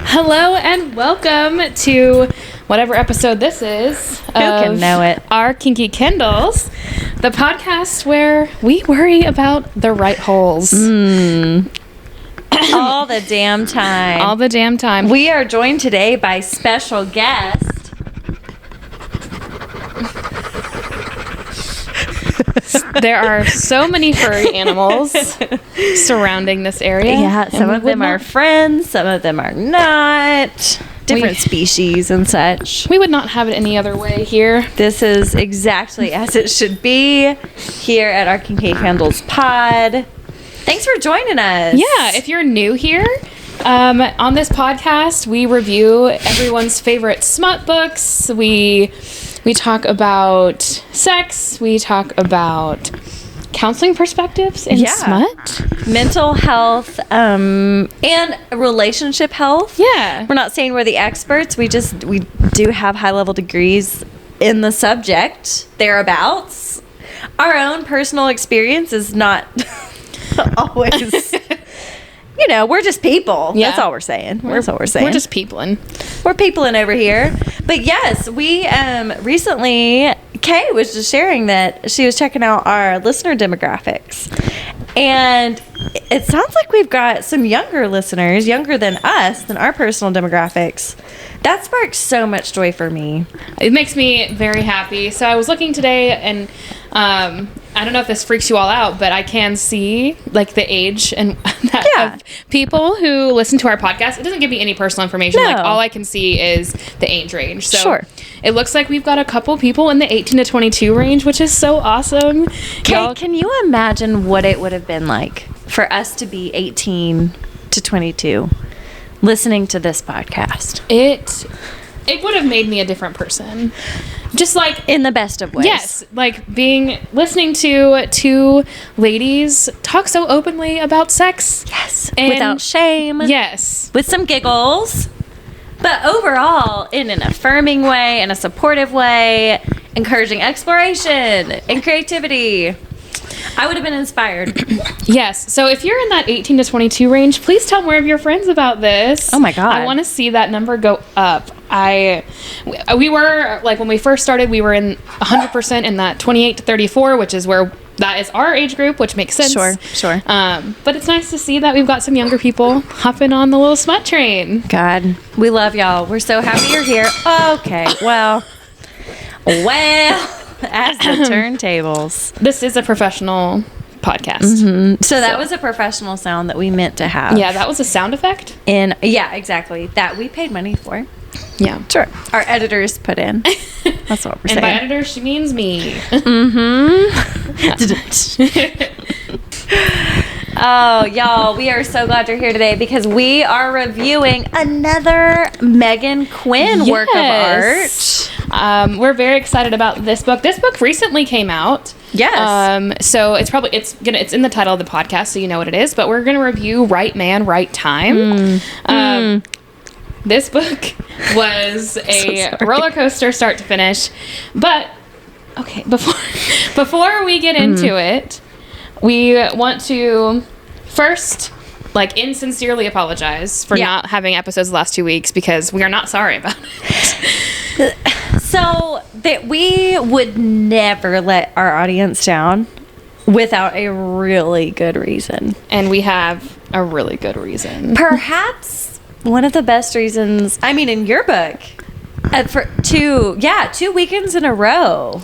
Hello and welcome to whatever episode this is. Who can know it? Our Kinky Kindles, the podcast where we worry about the right holes. All the damn time. All the damn time. We are joined today by special guest. There are so many furry animals surrounding this area. Yeah, some of them are friends, some of them are not. Different species and such. We would not have it any other way here. This is exactly as it should be here at our Kinky Kindles pod. Thanks for joining us. Yeah, if you're new here, on this podcast, we review everyone's favorite smut books. We talk about sex. We talk about counseling perspectives in smut. Mental health and relationship health. Yeah. We're not saying we're the experts. We do have high-level degrees in the subject, thereabouts. Our own personal experience is not always... we're just people. Yeah. That's all we're saying. That's all we're saying. We're just peopling. We're peopling over here. But yes, we recently, Kay was just sharing that she was checking out our listener demographics. And it sounds like we've got some younger listeners, younger than us, than our personal demographics. That sparks so much joy for me. It makes me very happy. So I was looking today, and I don't know if this freaks you all out, but I can see like the age and of people who listen to our podcast. It doesn't give me any personal information. No. Like all I can see is the age range. So Sure. It looks like we've got a couple people in the 18 to 22 range, which is so awesome. Kay, can you imagine what it would have been like for us to be 18 to 22 listening to this podcast? It would have made me a different person. Just like in the best of ways. Yes, like listening to two ladies talk so openly about sex. Yes, and without shame. Yes. With some giggles. But overall, in an affirming way, in a supportive way, encouraging exploration and creativity. I would have been inspired. Yes. So if you're in that 18 to 22 range, please tell more of your friends about this. Oh my God. I want to see that number go up. We were, like, when we first started, we were in 100% in that 28 to 34, which is where that is our age group, which makes sense. Sure. But it's nice to see that we've got some younger people hopping on the little smut train. God, we love y'all. We're so happy you're here. Okay, well, as the turntables. This is a professional podcast. Mm-hmm. So that was a professional sound that we meant to have. Yeah, that was a sound effect. Yeah, exactly. That we paid money for. Yeah. Sure. Our editors put in. That's what we're saying. And by editor, she means me. Oh, y'all, we are so glad you're here today because we are reviewing another Megan Quinn work of art. We're very excited about this book. This book recently came out. Yes. So it's in the title of the podcast, so you know what it is. But we're gonna review Right Man, Right Time. This book was a roller coaster start to finish. But okay, before we get into it, we want to first insincerely apologize for not having episodes the last 2 weeks because we are not sorry about it. So that we would never let our audience down without a really good reason. And we have a really good reason. Perhaps one of the best reasons, in your book, for 2 weekends in a row.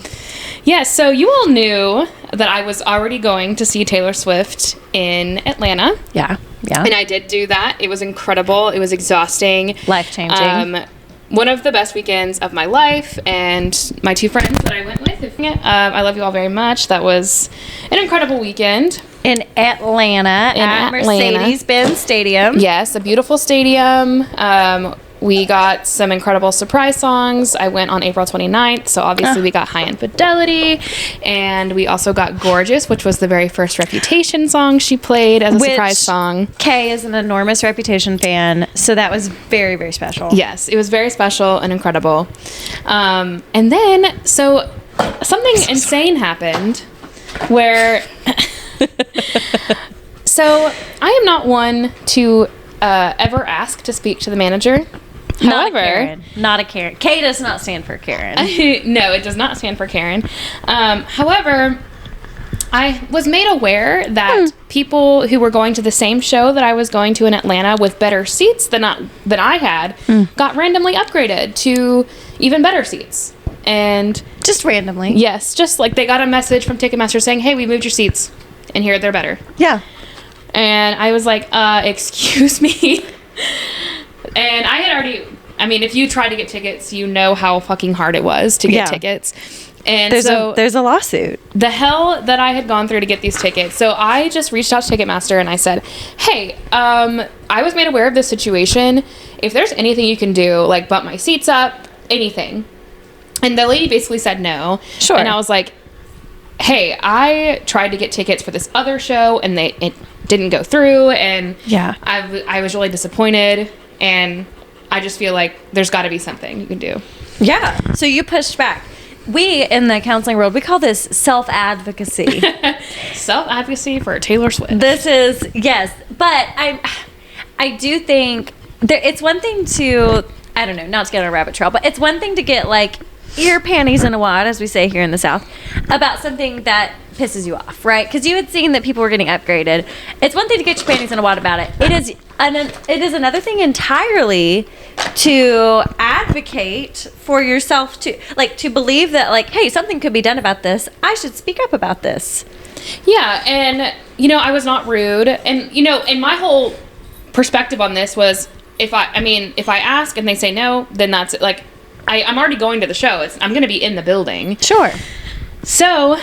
Yeah, so you all knew that I was already going to see Taylor Swift in Atlanta. Yeah. And I did do that. It was incredible. It was exhausting. Life-changing. One of the best weekends of my life, and my 2 friends that I went with. I love you all very much. That was an incredible weekend. In Atlanta, at Mercedes-Benz Stadium. Yes, a beautiful stadium. We got some incredible surprise songs. I went on April 29th, so obviously we got High Infidelity, and we also got Gorgeous, which was the very first Reputation song she played as a surprise song. Kay is an enormous Reputation fan, so that was very, very special. Yes, it was very special and incredible. And then, so something insane happened where... So I am not one to ever ask to speak to the manager. However, Not a Karen. K does not stand for Karen. no, it does not stand for Karen. However, I was made aware that people who were going to the same show that I was going to in Atlanta with better seats than I had got randomly upgraded to even better seats. And Just randomly. yes, just like they got a message from Ticketmaster saying, "Hey, we moved your seats, and here they're better." Yeah. And I was like, excuse me. And I had already, I mean, if you tried to get tickets, you know how fucking hard it was to get tickets. And There's a lawsuit. the hell that I had gone through to get these tickets. So I just reached out to Ticketmaster and I said, "Hey, I was made aware of this situation. If there's anything you can do, like bump my seats up, anything." And the lady basically said no. Sure. And I was like, "Hey, I tried to get tickets for this other show and it didn't go through, and Yeah. I was really disappointed, and I just feel like there's got to be something you can do." Yeah. So you pushed back. We, in the counseling world, we call this self-advocacy. Self-advocacy for Taylor Swift. This is, yes. But I do think it's one thing to, I don't know, not to get on a rabbit trail, but it's one thing to get like your panties in a wad, as we say here in the South, about something that pisses you off, right? Because you had seen that people were getting upgraded. It's one thing to get your panties in a wad about it. It is another thing entirely to advocate for yourself, to believe that, like, hey, something could be done about this. I should speak up about this. Yeah, and I was not rude, and and my whole perspective on this was, if I ask and they say no, then that's it. Like, I'm already going to the show. I'm going to be in the building. Sure. So,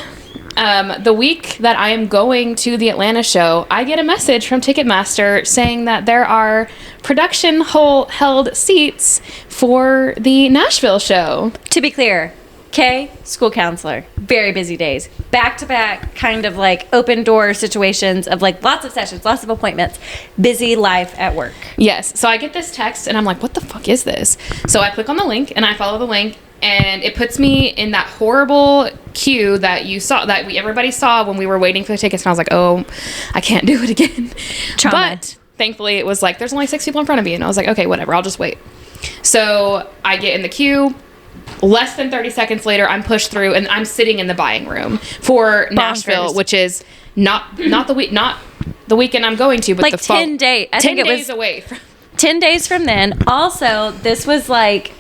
the week that I am going to the Atlanta show, I get a message from Ticketmaster saying that there are production held seats for the Nashville show. To be clear, Kay, school counselor, very busy days, back-to-back kind of like open door situations of like lots of sessions, lots of appointments, busy life at work. Yes. So I get this text and I'm like, what the fuck is this? So I click on the link and I follow the link, and it puts me in that horrible queue that everybody saw when we were waiting for the tickets. And I was like, oh, I can't do it again. Trauma. But thankfully it was like, there's only 6 people in front of me. And I was like, okay, whatever, I'll just wait. So I get in the queue. Less than 30 seconds later, I'm pushed through and I'm sitting in the buying room for Nashville, which is not the weekend I'm going to, but like the 10 days. I 10 think it days was away. 10 days from then. Also, this was like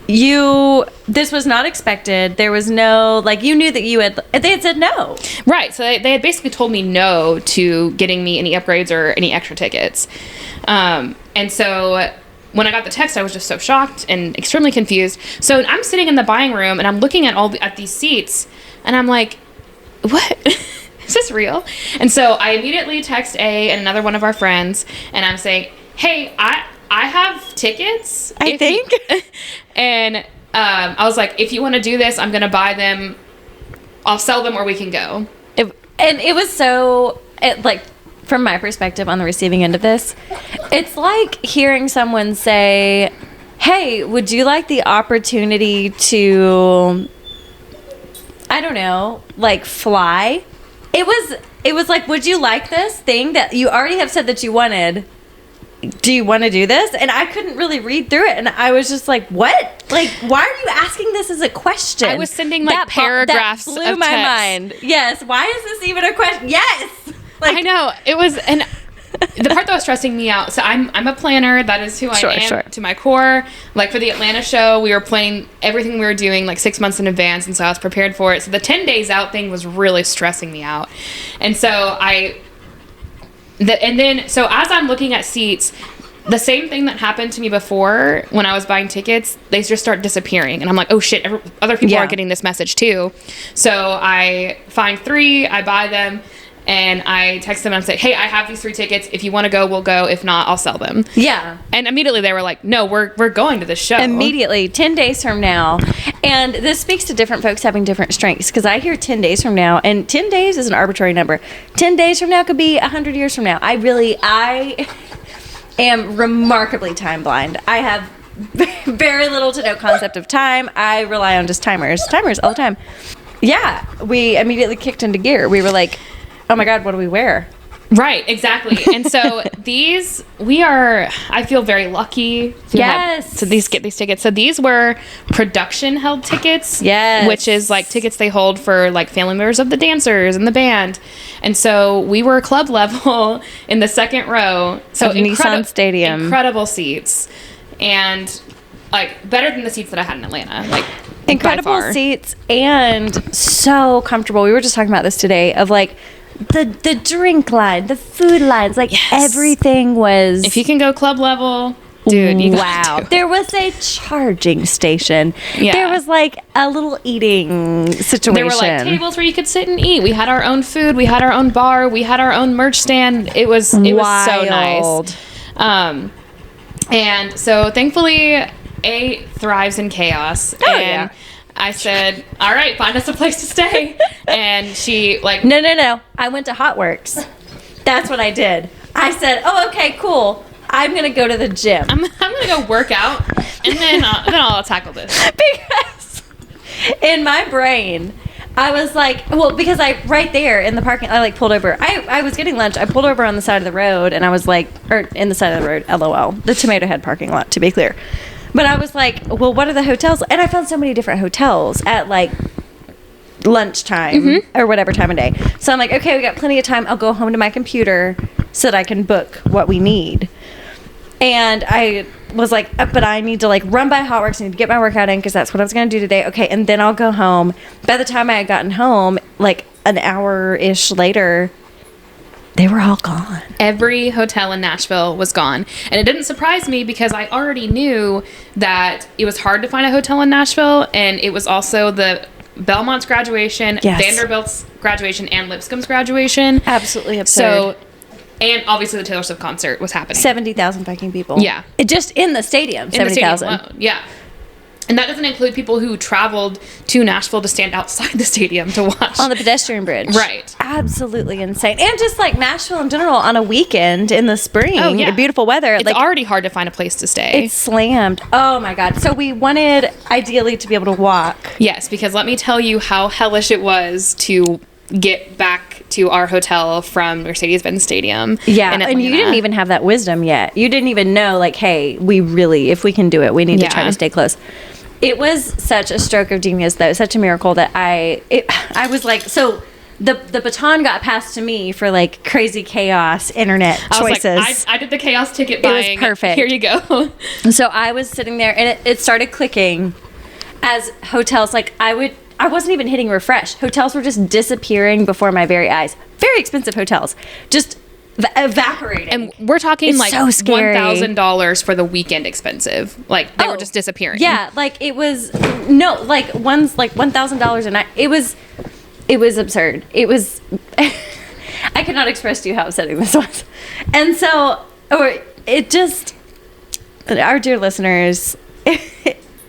this was not expected. There was no, like, you knew that they had said no. Right. So they had basically told me no to getting me any upgrades or any extra tickets. And so when I got the text, I was just so shocked and extremely confused. So I'm sitting in the buying room and I'm looking at these seats and I'm like, what? Is this real? And so I immediately text A and another one of our friends, and I'm saying, hey, I have tickets. I think. And I was like, if you want to do this, I'm going to buy them. I'll sell them or we can go. It was so, like, from my perspective on the receiving end of this, it's like hearing someone say, hey, would you like the opportunity to, I don't know, like, fly? It was like, would you like this thing that you already have said that you wanted? Do you want to do this? And I couldn't really read through it, and I was just like, what? Like, why are you asking this as a question? I was sending like paragraphs that blew of my text. mind. Yes, why is this even a question? Yes. Like, I know it was, and the part that was stressing me out. So I'm a planner. That is who I am to my core. Like for the Atlanta show, we were planning everything we were doing like 6 months in advance, and so I was prepared for it. So the 10 days out thing was really stressing me out, and so so as I'm looking at seats, the same thing that happened to me before when I was buying tickets, they just start disappearing. And I'm like, oh shit, other people are getting this message too. So I find 3, I buy them, and I text them and I say, hey, I have these 3 tickets. If you want to go, we'll go. If not, I'll sell them. Yeah. And immediately they were like, no, we're going to this show. Immediately, 10 days from now. And this speaks to different folks having different strengths, because I hear 10 days from now, and 10 days is an arbitrary number. 10 days from now could be 100 years from now. I am remarkably time blind. I have very little to no concept of time. I rely on just timers all the time. Yeah, we immediately kicked into gear. We were like, oh my God, what do we wear? Right, exactly. And so I feel very lucky to get these tickets. So these were production held tickets. Yes. Which is like tickets they hold for like family members of the dancers and the band. And so we were club level in the second row. So Nissan Stadium. Incredible seats. And like better than the seats that I had in Atlanta. Like incredible seats and so comfortable. We were just talking about this today of like the drink line, the food lines, like everything was. If you can go club level, dude, you wow. There was a charging station. Yeah. There was like a little eating situation. There were like tables where you could sit and eat. We had our own food. We had our own bar. We had our own merch stand. It was so nice. And so thankfully, A thrives in chaos. And I said, all right, find us a place to stay. And she like... No. I went to Hotworks. That's what I did. I said, oh, okay, cool. I'm going to go to the gym. I'm going to go work out, and then I'll tackle this. Because in my brain, I was like, well, because right there in the parking, I like pulled over. I was getting lunch. I pulled over on the side of the road, and I was like, or in the side of the road, LOL, the Tomato Head parking lot, to be clear. But I was like, well, what are the hotels? And I found so many different hotels at like lunchtime or whatever time of day. So I'm like, okay, we got plenty of time. I'll go home to my computer so that I can book what we need. And I was like, but I need to like run by Hotworks. I need to get my workout in because that's what I was going to do today. Okay, and then I'll go home. By the time I had gotten home, like an hour-ish later, they were all gone. Every hotel in Nashville was gone. And it didn't surprise me because I already knew that it was hard to find a hotel in Nashville. And it was also the Belmont's graduation, Vanderbilt's graduation, and Lipscomb's graduation. Absolutely absurd. So, and obviously the Taylor Swift concert was happening. 70,000 fucking people. Yeah. Just in the stadium, 70,000. Yeah. And that doesn't include people who traveled to Nashville to stand outside the stadium to watch. On the pedestrian bridge. Right. Absolutely insane. And just like Nashville in general on a weekend in the spring. Oh, yeah. Beautiful weather. It's like, already hard to find a place to stay. It's slammed. Oh my God. So we wanted ideally to be able to walk. Yes, because let me tell you how hellish it was to get back to our hotel from Mercedes-Benz Stadium. Yeah, and you didn't even have that wisdom yet. You didn't even know, like, hey, we really, if we can do it, we need to try to stay close. It was such a stroke of genius, though, such a miracle that I was like, so the baton got passed to me for like crazy chaos internet choices. I did the chaos ticket buying. It was perfect. Here you go. So I was sitting there, and it started clicking as hotels, like I wasn't even hitting refresh. Hotels were just disappearing before my very eyes. Very expensive hotels. Just evaporating. And we're talking it's like so scary. $1,000 for the weekend expensive. Like they were just disappearing. Yeah, like it was one's like $1,000 a night. It was absurd. It was I cannot express to you how upsetting this was. And so it just our dear listeners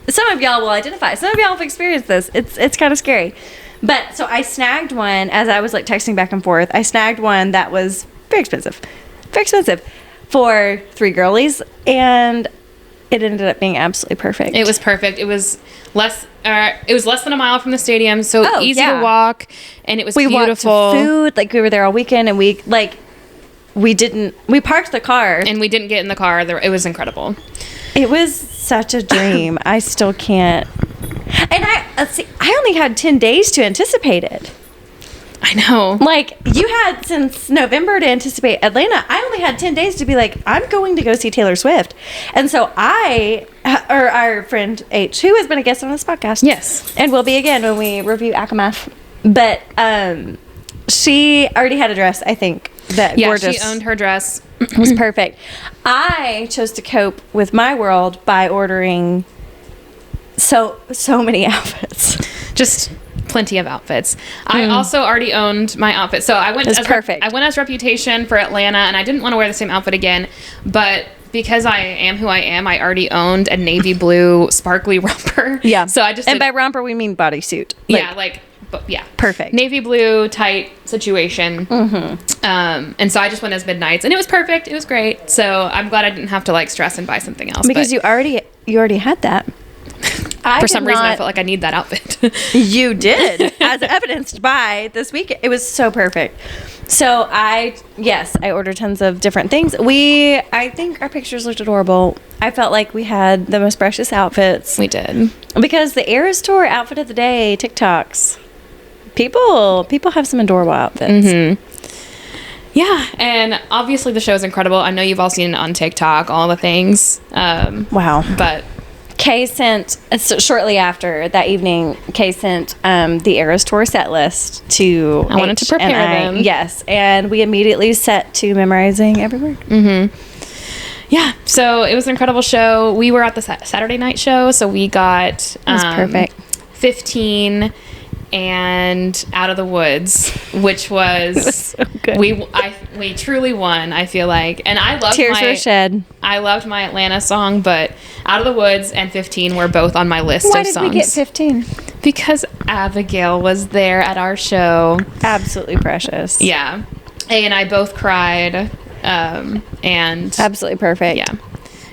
some of y'all will identify. Some of y'all have experienced this. It's kind of scary. But so I snagged one as I was like texting back and forth. I snagged one that was very expensive for 3 girlies, and it ended up being absolutely perfect. It was perfect. It was less than a mile from the stadium, so easy to walk, and it was beautiful. We walked to food, like we were there all weekend, and we parked the car, and we didn't get in the car. It was incredible. It was such a dream. I still can't. And I only had 10 days to anticipate it. I know. Like, you had since November to anticipate Atlanta. I only had 10 days to be like, I'm going to go see Taylor Swift. And so our friend H, who has been a guest on this podcast. Yes. And will be again when we review Akamath. But she already had a dress, I think, that gorgeous. She owned her dress. It was perfect. I chose to cope with my world by ordering so many outfits. Just plenty of outfits. I also already owned my outfit. So I went as Reputation for Atlanta, and I didn't want to wear the same outfit again, but because I am who I am, I already owned a navy blue sparkly romper. Yeah. So I just by romper we mean bodysuit. Perfect. Navy blue tight situation. And so I just went as Midnights, and it was perfect. It was great. So I'm glad I didn't have to like stress and buy something else. Because you already had that. For some reason, I felt like I need that outfit. You did, as evidenced by this week. It was so perfect. So I ordered tons of different things. I think our pictures looked adorable. I felt like we had the most precious outfits. We did. Because the Eras Tour outfit of the day, TikToks, people have some adorable outfits. Mm-hmm. Yeah, and obviously the show is incredible. I know you've all seen it on TikTok, all the things. Wow. But Kay sent, shortly after that evening, Kay sent the Eras Tour set list to I wanted to prepare them. Yes, and we immediately set to memorizing every word. Mm-hmm. Yeah, so it was an incredible show. We were at the Saturday night show, so we got perfect. 15 and Out of the Woods, which was so good. We truly won, I feel like. And I loved Tears were shed. I loved my Atlanta song, but Out of the Woods and 15 were both on my list Why of songs. Why did we get 15? Because Abigail was there at our show. Absolutely precious. Yeah. A and I both cried. And absolutely perfect. Yeah.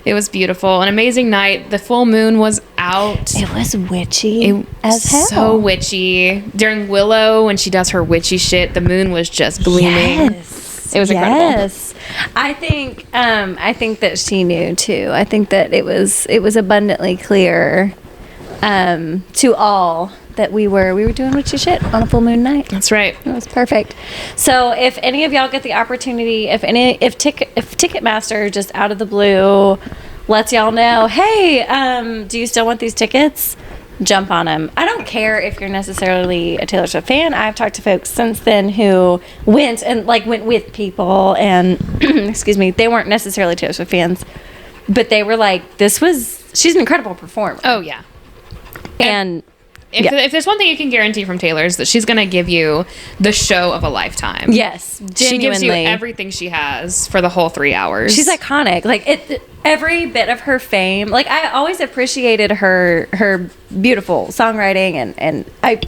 It was beautiful. An amazing night. The full moon was out. It was witchy as hell. So witchy. During Willow, when she does her witchy shit, the moon was just gleaming. Yes. It was incredible. Yes. I think that she knew too. I think that it was abundantly clear to all that we were doing witchy shit on a full moon night. That's right. It was perfect. So if any of y'all get the opportunity, if Ticketmaster just out of the blue lets y'all know, hey, do you still want these tickets? Jump on them. I don't care if you're necessarily a Taylor Swift fan. I've talked to folks since then who went with people and excuse me, they weren't necessarily Taylor Swift fans, but they were like, she's an incredible performer. Oh yeah. And if there's one thing you can guarantee from Taylor is that she's going to give you the show of a lifetime. Yes, genuinely. She gives you everything she has for the whole 3 hours. She's iconic. Like every bit of her fame. Like I always appreciated her beautiful songwriting and I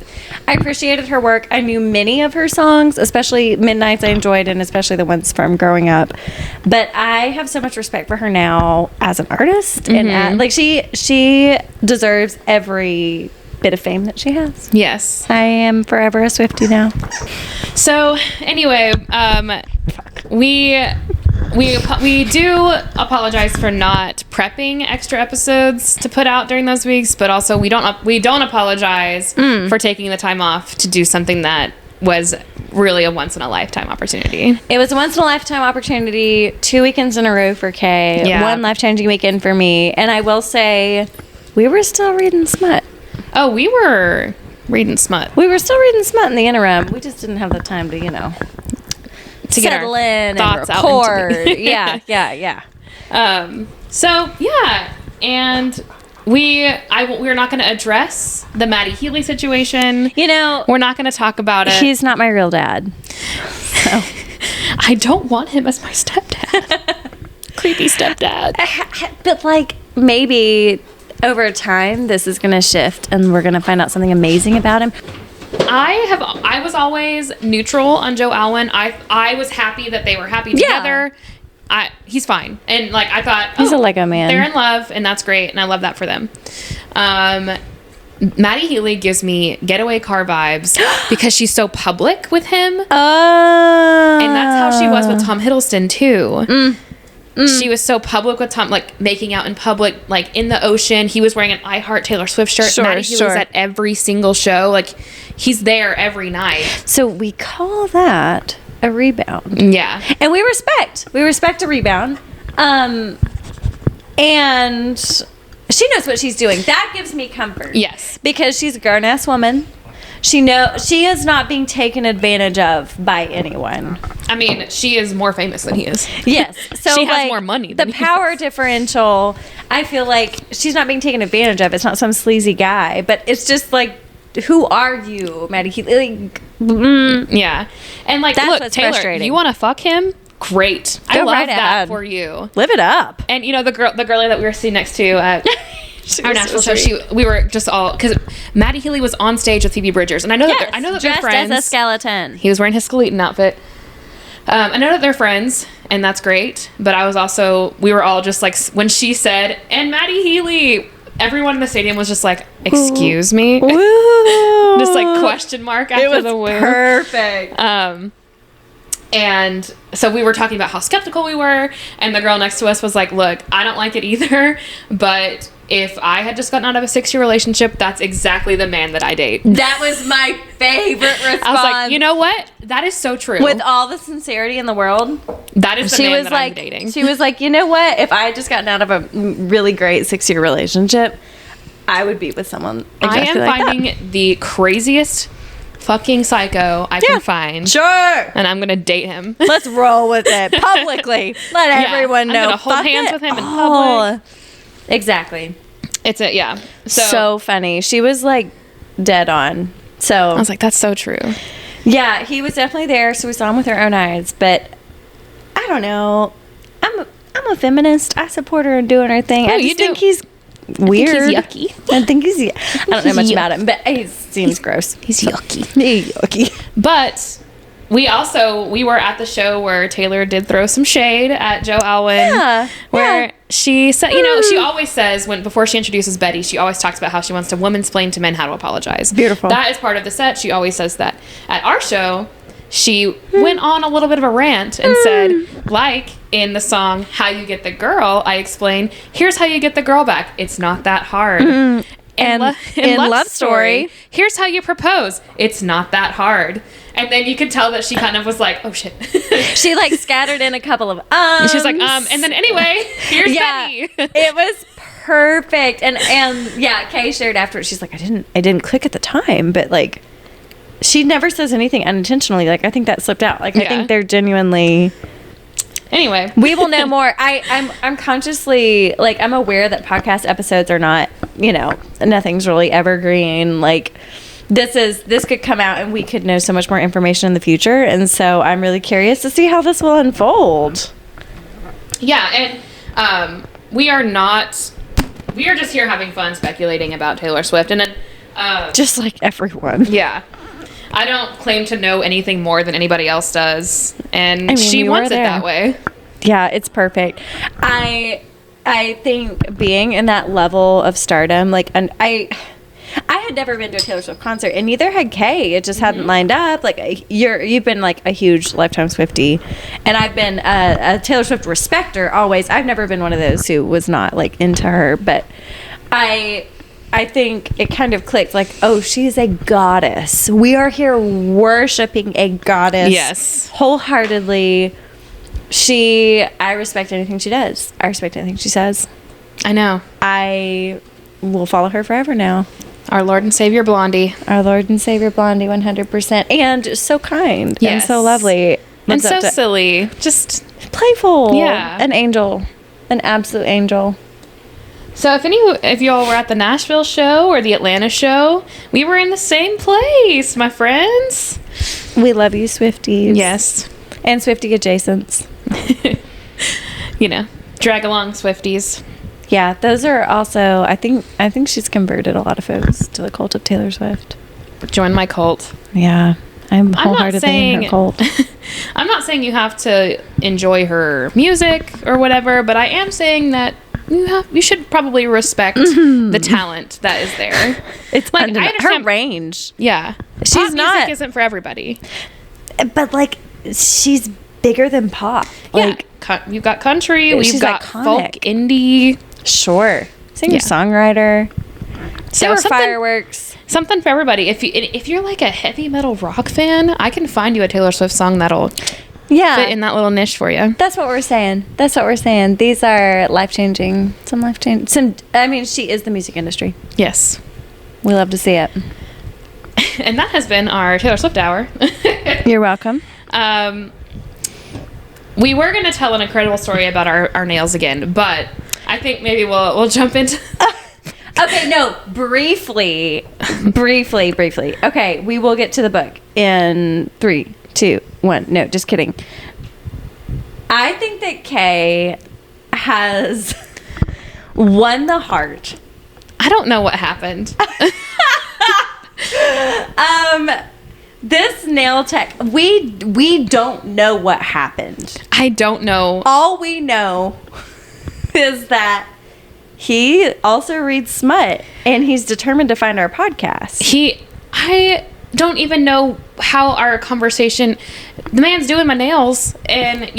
appreciated her work. I knew many of her songs, especially Midnights I enjoyed, and especially the ones from growing up. But I have so much respect for her now as an artist, and like she deserves every bit of fame that she has. Yes. I am forever a Swiftie now. So anyway, we do apologize for not prepping extra episodes to put out during those weeks, but also we don't apologize for taking the time off to do something that was really a once in a lifetime opportunity. It was a once in a lifetime opportunity, 2 weekends in a row for Kay, one life-changing weekend for me, and I will say we were still reading smut. Oh, we were reading smut. We were still reading smut in the interim. We just didn't have the time to, to get settle our in thoughts and out. record. Yeah. So yeah, and we're not going to address the Maddie Healy situation. We're not going to talk about it. He's not my real dad. So. I don't want him as my stepdad. Creepy stepdad. But maybe over time this is going to shift and we're going to find out something amazing about him. I was always neutral on Joe Alwyn. I was happy that they were happy together. He's fine. And I thought he's a Lego man. They're in love and that's great and I love that for them. Maddie Healy gives me Getaway Car vibes because she's so public with him. Oh. And that's how she was with Tom Hiddleston too. She was so public with Tom, making out in public, in the ocean. He was wearing an I Heart Taylor Swift shirt. Maddie Healy was at every single show. He's there every night. So we call that a rebound. Yeah. And we respect a rebound. And she knows what she's doing. That gives me comfort. Yes. Because she's a grown-ass woman. She is not being taken advantage of by anyone. I mean, she is more famous than he is. Yes. So she has more money than the power differential, I feel like she's not being taken advantage of. It's not some sleazy guy, but it's just who are you, Maddie Healy? Yeah. And that's look, what's Taylor, frustrating. You want to fuck him? Great. I love right that ahead. for you. Live it up. And the girlie that we were sitting next to at our national show, we were just all, because Maddie Healy was on stage with Phoebe Bridgers, and I know that they're friends. Dressed as a skeleton. He was wearing his skeleton outfit. I know that they're friends, and that's great. But we were all just when she said, and Maddie Healy, everyone in the stadium was just like, excuse me? Woo. Just like question mark after the woo. Perfect. And so we were talking about how skeptical we were, and the girl next to us was like, look, I don't like it either, but if I had just gotten out of a 6-year relationship, that's exactly the man that I date. That was my favorite response. I was like, you know what? That is so true. With all the sincerity in the world, that is the man was that like, I'm dating. She was like, you know what? If I had just gotten out of a really great 6-year relationship, I would be with someone exactly I am like finding the craziest fucking psycho I can find. Sure. And I'm going to date him. Let's roll with it publicly. Let everyone know. I'm going to hold hands with him in public. Exactly. It's a, yeah. So funny. She was like dead on. So I was like, that's so true. Yeah, he was definitely there. So we saw him with our own eyes. But I don't know. I'm a feminist. I support her in doing her thing. I just think he's weird. I think he's yucky. I don't know much about him, but he seems gross. He's yucky. He's yucky. But we were at the show where Taylor did throw some shade at Joe Alwyn. Where she said, she always says before she introduces Betty, she always talks about how she wants to womansplain to men how to apologize. Beautiful. That is part of the set. She always says that. At our show, she went on a little bit of a rant and said, like in the song How You Get the Girl, I explain, here's how you get the girl back. It's not that hard. And in Love Story, here's how you propose. It's not that hard. And then you could tell that she kind of was like, oh shit. She like scattered in a couple of And she's like, and then anyway, here's Betty. It was perfect. And yeah, Kay shared afterwards, she's like, I didn't click at the time, but like she never says anything unintentionally. Like I think that slipped out. Like I think they're genuinely. Anyway, we will know more. I'm consciously like I'm aware that podcast episodes are not, nothing's really evergreen. Like this could come out and we could know so much more information in the future, and so I'm really curious to see how this will unfold. Yeah, and we are just here having fun speculating about Taylor Swift, and then just like everyone. Yeah. I don't claim to know anything more than anybody else does, and she wants it that way. Yeah, it's perfect. I think being in that level of stardom, like, and I had never been to a Taylor Swift concert, and neither had Kay. It just hadn't lined up. Like you've been like a huge Lifetime Swiftie, and I've been a Taylor Swift respecter always. I've never been one of those who was not like into her, but I think it kind of clicked like, oh, she's a goddess. We are here worshiping a goddess. Yes. Wholeheartedly. I respect anything she does. I respect anything she says. I know. I will follow her forever now. Our Lord and Savior Blondie. Our Lord and Savior Blondie, 100%. And so kind. Yes. And so lovely. And so silly. Just playful. Yeah. An angel. An absolute angel. So if y'all were at the Nashville show or the Atlanta show, we were in the same place, my friends. We love you, Swifties. Yes. And Swiftie adjacents. Drag along Swifties. Yeah, those are also, I think she's converted a lot of folks to the cult of Taylor Swift. Join my cult. Yeah. I'm wholeheartedly in her cult. I'm not saying you have to enjoy her music or whatever, but I am saying that you should probably respect the talent that is there. It's like I understand her range. Yeah, she's not. Music isn't for everybody, but like she's bigger than pop. Like you've got country, we've got iconic. folk, indie. Sure, singer-songwriter. So fireworks. Something for everybody. If you're like a heavy metal rock fan, I can find you a Taylor Swift song that'll fit in that little niche for you. That's what we're saying. These are life-changing. She is the music industry. Yes. We love to see it. And that has been our Taylor Swift hour. You're welcome. We were going to tell an incredible story about our nails again, but I think maybe we'll jump into... Okay, no, briefly. Okay, we will get to the book in 3, 2, 1. No, just kidding. I think that Kay has won the heart. I don't know what happened. This nail tech, we don't know what happened. I don't know. All we know is that he also reads smut, and he's determined to find our podcast. I don't even know how our conversation, the man's doing my nails, and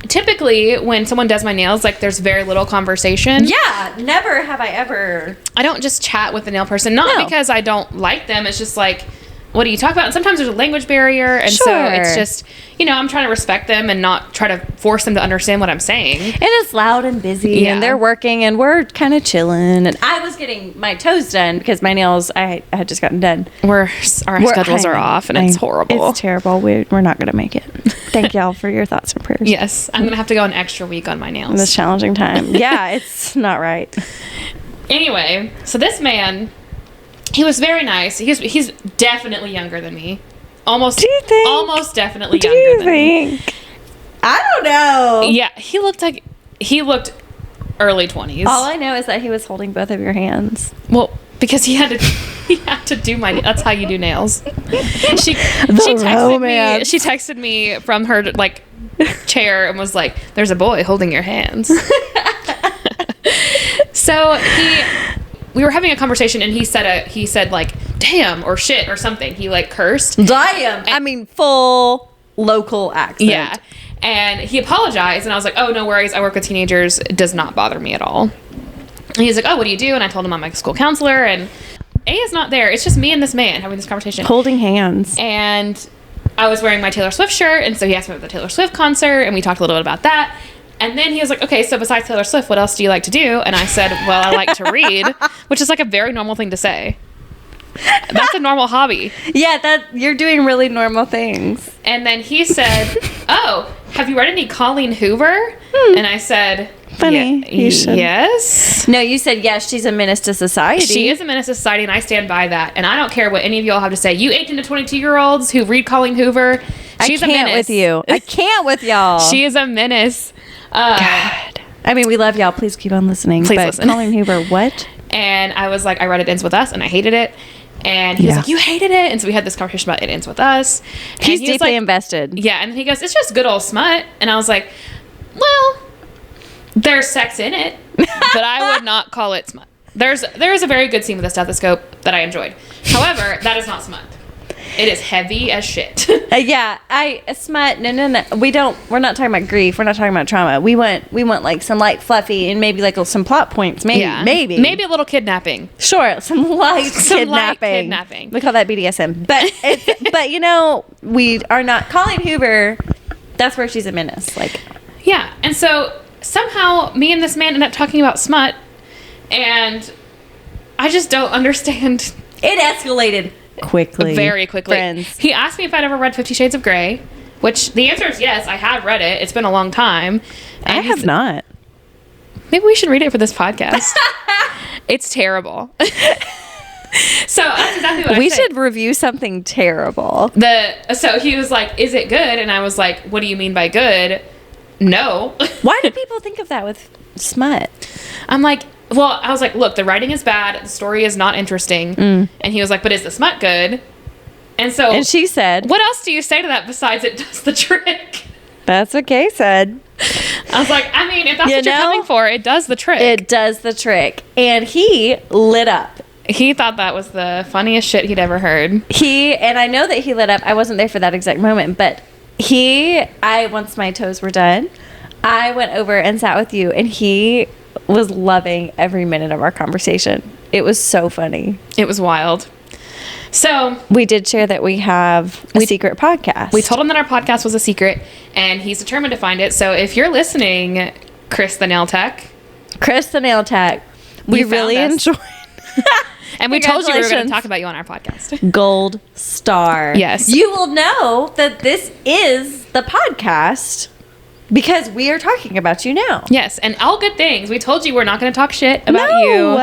typically when someone does my nails, like, there's very little conversation. Yeah, never have I ever. I don't just chat with the nail person, not because I don't like them. It's just like, what do you talk about? And sometimes there's a language barrier, and so it's just, I'm trying to respect them and not try to force them to understand what I'm saying. And it's loud and busy, and they're working, and we're kind of chilling. And I was getting my toes done because my nails, I had just gotten done. Our schedules are off, and it's horrible. It's terrible. We're not going to make it. Thank y'all for your thoughts and prayers. Yes, I'm going to have to go an extra week on my nails. In this challenging time. Yeah, it's not right. Anyway, so this man... He was very nice. He's definitely younger than me. Almost definitely younger than me. I don't know. Yeah, he looked early 20s. All I know is that he was holding both of your hands. Well, because he had to do my. That's how you do nails. She texted me from her chair and was like, "There's a boy holding your hands." So we were having a conversation, and he said like damn or shit or something. He cursed. Damn. I mean, full local accent. Yeah. And he apologized, and I was like, oh, no worries. I work with teenagers. It does not bother me at all. And he's like, oh, what do you do? And I told him I'm a school counselor, and A is not there. It's just me and this man having this conversation. Holding hands. And I was wearing my Taylor Swift shirt, and so he asked me about the Taylor Swift concert, and we talked a little bit about that. And then he was like, okay, so besides Taylor Swift, what else do you like to do? And I said, well, I like to read, which is like a very normal thing to say. That's a normal hobby. Yeah, you're doing really normal things. And then he said, oh, have you read any Colleen Hoover? And I said, funny. You should. Yes. No, you said, yes, she's a menace to society. She is a menace to society, and I stand by that. And I don't care what any of y'all have to say. You 18 to 22-year-olds who read Colleen Hoover, she's a menace. I can't with you. I can't with y'all. She is a menace. God. I mean, we love y'all. Please keep on listening. Please listen. Colleen Hoover, what? And I was like, I read It Ends With Us, and I hated it. And he was like, you hated it? And so we had this conversation about It Ends With Us. And he's deeply invested. Yeah. And he goes, it's just good old smut. And I was like, well, there's sex in it, but I would not call it smut. There is a very good scene with a stethoscope that I enjoyed. However, that is not smut. It is heavy as shit. Smut. No. We're not talking about grief. We're not talking about trauma. We want like some light, fluffy, and maybe like some plot points. Maybe a little kidnapping. Sure, some light kidnapping. We call that BDSM. But we are not. Colleen Hoover, that's where she's a menace. Yeah, and so somehow me and this man end up talking about smut, and I just don't understand. It escalated. Very quickly. Friends. He asked me if I'd ever read 50 Shades of Grey, which the answer is yes, I have read it. It's been a long time. And I have not. Maybe we should read it for this podcast. It's terrible. So that's exactly what we should review something terrible. So he was like, is it good? And I was like, what do you mean by good? No. Why do people think of that with smut? I'm like, well, I was like, look, the writing is bad. The story is not interesting. And he was like, but is the smut good? And she said, what else do you say to that besides it does the trick? That's what Kay said. I was like, I mean, if that's what you're coming for, it does the trick. It does the trick. And he lit up. He thought that was the funniest shit he'd ever heard. And I know that he lit up. I wasn't there for that exact moment, but once my toes were done, I went over and sat with you, and he was loving every minute of our conversation. It was so funny. It was wild. So we did share that we have a secret podcast. We told him that our podcast was a secret, and he's determined to find it. So if you're listening, Chris the Nail Tech, we really enjoyed. And we told you we were going to talk about you on our podcast. Gold star. Yes. You will know that this is the podcast because we are talking about you now. Yes, and all good things. We told you we're not going to talk shit about you.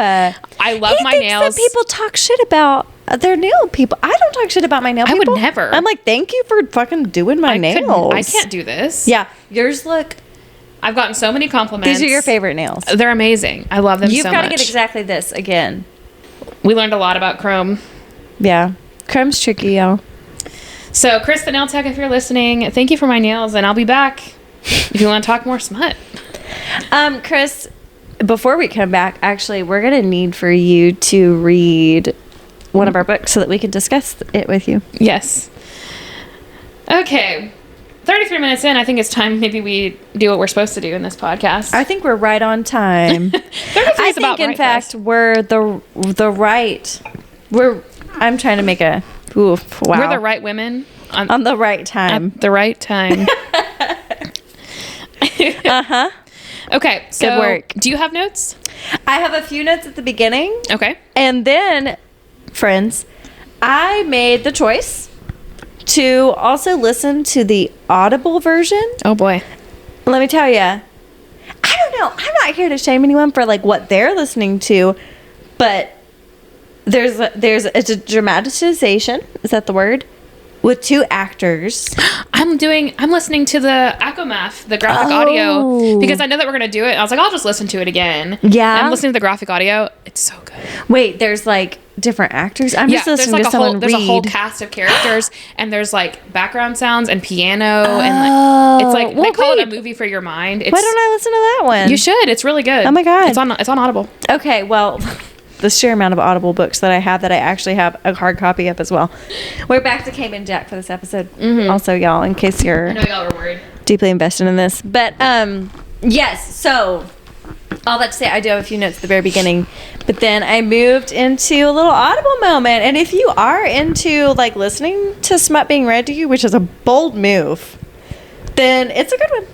I love my nails. That people talk shit about their nail people. I don't talk shit about my nail people. I would never. I'm like, thank you for fucking doing my nails. I can't do this. Yeah, yours look. I've gotten so many compliments. These are your favorite nails. They're amazing. I love them so much. You've got to get exactly this again. We learned a lot about Chrome. Yeah. Chrome's tricky, y'all. So, Chris the Nail Tech, if you're listening, thank you for my nails, and I'll be back if you want to talk more smut. Chris, before we come back, actually, we're going to need for you to read one of our books so that we can discuss it with you. Yes. Okay. 33 minutes in, I think it's time maybe we do what we're supposed to do in this podcast. I think we're right on time. 33 I is about think, in right fact, fast. we're the right. I'm trying to make a. Oof, wow. We're the right women on the right time. at the right time. Uh-huh. Okay, so Good work. do you have notes? I have a few notes at the beginning. Okay. And then, friends, I made the choice to also listen to the Audible version. Oh boy. Let me tell you, I don't know. I'm not here to shame anyone for like what they're listening to, but it's a dramatization. Is that the word? With 2 actors. I'm listening to the Acomath, the graphic audio, because I know that we're gonna do it. I was like, I'll just listen to it again. Yeah. I'm listening to the graphic audio. It's so good. Wait, there's like different actors. I'm just there's listening like to someone read. there's a whole cast of characters, and there's like background sounds and piano, and like, it's like they call it a movie for your mind. Why don't I listen to that one? You should. It's really good. Oh my God. It's on Audible. Okay, well, the sheer amount of Audible books that I have that I actually have a hard copy of as well. We're back to Cayman Jack for this episode. Also, y'all, in case you're I know y'all were worried. deeply invested in this. But, yes, so all that to say, I do have a few notes at the very beginning. But then I moved into a little Audible moment. And if you are into, like, listening to smut being read to you, which is a bold move, then it's a good one.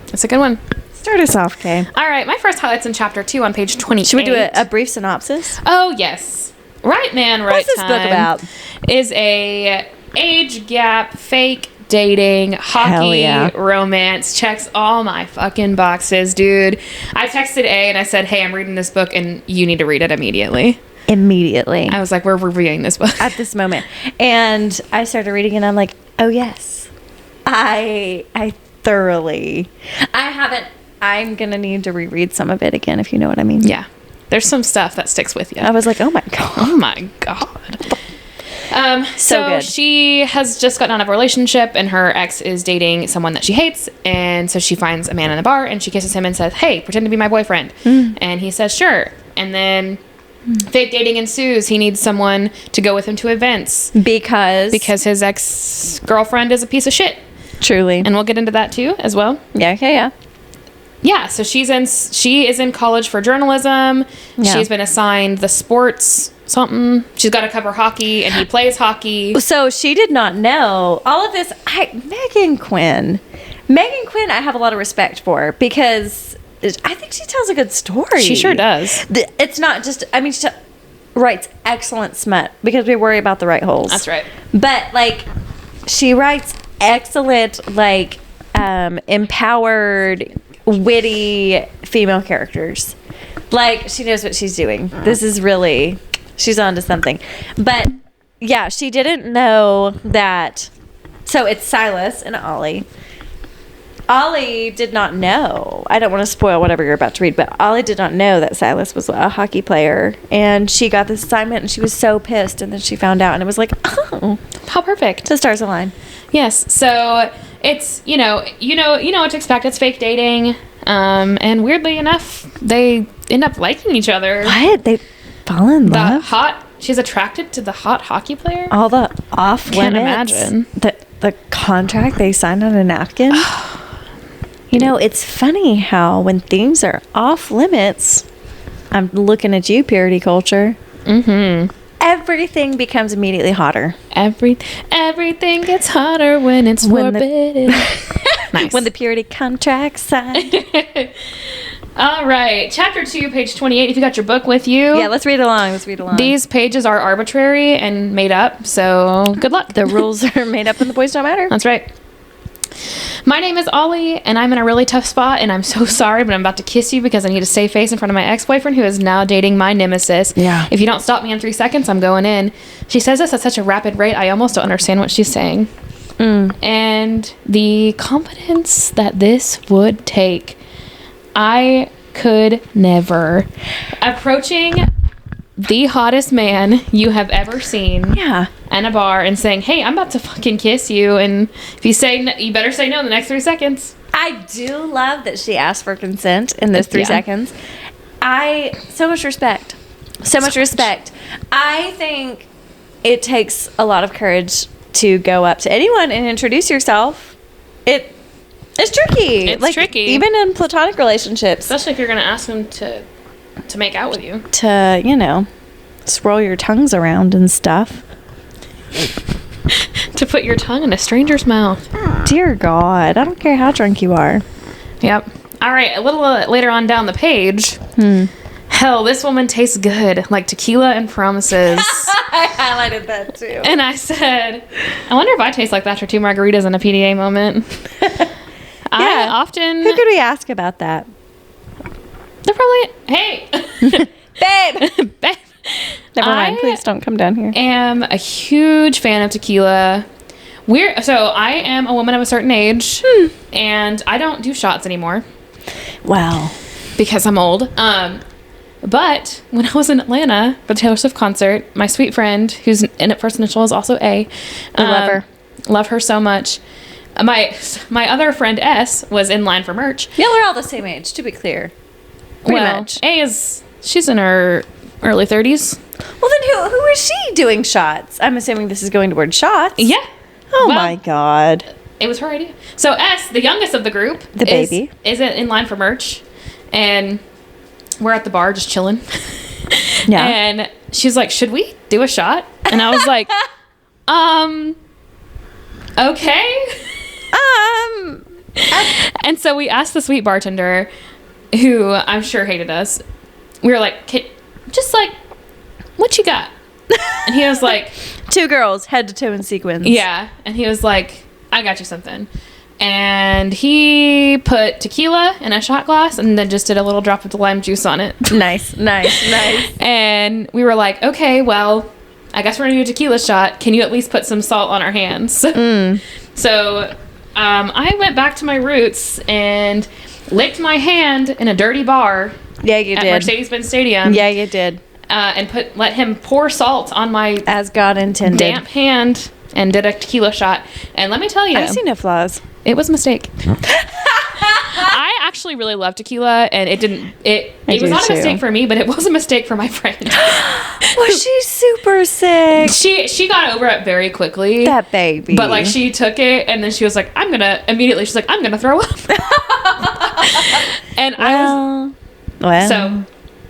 It's a good one. Start us off, Kay. All right, my first highlight's in chapter 2 on page 28. Should we do a brief synopsis? Oh, yes. Right Man, Right What's this Time book about? is a age gap, fake dating, Hell hockey, yeah. romance. Checks all my fucking boxes, dude. I texted A and I said, hey, I'm reading this book and you need to read it immediately. Immediately. I was like, we're reviewing this book. At this moment. And I started reading and I'm like, oh yes. I thoroughly. I'm going to need to reread some of it again, if you know what I mean. Yeah. There's some stuff that sticks with you. I was like, oh my God. Oh my God. So good. she has just gotten out of a relationship and her ex is dating someone that she hates. And so she finds a man in the bar and she kisses him and says, hey, pretend to be my boyfriend. And he says, sure. And then fake dating ensues. He needs someone to go with him to events Because his ex-girlfriend is a piece of shit. truly. And we'll get into that too as well. Yeah, okay, yeah. Yeah, so she is in college for journalism. Yeah. She's been assigned the sports something. She's got to cover hockey, and he plays hockey. So she did not know all of this. Megan Quinn, I have a lot of respect for because I think she tells a good story. She sure does. It's not just, she writes excellent smut because we worry about the right holes. That's right. But like, she writes excellent, like, empowered, witty female characters. Like, she knows what she's doing. This is really, she's on to something. But yeah, she didn't know that. So it's Silas and Ollie. Ollie did not know. I don't want to spoil whatever you're about to read, but Ollie did not know that Silas was a hockey player. And she got this assignment and she was so pissed. And then she found out and it was like, oh, How perfect. the stars align. Yes. So it's, you know what to expect. It's fake dating. And weirdly enough, they end up liking each other. What? They fall in love? She's attracted to the hot hockey player. All the off Can't limits. imagine. The contract they signed on a napkin. It's funny how when things are off limits, I'm looking at you, purity culture. Mm-hmm. Everything becomes immediately hotter. Everything gets hotter when it's forbidden. Nice. When the purity contract signed. All right. Chapter 2, page 28. If you got your book with you. Yeah, let's read along. These pages are arbitrary and made up, so good luck. The rules are made up and the boys don't matter. That's right. My name is Ollie, and I'm in a really tough spot, and I'm so sorry, but I'm about to kiss you because I need to save face in front of my ex-boyfriend who is now dating my nemesis. Yeah. If you don't stop me in 3 seconds, I'm going in. She says this at such a rapid rate, I almost don't understand what she's saying. And the confidence that this would take, I could never. Approaching the hottest man you have ever seen. Yeah. in a bar and saying, hey, I'm about to fucking kiss you, and if you say no, you better say no in the next 3 seconds. I do love that she asked for consent in those 3 Yeah. seconds. So much respect. So much respect. I think it takes a lot of courage to go up to anyone and introduce yourself. It's tricky. It's tricky. Even in platonic relationships. Especially if you're going to ask them to make out with you. To, swirl your tongues around and stuff. To put your tongue in a stranger's mouth. Dear God. I don't care how drunk you are. Yep. All right, a little later on down the page. Hell, this woman tastes good, like tequila and promises. I highlighted that too. And I said, I wonder if I taste like that after 2 margaritas in a PDA moment. I often... Who could we ask about that? They're probably... Hey! Babe! Babe. Never mind. Please don't come down here. I am a huge fan of tequila. So I am a woman of a certain age, and I don't do shots anymore. Wow. Because I'm old. But when I was in Atlanta for the Taylor Swift concert, my sweet friend, who's in it first initial, is also A. I love her. Love her so much. My other friend S was in line for merch. Y'all are all the same age, to be clear. Pretty much. A she's in her early 30s. Well, then who is she doing shots? I'm assuming this is going toward shots. Yeah. Oh Well, my God. It was her idea. So S, the youngest of the group, baby, is in line for merch, and we're at the bar just chilling. Yeah. And she's like, "Should we do a shot?" And I was like, okay. And so we asked the sweet bartender, who I'm sure hated us. We were like, just like, what you got? And he was like, 2 girls, head to toe in sequins. yeah. And he was like, I got you something. And he put tequila in a shot glass and then just did a little drop of the lime juice on it. Nice. And we were like, okay, well, I guess we're going to do a tequila shot. Can you at least put some salt on our hands? So I went back to my roots and licked my hand in a dirty bar. Yeah, you at did. Mercedes-Benz Stadium. Yeah, you did. And let him pour salt on my As God intended. damp hand and did a tequila shot. And let me tell you, I see no flaws. it was a mistake. I actually really love tequila, and it was do not a too. mistake for me, but it was a mistake for my friend. Was she super sick? She got over it very quickly. That baby. But like she took it and then she was like, I'm gonna throw up. And so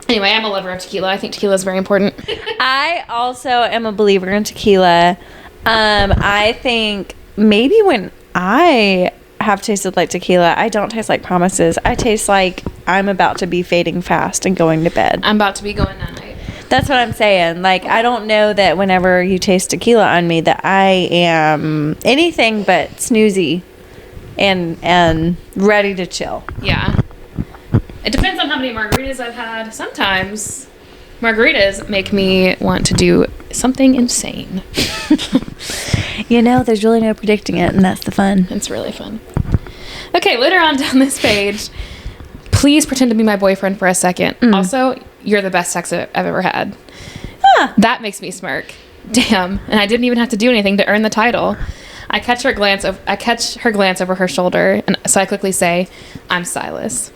anyway, I'm a lover of tequila. I think tequila is very important. I also am a believer in tequila. I think maybe when I have tasted like tequila, I don't taste like promises. I taste like I'm about to be fading fast and going to bed. I'm about to be going that night. That's what I'm saying. Like, I don't know that whenever you taste tequila on me that I am anything but snoozy and ready to chill. Yeah. It depends on how many margaritas I've had. Sometimes margaritas make me want to do something insane. There's really no predicting it, and that's the fun. It's really fun. Okay, later on down this page, please pretend to be my boyfriend for a second. Also, you're the best sex I've ever had. Huh. That makes me smirk. Damn. And I didn't even have to do anything to earn the title. I catch her glance over her shoulder, and so I quickly say, I'm Silas.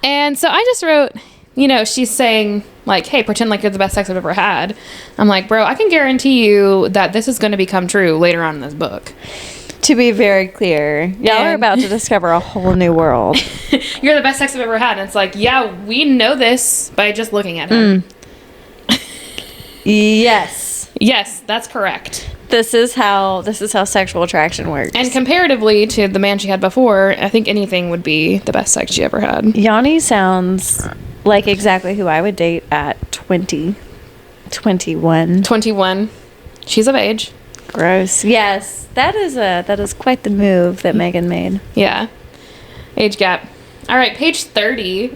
And so I just wrote, she's saying, like, hey, pretend like you're the best sex I've ever had. I'm like, bro, I can guarantee you that this is going to become true later on in this book. To be very clear, y'all are about to discover a whole new world. You're the best sex I've ever had. And it's like, yeah, we know this by just looking at him. Yes. Yes, that's correct. This is how sexual attraction works. And comparatively to the man she had before, I think anything would be the best sex she ever had. Yanni sounds like exactly who I would date at 20, 21. 21. She's of age. Gross. Yes, that is quite the move that Megan made. Yeah. Age gap. All right, page 30.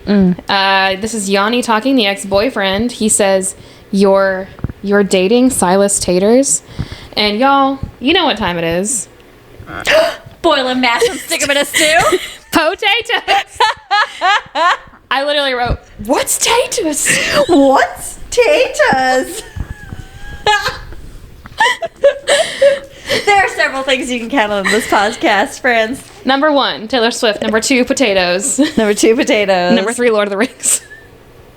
This is Yanni talking, the ex-boyfriend. He says, You're dating Silas Taters? And y'all, you know what time it is. Boil them, mash them, stick them in a stew. Potatoes. I literally wrote, what's taters? What's taters? There are several things you can count on this podcast, friends. Number 1, Taylor Swift. Number 2, potatoes. Number 2, potatoes. Number 3, Lord of the Rings.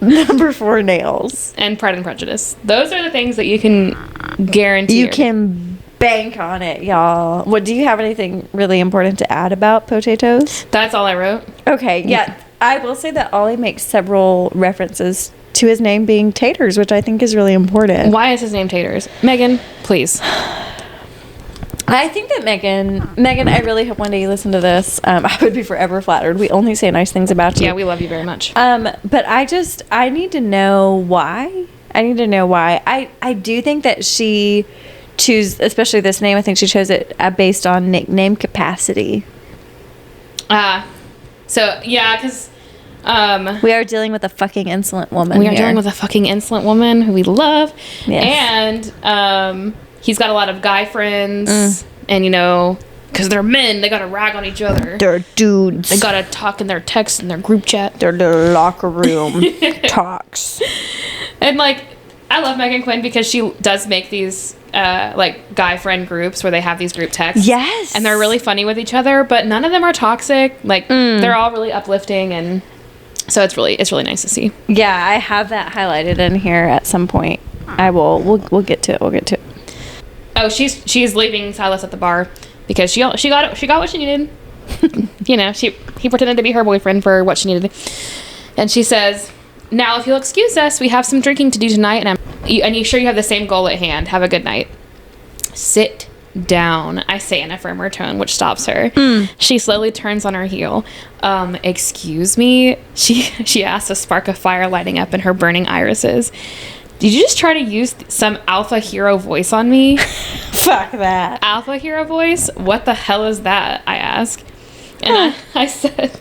Number 4, nails. And Pride and Prejudice. Those are the things that you can guarantee. You can bank on it, y'all. What, do you have anything really important to add about potatoes? That's all I wrote. Okay, yeah. I will say that Ollie makes several references to his name being Taters, which I think is really important. Why is his name Taters? Megan, please. I think that Megan, I really hope one day you listen to this. I would be forever flattered. We only say nice things about you. Yeah, we love you very much. But I need to know why. I do think that she especially this name, I think she chose it based on nickname capacity. So, yeah, because... we are dealing with a fucking insolent woman. We are dealing with a fucking insolent woman who we love. Yes. And he's got a lot of guy friends. And, you know, because they're men, they got to rag on each other. They're dudes. They got to talk in their text and their group chat. They're the locker room talks. And, like, I love Megan Quinn because she does make these, like, guy friend groups where they have these group texts. Yes. And they're really funny with each other, but none of them are toxic. Like, they're all really uplifting, and so it's really nice to see. Yeah, I have that highlighted in here at some point. We'll get to it. Oh, she's leaving Silas at the bar because she got what she needed. You know, he pretended to be her boyfriend for what she needed. And she says, "Now, if you'll excuse us, we have some drinking to do tonight, and you sure you have the same goal at hand? Have a good night." "Sit down," I say in a firmer tone, which stops her. She slowly turns on her heel. Excuse me?" She asks, a spark of fire lighting up in her burning irises. "Did you just try to use some alpha hero voice on me?" Fuck that. "Alpha hero voice? What the hell is that?" I ask. And I said,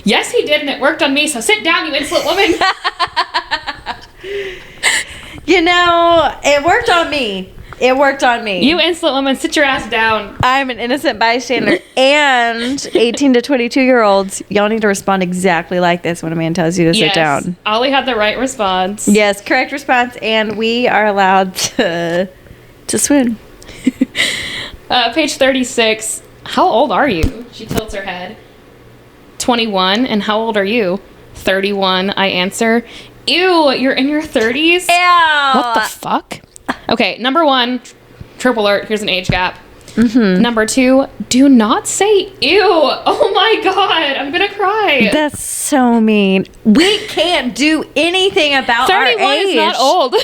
"Yes, he did, and it worked on me, so sit down, you insolent woman." You know, it worked on me. "You insolent woman, sit your ass down." I'm an innocent bystander. And 18 to 22-year-olds, y'all need to respond exactly like this when a man tells you to sit down. Ollie had the right response. Yes, correct response, and we are allowed to swoon. Page 36. "How old are you?" She tilts her head. 21. "And how old are you?" 31, I answer. "Ew, you're in your 30s? Ew. What the fuck?" Okay, number 1, triple alert, here's an age gap. Number 2, do not say ew. Oh my god, I'm gonna cry. That's so mean. We can't do anything about our age. 31 is not old.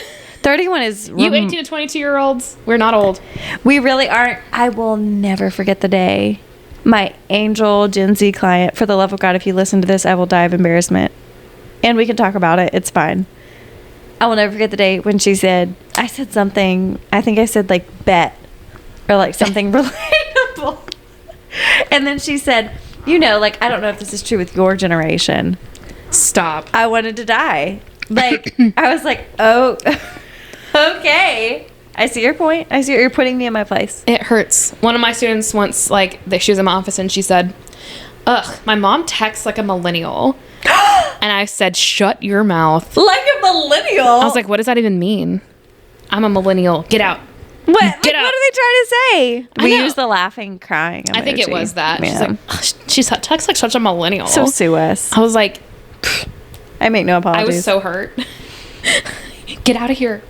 31 is... You 18 to 22-year-olds, we're not old. We really aren't. I will never forget the day my angel Gen Z client, for the love of God, if you listen to this, I will die of embarrassment. And we can talk about it. It's fine. I will never forget the day when she said, I said something, I think I said like bet or like something relatable. And then she said, you know, like, I don't know if this is true with your generation. Stop. I wanted to die. Like, I was like, oh, okay. I see your point. I see you're putting me in my place. It hurts. One of my students once, like, she was in my office and she said, ugh, my mom texts like a millennial. And I said, shut your mouth. Like a millennial? I was like, what does that even mean? I'm a millennial. Get out. What? Get like, out. what are they trying to say? I We know. use the laughing, crying emoji. I think it was that. Yeah. She's like, ugh, she texts like such a millennial. So sue us. I was like, I make no apologies. I was so hurt. Get out of here.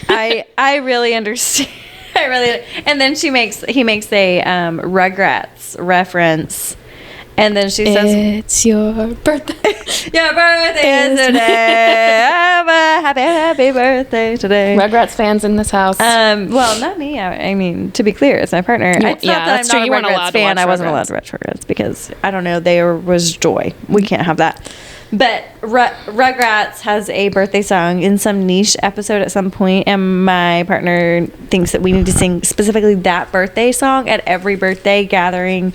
I really understand. And then he makes a Rugrats reference, and then she says, it's your birthday. your birthday is today. Have a happy birthday today. Rugrats fans in this house. Well, not me. I mean, to be clear, it's my partner. It's not that that's I'm true. not You a weren't Rugrats allowed to fan. watch I wasn't Rugrats. allowed to watch Rugrats because I don't know. There was joy. We can't have that. But Rugrats has a birthday song in some niche episode at some point, and my partner thinks that we need to sing specifically that birthday song at every birthday gathering.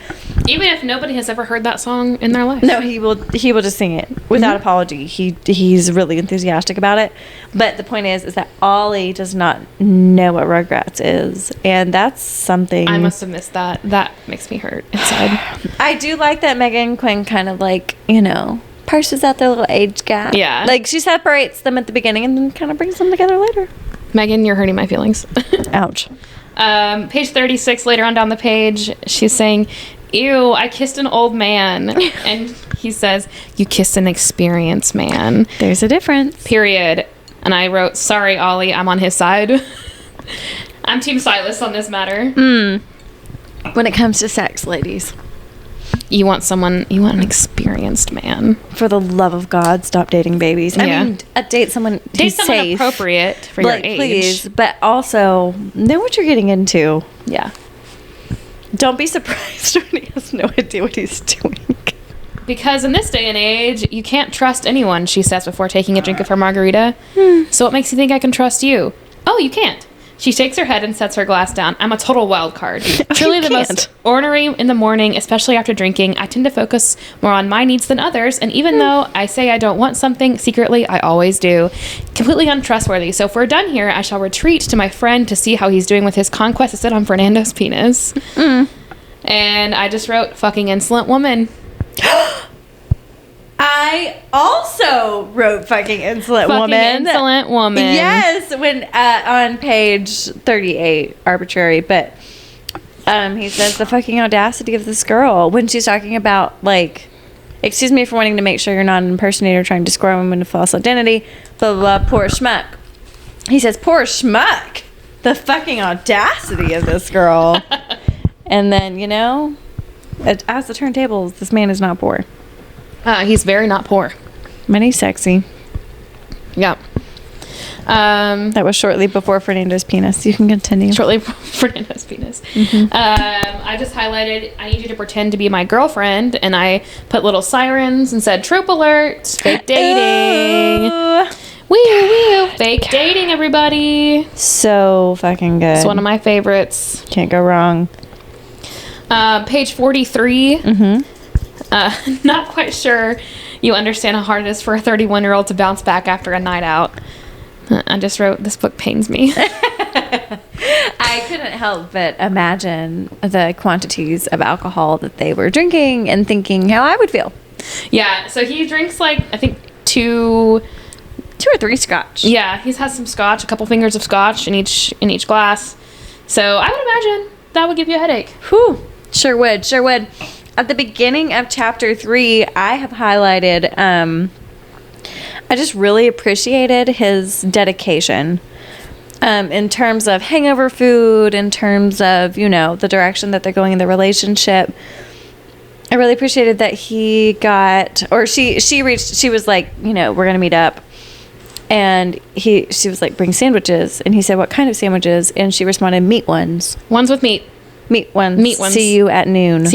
Even if nobody has ever heard that song in their life. No, he will just sing it without apology. He's really enthusiastic about it. But the point is that Ollie does not know what Rugrats is, and that's something. I must have missed that. That makes me hurt inside. I do like that Megan Quinn kind of like, you know, parses out their little age gap. Yeah. Like she separates them at the beginning and then kind of brings them together later. Megan, you're hurting my feelings. Ouch. Page 36, later on down the page, she's saying, ew, I kissed an old man. And he says, you kissed an experienced man. There's a difference. Period. And I wrote, sorry, Ollie, I'm on his side. I'm Team Silas on this matter. When it comes to sex, ladies. You want an experienced man. For the love of God, stop dating babies. Yeah. I mean, date someone who's safe. Appropriate for your age. Please, but also know what you're getting into. Yeah. Don't be surprised when he has no idea what he's doing. Because in this day and age, you can't trust anyone, she says before taking a drink of her margarita. So what makes you think I can trust you? Oh, you can't. She shakes her head and sets her glass down. I'm a total wild card. Truly the most ornery in the morning, especially after drinking. I tend to focus more on my needs than others. And even though I say I don't want something, secretly, I always do. Completely untrustworthy. So if we're done here, I shall retreat to my friend to see how he's doing with his conquest to sit on Fernando's penis. And I just wrote, fucking insolent woman. I also wrote fucking insolent woman. Insolent woman. Yes, when on page 38, arbitrary, but he says the fucking audacity of this girl when she's talking about, like, excuse me for wanting to make sure you're not an impersonator trying to score a woman to false identity, blah, blah, blah, poor schmuck. He says, poor schmuck. The fucking audacity of this girl. And then, you know, as the turntables, this man is not poor. He's very not poor. Many sexy. Yeah. That was shortly before Fernando's penis. You can continue. Shortly before Fernando's penis. I just highlighted, I need you to pretend to be my girlfriend, and I put little sirens and said, trope alert, fake dating. Wee, fake dating, everybody. So fucking good. It's one of my favorites. Can't go wrong. Page 43. Not quite sure you understand how hard it is for a 31-year-old to bounce back after a night out. I just wrote, this book pains me. I couldn't help but imagine the quantities of alcohol that they were drinking and thinking how I would feel. Yeah, so he drinks, like, I think two or three scotch. Yeah, he's had some scotch, a couple fingers of scotch in each glass. So I would imagine that would give you a headache. Whew. Sure would. At the beginning of chapter 3, I have highlighted, I just really appreciated his dedication in terms of hangover food, in terms of, you know, the direction that they're going in the relationship. I really appreciated that he got, or she was like, you know, we're going to meet up. And she was like, bring sandwiches. And he said, what kind of sandwiches? And she responded, meat ones. Ones with meat. Meat ones. Meat ones. See you at noon.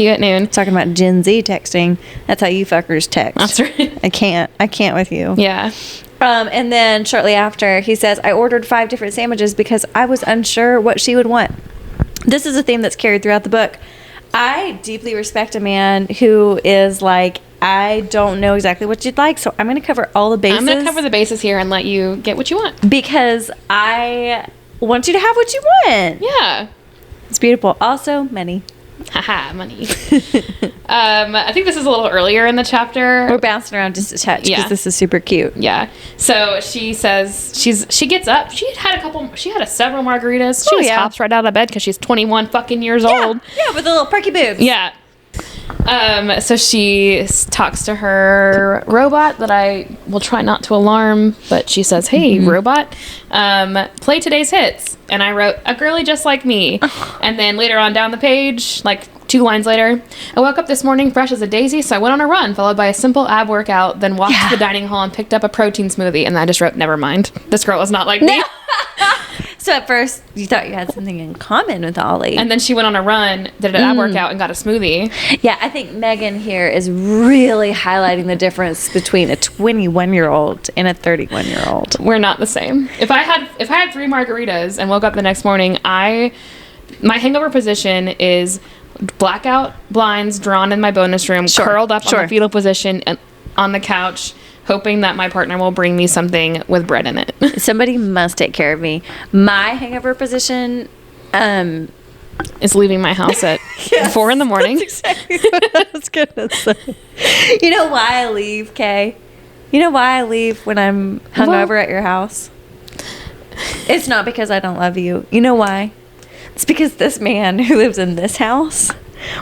Talking about Gen Z texting. That's how you fuckers text. That's right. I can't with you. Yeah. And then shortly after, he says, I ordered 5 different sandwiches because I was unsure what she would want. This is a theme that's carried throughout the book. I deeply respect a man who is like, I don't know exactly what you'd like, so I'm going to cover all the bases. I'm going to cover the bases here and let you get what you want. Because I want you to have what you want. Yeah. It's beautiful. Also, money. Haha, money. I think this is a little earlier in the chapter. We're bouncing around just a touch because this is super cute. Yeah. So she says she gets up. She had several margaritas. She just hops right out of bed because she's 21 fucking years old. Yeah, with the little perky boobs. Yeah. So she talks to her robot that I will try not to alarm, but she says, hey, robot, play today's hits. And I wrote, a girly just like me. And then later on down the page, like 2 lines later, I woke up this morning fresh as a daisy, so I went on a run, followed by a simple ab workout, then walked to the dining hall and picked up a protein smoothie. And I just wrote, never mind. This girl is not like me. So at first, you thought you had something in common with Ollie. And then she went on a run, did an ab workout, and got a smoothie. Yeah, I think Megan here is really highlighting the difference between a 21-year-old and a 31-year-old. We're not the same. If I had 3 margaritas and woke up the next morning, my hangover position is blackout blinds drawn in my bonus room, curled up on the fetal position and on the couch, hoping that my partner will bring me something with bread in it. Somebody must take care of me. My hangover position is leaving my house at 4 in the morning. That's exactly what I was going to say. You know why I leave, Kay? You know why I leave when I'm hungover at your house? It's not because I don't love you. You know why? It's because this man who lives in this house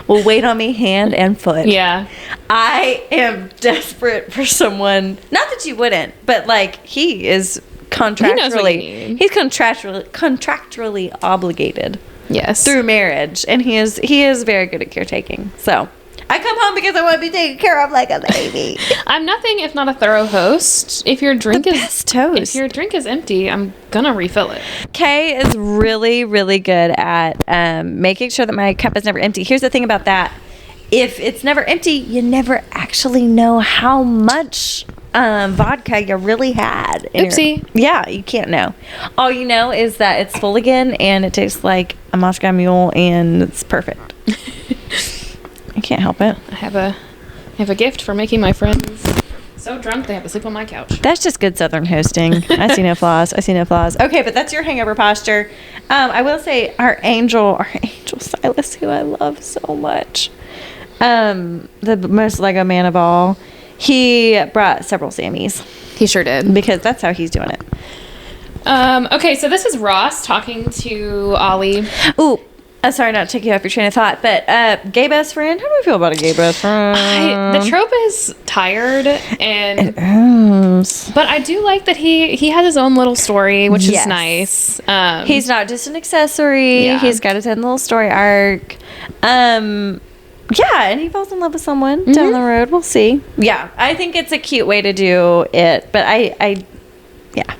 will wait on me hand and foot. Yeah. I am desperate for someone. Not that you wouldn't, but like he is knows what you need. he's contractually obligated Yes. through marriage, and he is very good at caretaking. So I come home because I want to be taken care of like a baby. I'm nothing if not a thorough host. If your drink Best toast. if your drink is empty, I'm gonna refill it. Kay is really, really good at making sure that my cup is never empty. Here's the thing about that. If it's never empty, you never actually know how much vodka you really had. Oopsie. Yeah, you can't know. All you know is that it's full again and it tastes like a Moscow Mule and it's perfect. I can't help it. I have a gift for making my friends so drunk they have to sleep on my couch. That's just good Southern hosting. I see no flaws. Okay, but that's your hangover posture. I will say our angel Silas, who I love so much, the most Lego man of all, he brought several Sammys He sure did. because that's how he's doing it. Okay, so this is Ross talking to Ollie. Ooh, sorry not to take you off your train of thought, but gay best friend. How do I feel about a gay best friend? The trope is tired, and Yes. but I do like that he has his own little story, which Yes. is nice. He's not just an accessory. Yeah. He's got his own little story arc. Yeah, and he falls in love with someone down the road. We'll see. Yeah, I think it's a cute way to do it, but yeah,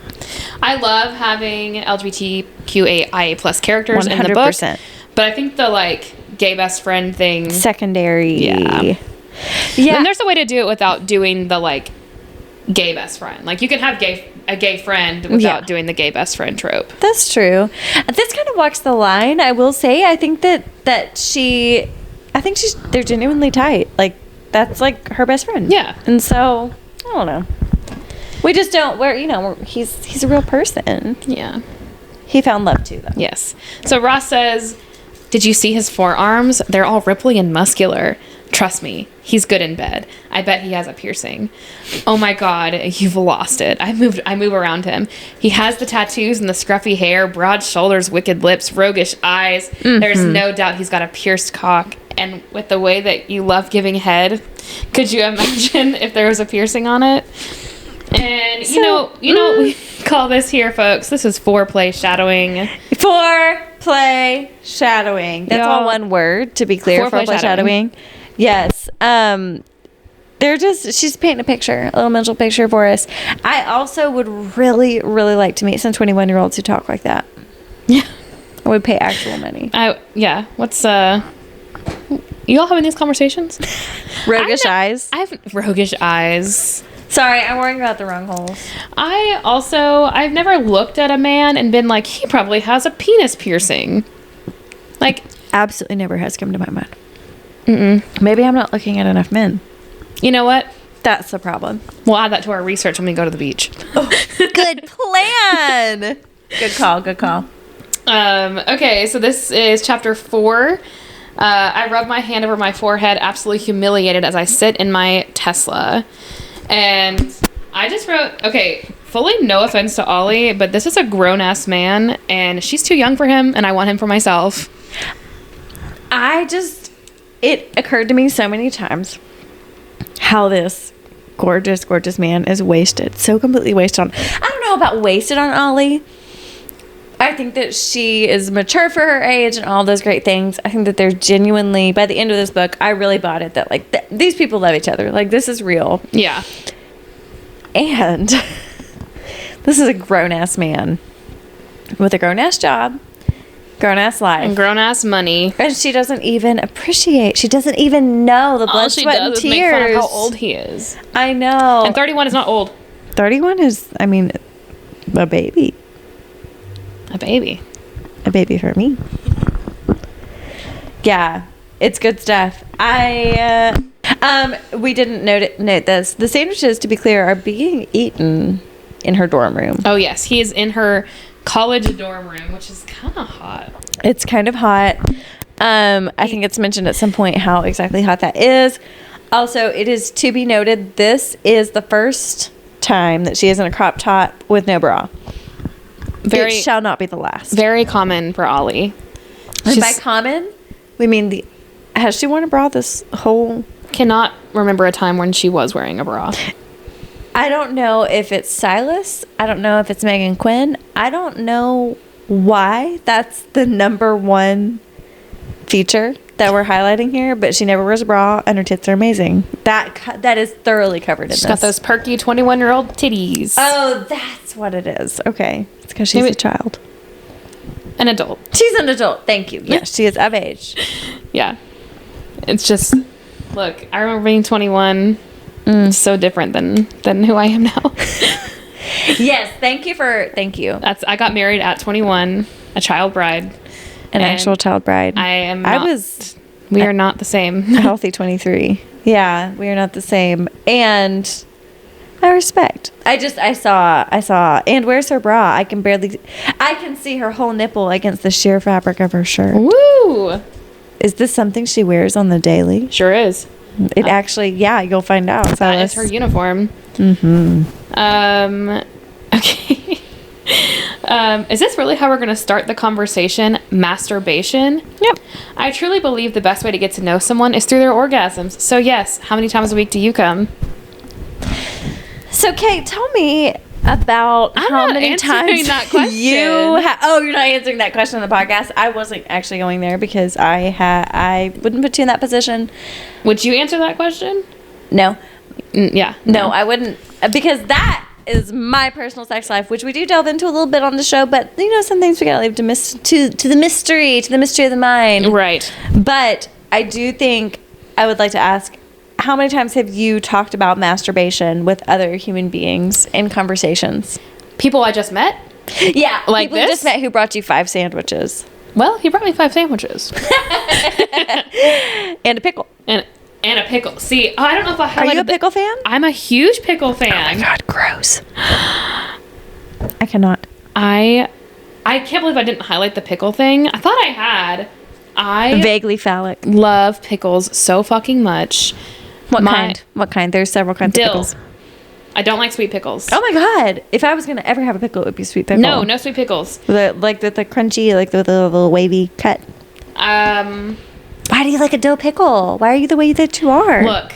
I love having LGBTQIA plus characters in the book, 100%. but I think the like gay best friend thing. Secondary. Yeah. Yeah. And there's a way to do it without doing the like gay best friend. Like you can have a gay friend without doing the gay best friend trope. That's true. This kind of walks the line. I will say. I think that they're genuinely tight. Like that's like her best friend. Yeah. And so I don't know. We just don't. He's a real person. Yeah. He found love too, though. Yes. So Ross says, "Did you see his forearms? They're all ripply and muscular. Trust me, he's good in bed. I bet he has a piercing. Oh my God, you've lost it. I move around him. He has the tattoos and the scruffy hair, broad shoulders, wicked lips, roguish eyes. There's no doubt he's got a pierced cock. And with the way that you love giving head, could you imagine if there was a piercing on it?" And you know what we call this here, folks? This is foreplay shadowing. Foreplay shadowing. That's all one word, to be clear. Foreplay Shadowing. Yes. She's painting a picture, a little mental picture for us. I also would really, really like to meet some 21-year-olds who talk like that. Yeah. I would pay actual money. What's you all having these conversations? Roguish eyes. I have roguish eyes. Sorry, I'm worrying about the wrong holes. I've never looked at a man and been like, he probably has a penis piercing. Like, Absolutely never has come to my mind. Maybe I'm not looking at enough men. you know what? That's the problem. We'll add that to our research when we go to the beach. Good plan. Good call. Okay, so this is chapter 4. I rub my hand over my forehead, absolutely humiliated as I sit in my Tesla. And I just wrote, okay, fully no offense to Ollie, but this is a grown-ass man, and she's too young for him, and I want him for myself. It occurred to me so many times how this gorgeous, gorgeous man is wasted. So completely wasted on. I don't know about wasted on Ollie. I think that she is mature for her age and all those great things. I think that they're genuinely, by the end of this book, I really bought it that like these people love each other. Like this is real. Yeah. And this is a grown-ass man with a grown-ass job, grown-ass life. And grown-ass money. And she doesn't even appreciate. She doesn't even know the blood, All she sweat, does and is make fun tears. of how old he is. I know. And 31 is not old. 31 is, a baby. A baby. A baby for me. Yeah, it's good stuff. We didn't note this. The sandwiches, to be clear, are being eaten in her dorm room. Oh, yes. He is in her college dorm room, which is kind of hot. It's kind of hot. I think it's mentioned at some point how exactly hot that is. Also, it is to be noted, this is the first time that she is in a crop top with no bra. It shall not be the last. Very common for Ollie. And by common, we mean has she worn a bra this whole... Cannot remember a time when she was wearing a bra. I don't know if it's Silas. I don't know if it's Megan Quinn. I don't know why that's the number one feature that we're highlighting here, but she never wears a bra and her tits are amazing. That is thoroughly covered in this. She's got those perky 21-year-old titties. Oh, that's what it is. Okay. It's because she's a child. An adult. She's an adult. Thank you. Yes, she is of age. Yeah. It's just, look, I remember being 21. So different than who I am now. Yes, thank you. I got married at 21, a child bride. An actual child bride. We are not the same. A healthy 23. Yeah, we are not the same. And I respect. I saw, and where's her bra? I can see her whole nipple against the sheer fabric of her shirt. Woo! Is this something she wears on the daily? Sure is. It actually, yeah, you'll find out. That is her uniform. Okay. Is this really how we're going to start the conversation? Masturbation? Yep. I truly believe the best way to get to know someone is through their orgasms. So yes, how many times a week do you come? So Kate, tell me about how many times that question. you're not answering that question on the podcast. I wasn't actually going there because I wouldn't put you in that position. Would you answer that question? No. Yeah. No, I wouldn't, because that is my personal sex life, which we do delve into a little bit on the show, but some things we gotta leave to the mystery of the mind. Right. But I do think I would like to ask, how many times have you talked about masturbation with other human beings in conversations? People I just met? Yeah, like people you just met who brought you 5 sandwiches. Well, he brought me 5 sandwiches. And a pickle. And a pickle. See, I don't know if I highlighted... Are you a pickle fan? I'm a huge pickle fan. Oh my God, gross. I cannot. I can't believe I didn't highlight the pickle thing. I thought I had. I vaguely phallic. Love pickles so fucking much. What kind? What kind? There's several kinds of pickles. I don't like sweet pickles. Oh my God. If I was going to ever have a pickle, it would be sweet pickle. No sweet pickles. The crunchy, like the little wavy cut. Why do you like a dill pickle? Why are you the way that you are? Look,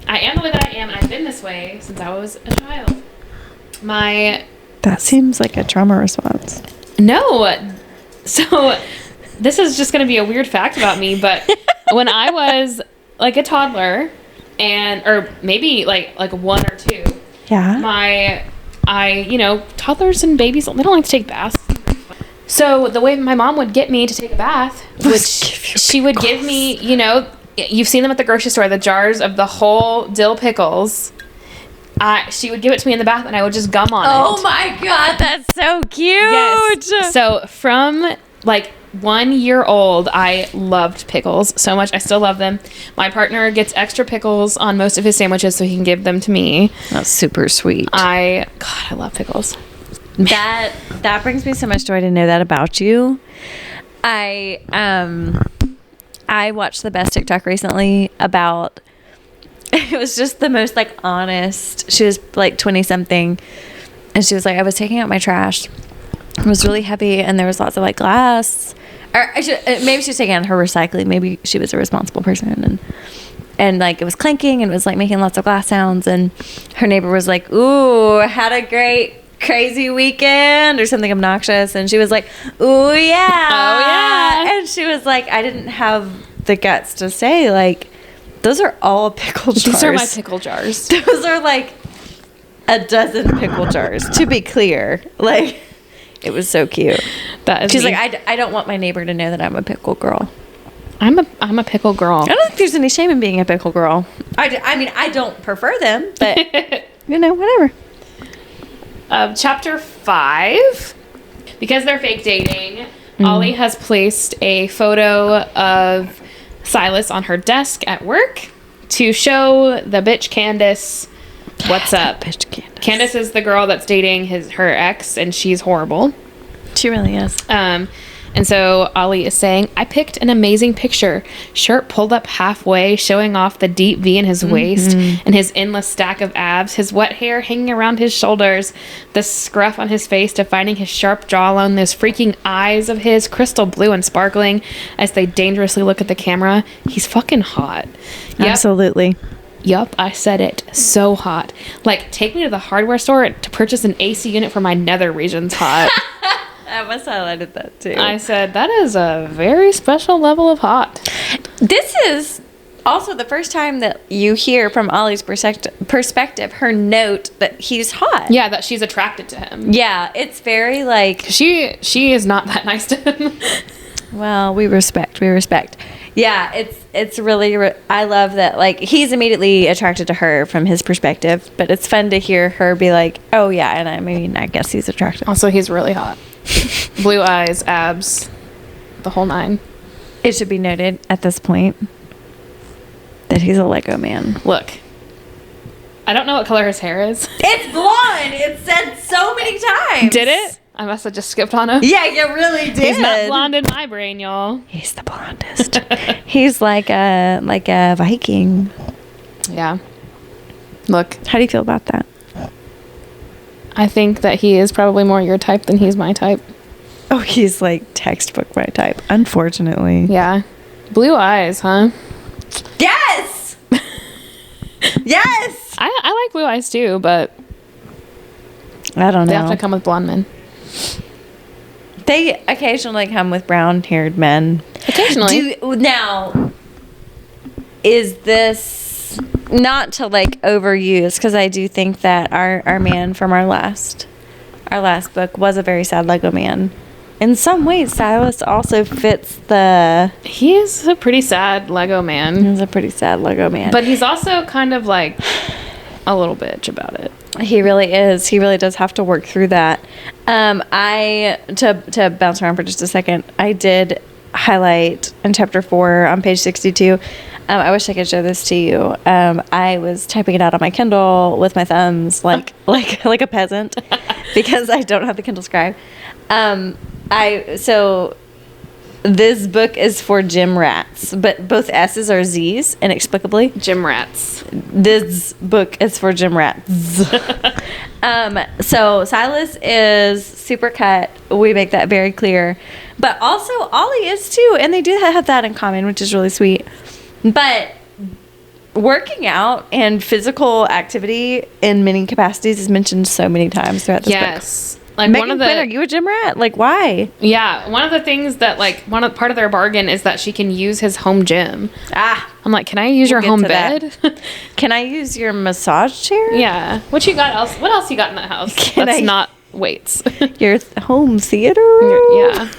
I am the way that I am, and I've been this way since I was a child. That seems like a trauma response. No. So, this is just going to be a weird fact about me, but when I was like a toddler, or maybe like 1 or 2. Yeah. Toddlers and babies, they don't like to take baths. So the way my mom would get me to take a bath, which she would give me, you've seen them at the grocery store, the jars of the whole dill pickles. She would give it to me in the bath, and I would just gum on it. Oh my God, that's so cute. Yes. So from 1 year old, I loved pickles so much. I still love them. My partner gets extra pickles on most of his sandwiches so he can give them to me. That's super sweet. I love pickles. That brings me so much joy to know that about you. I watched the best TikTok recently about, it was just the most honest. She was 20 something, and she was like, I was taking out my trash. It was really heavy, and there was lots of glass. Or maybe she was taking out her recycling. Maybe she was a responsible person, and it was clanking, and it was making lots of glass sounds. And her neighbor was like, "Ooh, had a great crazy weekend," or something obnoxious. And she was like, "Ooh, yeah, oh yeah." And she was like, I didn't have the guts to say those are all pickle jars. These are my pickle jars. Those are a dozen pickle jars. To be clear, it was so cute. She's like, I don't want my neighbor to know that I'm a pickle girl. I'm a pickle girl. I don't think there's any shame in being a pickle girl. I mean, I don't prefer them, but whatever. Chapter 5. Because they're fake dating, Ollie has placed a photo of Silas on her desk at work to show the bitch Candace what's up. Bitch Candace. Candace is the girl that's dating her ex, and she's horrible. She really is. And And so Ollie is saying, I picked an amazing picture. Shirt pulled up halfway, showing off the deep V in his waist and his endless stack of abs, his wet hair hanging around his shoulders, the scruff on his face defining his sharp jawline, those freaking eyes of his, crystal blue and sparkling as they dangerously look at the camera. He's fucking hot. Yep. Absolutely. Yup, I said it. So hot. Like, take me to the hardware store to purchase an AC unit for my nether regions hot. I must have highlighted that too. I said, that is a very special level of hot. This is also the first time that you hear from Ollie's perspective her note that he's hot. Yeah, that she's attracted to him. Yeah, it's very like... She is not that nice to him. Well, we respect. Yeah, it's really... I love that, like, he's immediately attracted to her from his perspective, but it's fun to hear her be like, oh, yeah, and I mean, I guess he's attracted. Also, he's really hot. Blue eyes, abs, the whole nine. It should be noted at this point that he's a Lego man. Look, I don't know what color his hair is. It's blonde! It said so many times! Did it? I must have just skipped on him. Yeah, you really did. He's not blonde in my brain, y'all. He's the blondest. He's like a Viking. Yeah. Look, How do you feel about that? I think that he is probably more your type than he's my type. Oh, he's like textbook my type, unfortunately. Yeah. Blue eyes, huh? Yes! Yes! I like blue eyes too, but I don't they know. have to come with blonde men. They occasionally come with brown-haired men. Occasionally. Now, is this not to like overuse? Because I do think that our man from our last book was a very sad Lego man. In some ways, Silas also fits the... He is a pretty sad Lego man. He's a pretty sad Lego man. But he's also kind of like a little bitch about it. He really is. He really does have to work through that. To bounce around for just a second, I did highlight in chapter 4 on page 62. I wish I could show this to you. I was typing it out on my Kindle with my thumbs, like a peasant, because I don't have the Kindle Scribe. So this book is for gym rats, but both S's are Z's inexplicably. Gym rats. This book is for gym rats. So Silas is super cut. We make that very clear. But also Ollie is too, and they do have that in common, which is really sweet. But working out and physical activity in many capacities is mentioned so many times throughout this book. Yes. Like Megan one of the Quinn, are you a gym rat? Like, why? Yeah, one of the things that like part of their bargain is that she can use his home gym. I'm like, can I use your home bed? Can I use your massage chair? Yeah. What else you got in that house? That's not weights. Your home theater? Yeah.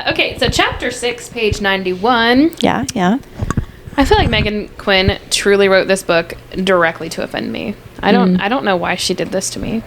Okay, so chapter 6, page 91. Yeah. I feel like Megan Quinn truly wrote this book directly to offend me. I don't know why she did this to me.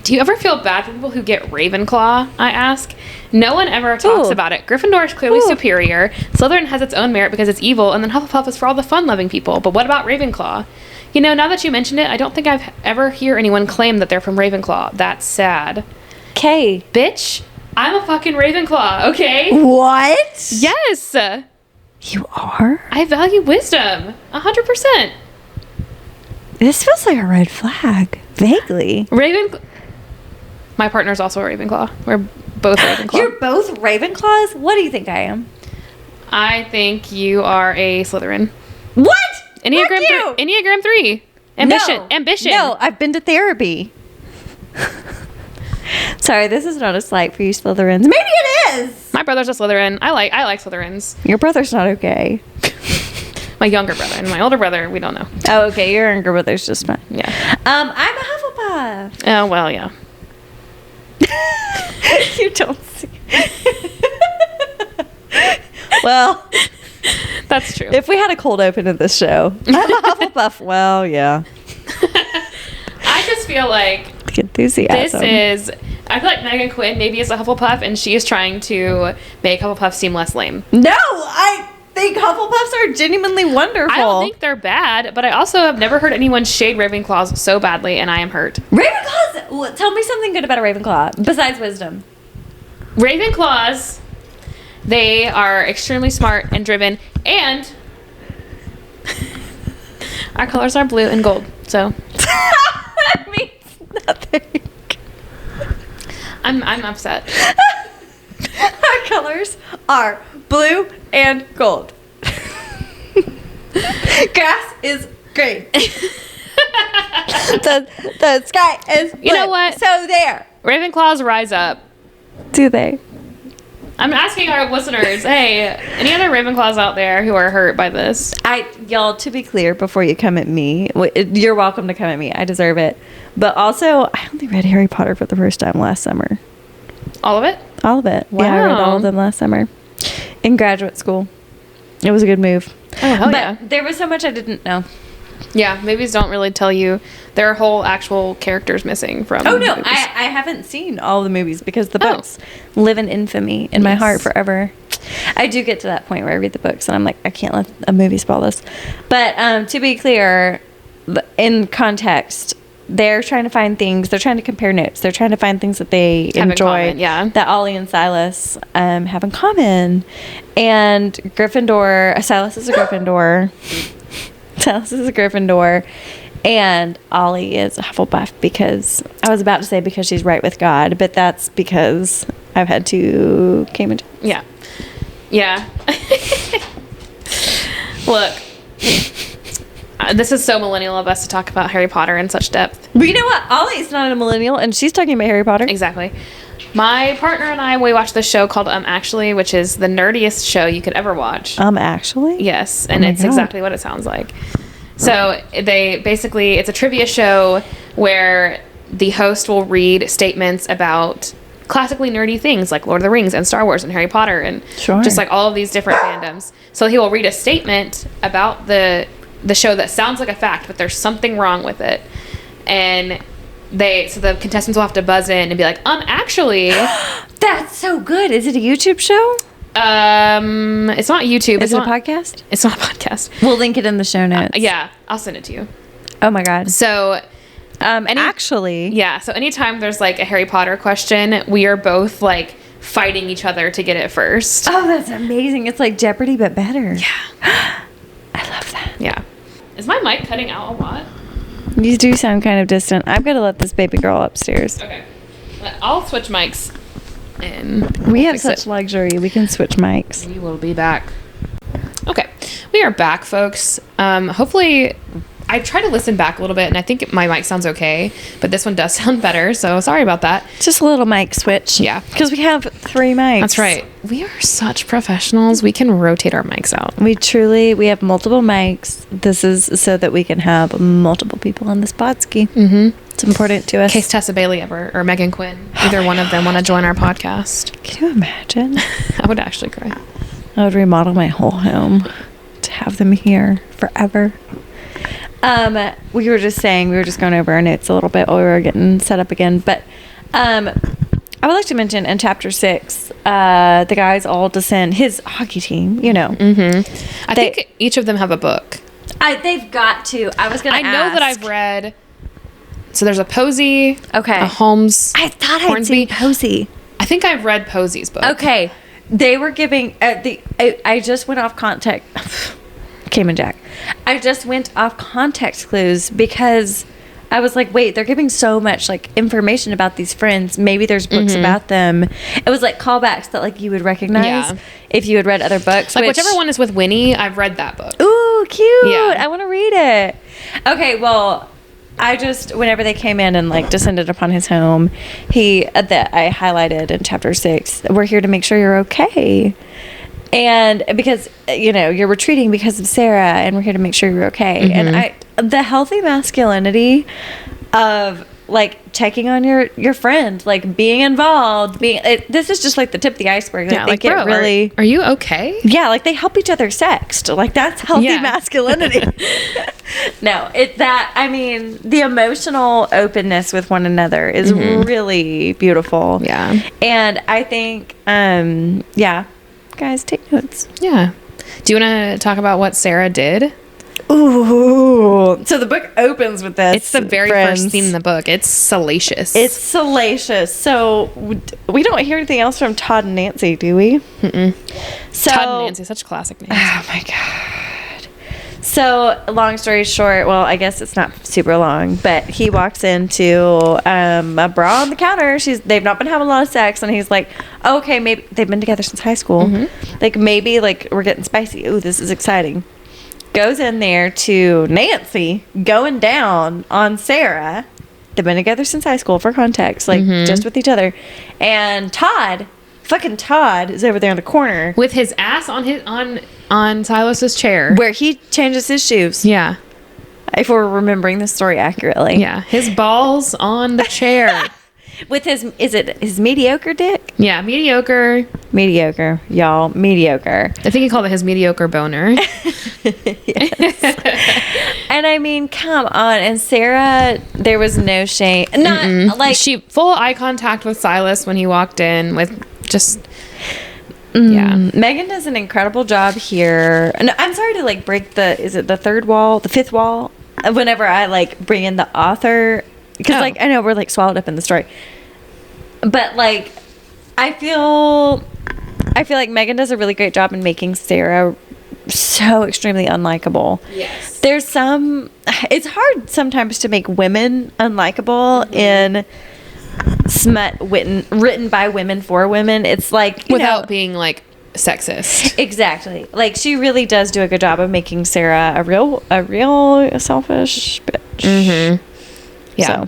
Do you ever feel bad for people who get Ravenclaw? I ask. No one ever talks about it. Gryffindor is clearly superior. Slytherin has its own merit because it's evil, and then Hufflepuff is for all the fun-loving people. But what about Ravenclaw? You know, now that you mentioned it, I don't think I've ever hear anyone claim that they're from Ravenclaw. That's sad. Okay. Bitch, I'm a fucking Ravenclaw, okay? What? Yes! You are? I value wisdom. 100%. This feels like a red flag. Vaguely. My partner's also a Ravenclaw. We're both Ravenclaw. You're both Ravenclaws? What do you think I am? I think you are a Slytherin. What? Enneagram 3. Ambition. No, I've been to therapy. Sorry, this is not a slight for you Slytherins. Maybe it is. My brother's a Slytherin. I like Slytherins. Your brother's not okay. My younger brother and my older brother, we don't know. Oh, okay. Your younger brother's just fine. Yeah. I'm a Hufflepuff. Oh, well, yeah. You don't see. Well, that's true. If we had a cold open at this show, I'm a Hufflepuff. Well, yeah. I just feel like the enthusiasm. I feel like Megan Quinn maybe is a Hufflepuff and she is trying to make Hufflepuff seem less lame. No, I think Hufflepuffs are genuinely wonderful. I don't think they're bad, but I also have never heard anyone shade Ravenclaws so badly, and I am hurt. Ravenclaws. Well, tell me something good about a Ravenclaw besides wisdom. Ravenclaws, they are extremely smart and driven, and our colors are blue and gold. So That means nothing. I'm upset. Our colors are blue and gold. Grass is green. the sky is blue. You know what? So there. Ravenclaws, rise up. Do they? I'm asking our listeners, hey, any other Ravenclaws out there who are hurt by this? Y'all, to be clear, before you come at me, you're welcome to come at me. I deserve it. But also, I only read Harry Potter for the first time last summer. All of it? All of it. Yeah, I read all Wow. of them last summer in graduate school. It was a good move. Oh, hell but yeah. there was so much I didn't know. Yeah, movies don't really tell you. There are whole actual characters missing from Oh, no. movies. I haven't seen all the movies because the Oh. books live in infamy in my Yes. heart forever. I do get to that point where I read the books and I'm like, I can't let a movie spoil this. But to be clear, in context, they're trying to find things. They're trying to compare notes. They're trying to find things that they Have in enjoy. common, yeah. That Ollie and Silas have in common. And Gryffindor, Silas is a Gryffindor. Silas is a Gryffindor. And Ollie is a Hufflepuff because I was about to say because she's right with God, but that's because I've had two Cambridge. Yeah. Yeah. Look, this is so millennial of us to talk about Harry Potter in such depth. But you know what? Ollie's not a millennial, and she's talking about Harry Potter. Exactly. My partner and I, we watched this show called Actually, which is the nerdiest show you could ever watch. Actually? Yes, and my it's God. exactly what it sounds like. So they basically, it's a trivia show where the host will read statements about classically nerdy things like Lord of the Rings and Star Wars and Harry Potter and Sure. just like all of these different fandoms. So he will read a statement about the show that sounds like a fact, but there's something wrong with it. And so the contestants will have to buzz in and be like, actually, That's so good. Is it a YouTube show? it's not YouTube. Is it's it not, a podcast? It's not a podcast. We'll link it in the show notes. Yeah, I'll send it to you. Oh my God. So Actually. yeah, so anytime there's like a Harry Potter question, we are both like fighting each other to get it first. Oh, that's amazing. It's like Jeopardy, but better. Yeah. I love that. Yeah. Is my mic cutting out a lot? You do sound kind of distant. I've got to let this baby girl upstairs. Okay. I'll switch mics and We have fix such it. luxury. We can switch mics. We will be back. Okay. We are back, folks. Hopefully I tried to listen back a little bit and I think my mic sounds okay, but this one does sound better, so sorry about that. Just a little mic switch. Yeah. Because we have 3 mics. That's right. We are such professionals. We can rotate our mics out. We have multiple mics. This is so that we can have multiple people on this podski. Mm-hmm. It's important to us. In case Tessa Bailey or Megan Quinn, either one of them want to join our podcast. Can you imagine? I would actually cry. I would remodel my whole home to have them here forever. We were just going over our notes a little bit while we were getting set up again. But I would like to mention in chapter 6, the guys all descend, his hockey team, you know. I think each of them have a book. They've got to. I was going to I know that I've read. So there's a Posey. Okay. A Holmes. I thought I'd Hornsby. seen Posey. I think I've read Posey's book. Okay. They were giving I just went off context. Cayman Jack. I just went off context clues because I was like, wait, they're giving so much like information about these friends. Maybe there's books about them. It was like callbacks that like you would recognize Yeah. if you had read other books. Like whichever one is with Winnie, I've read that book. Ooh, cute. Yeah. I want to read it. Okay, well, I just whenever they came in and like descended upon his home, that I highlighted in chapter 6. We're here to make sure you're okay, and because you're retreating because of Sarah, and we're here to make sure you're okay. And the healthy masculinity of like checking on your friend, like being involved, this is just like the tip of the iceberg. Yeah, they like, get bro, really. are you okay? Yeah, like they help each other sext. Like that's healthy Yeah. masculinity. No, the emotional openness with one another is really beautiful. Yeah. And I think, guys, take notes. Yeah. Do you want to talk about what Sarah did? Ooh. So the book opens with this. It's the very first scene in the book. It's salacious. It's salacious. So we don't hear anything else from Todd and Nancy, do we? Mm-mm. So, Todd and Nancy, such classic names. Oh my God. So long story short, well, I guess it's not super long, but he walks into a bra on the counter. They've not been having a lot of sex, and he's like, okay, maybe they've been together since high school. Mm-hmm. Like maybe like we're getting spicy. Ooh, this is exciting. Goes in there to Nancy going down on Sarah. They've been together since high school, for context, like just with each other. And fucking Todd is over there in the corner With his ass on Silas's chair. where he changes his shoes. Yeah. If we're remembering the story accurately. Yeah. His balls on the chair. With his mediocre dick? Yeah. Mediocre. Mediocre, y'all. Mediocre. I think he called it his mediocre boner. And I mean, come on. And Sarah, there was no shame. Not like She full eye contact with Silas when he walked in with just yeah. Megan does an incredible job here. No, I'm sorry to like break the fifth wall whenever I like bring in the author, because like I know we're like swallowed up in the story, but like I feel like Megan does a really great job in making Sarah so extremely unlikable. Yes. It's hard sometimes to make women unlikable in smut written by women for women. It's like Without being like sexist. Exactly. Like she really does do a good job of making Sarah a real selfish bitch. Yeah.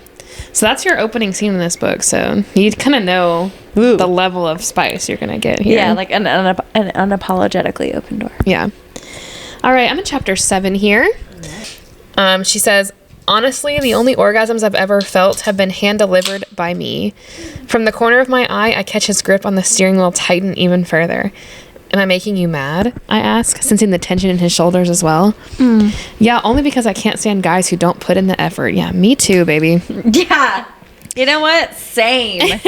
So that's your opening scene in this book. So you kind of know the level of spice you're going to get here. Yeah, like an unapologetically open door. Yeah. All right, I'm in chapter 7 here. She says, honestly, the only orgasms I've ever felt have been hand-delivered by me. From the corner of my eye, I catch his grip on the steering wheel tighten even further. Am I making you mad? I ask, sensing the tension in his shoulders as well. Yeah, only because I can't stand guys who don't put in the effort. Yeah, me too, baby. Yeah. You know what? Same.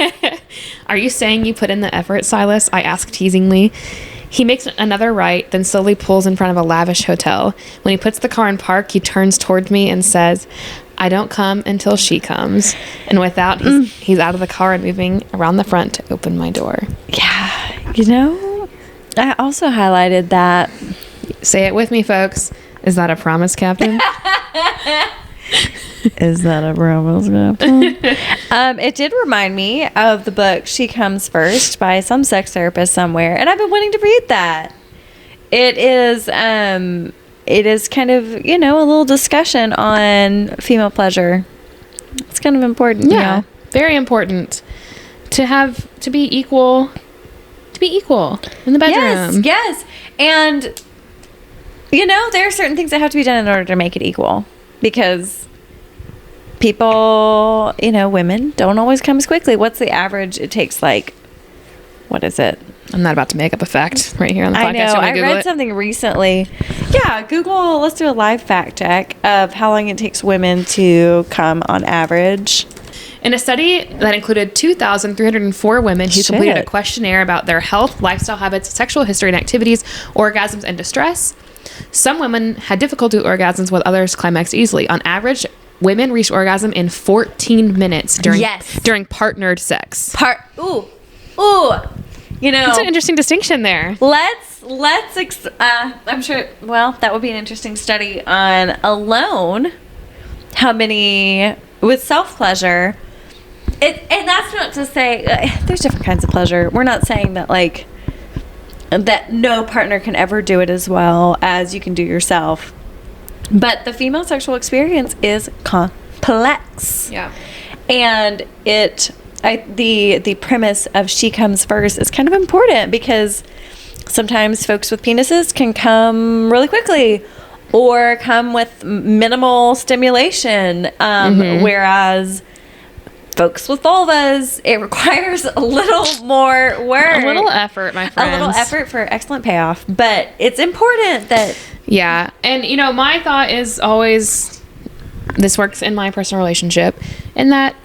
Are you saying you put in the effort, Silas? I ask teasingly. He makes another right, then slowly pulls in front of a lavish hotel. When he puts the car in park, he turns toward me and says, I don't come until she comes. And with that, he's out of the car and moving around the front to open my door. Yeah. You know, I also highlighted that. Say it with me, folks. Is that a promise, Captain? Is that a promise, Captain? It did remind me of the book She Comes First by some sex therapist somewhere, and I've been wanting to read that. It is kind of, you know, a little discussion on female pleasure. It's kind of important. Yeah. You know? Very important to be equal in the bedroom. Yes. And you know, there are certain things that have to be done in order to make it equal, because people, you know, women don't always come as quickly. What's the average? It takes like, what is it? I'm not about to make up a fact right here on the podcast. I know. I read something recently. Yeah, Google, let's do a live fact check of how long it takes women to come on average. In a study that included 2,304 women who completed a Shit. questionnaire about their health, lifestyle habits, sexual history and activities, orgasms, and distress, some women had difficulty with orgasms, while others climaxed easily. On average, women reached orgasm in 14 minutes during partnered sex. Ooh. You know, That's an interesting distinction there. I'm sure, well, that would be an interesting study on alone how many with self-pleasure. And that's not to say, there's different kinds of pleasure. We're not saying that, like, that no partner can ever do it as well as you can do yourself. But the female sexual experience is complex. Yeah. And the premise of She Comes First is kind of important, because sometimes folks with penises can come really quickly or come with minimal stimulation, whereas folks with vulvas, it requires a little more work. A little effort, my friends. A little effort for excellent payoff. But it's important that... Yeah. And, you know, my thought is always, this works in my personal relationship, in that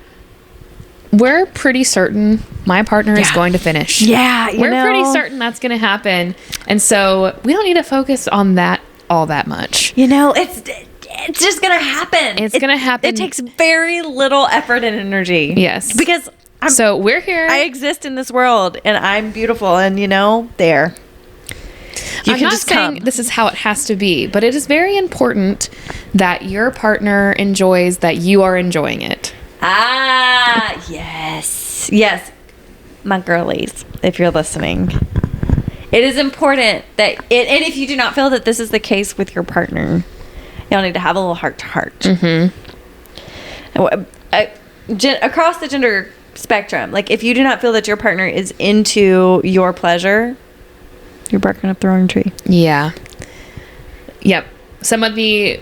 we're pretty certain my partner is going to finish. Yeah, we're pretty certain that's going to happen. And so we don't need to focus on that all that much. It's just going to happen. It's going to happen. It takes very little effort and energy. Yes. Because so we're here. I exist in this world and I'm beautiful and there. I'm not saying this is how it has to be, but it is very important that your partner enjoys that you are enjoying it. Yes. Yes. My girlies, if you're listening. It is important and if you do not feel that this is the case with your partner, y'all need to have a little heart to heart. Across the gender spectrum, like if you do not feel that your partner is into your pleasure, you're barking up the wrong tree. Yeah. Yep. Some of the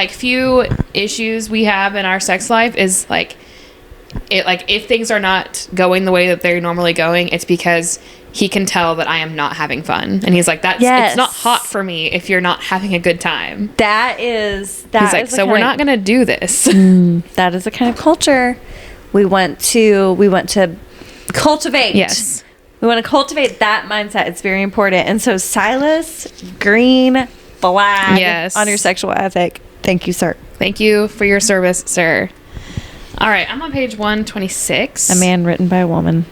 few issues we have in our sex life is if things are not going the way that they're normally going, it's because he can tell that I am not having fun. And he's like, it's not hot for me if you're not having a good time. He's like, so we're not going to do this. That is the kind of culture we want to cultivate. Yes. We want to cultivate that mindset. It's very important. And so Silas, green flag on your sexual ethic. Thank you, sir. Thank you for your service, sir. All right, I'm on page 126. A man written by a woman.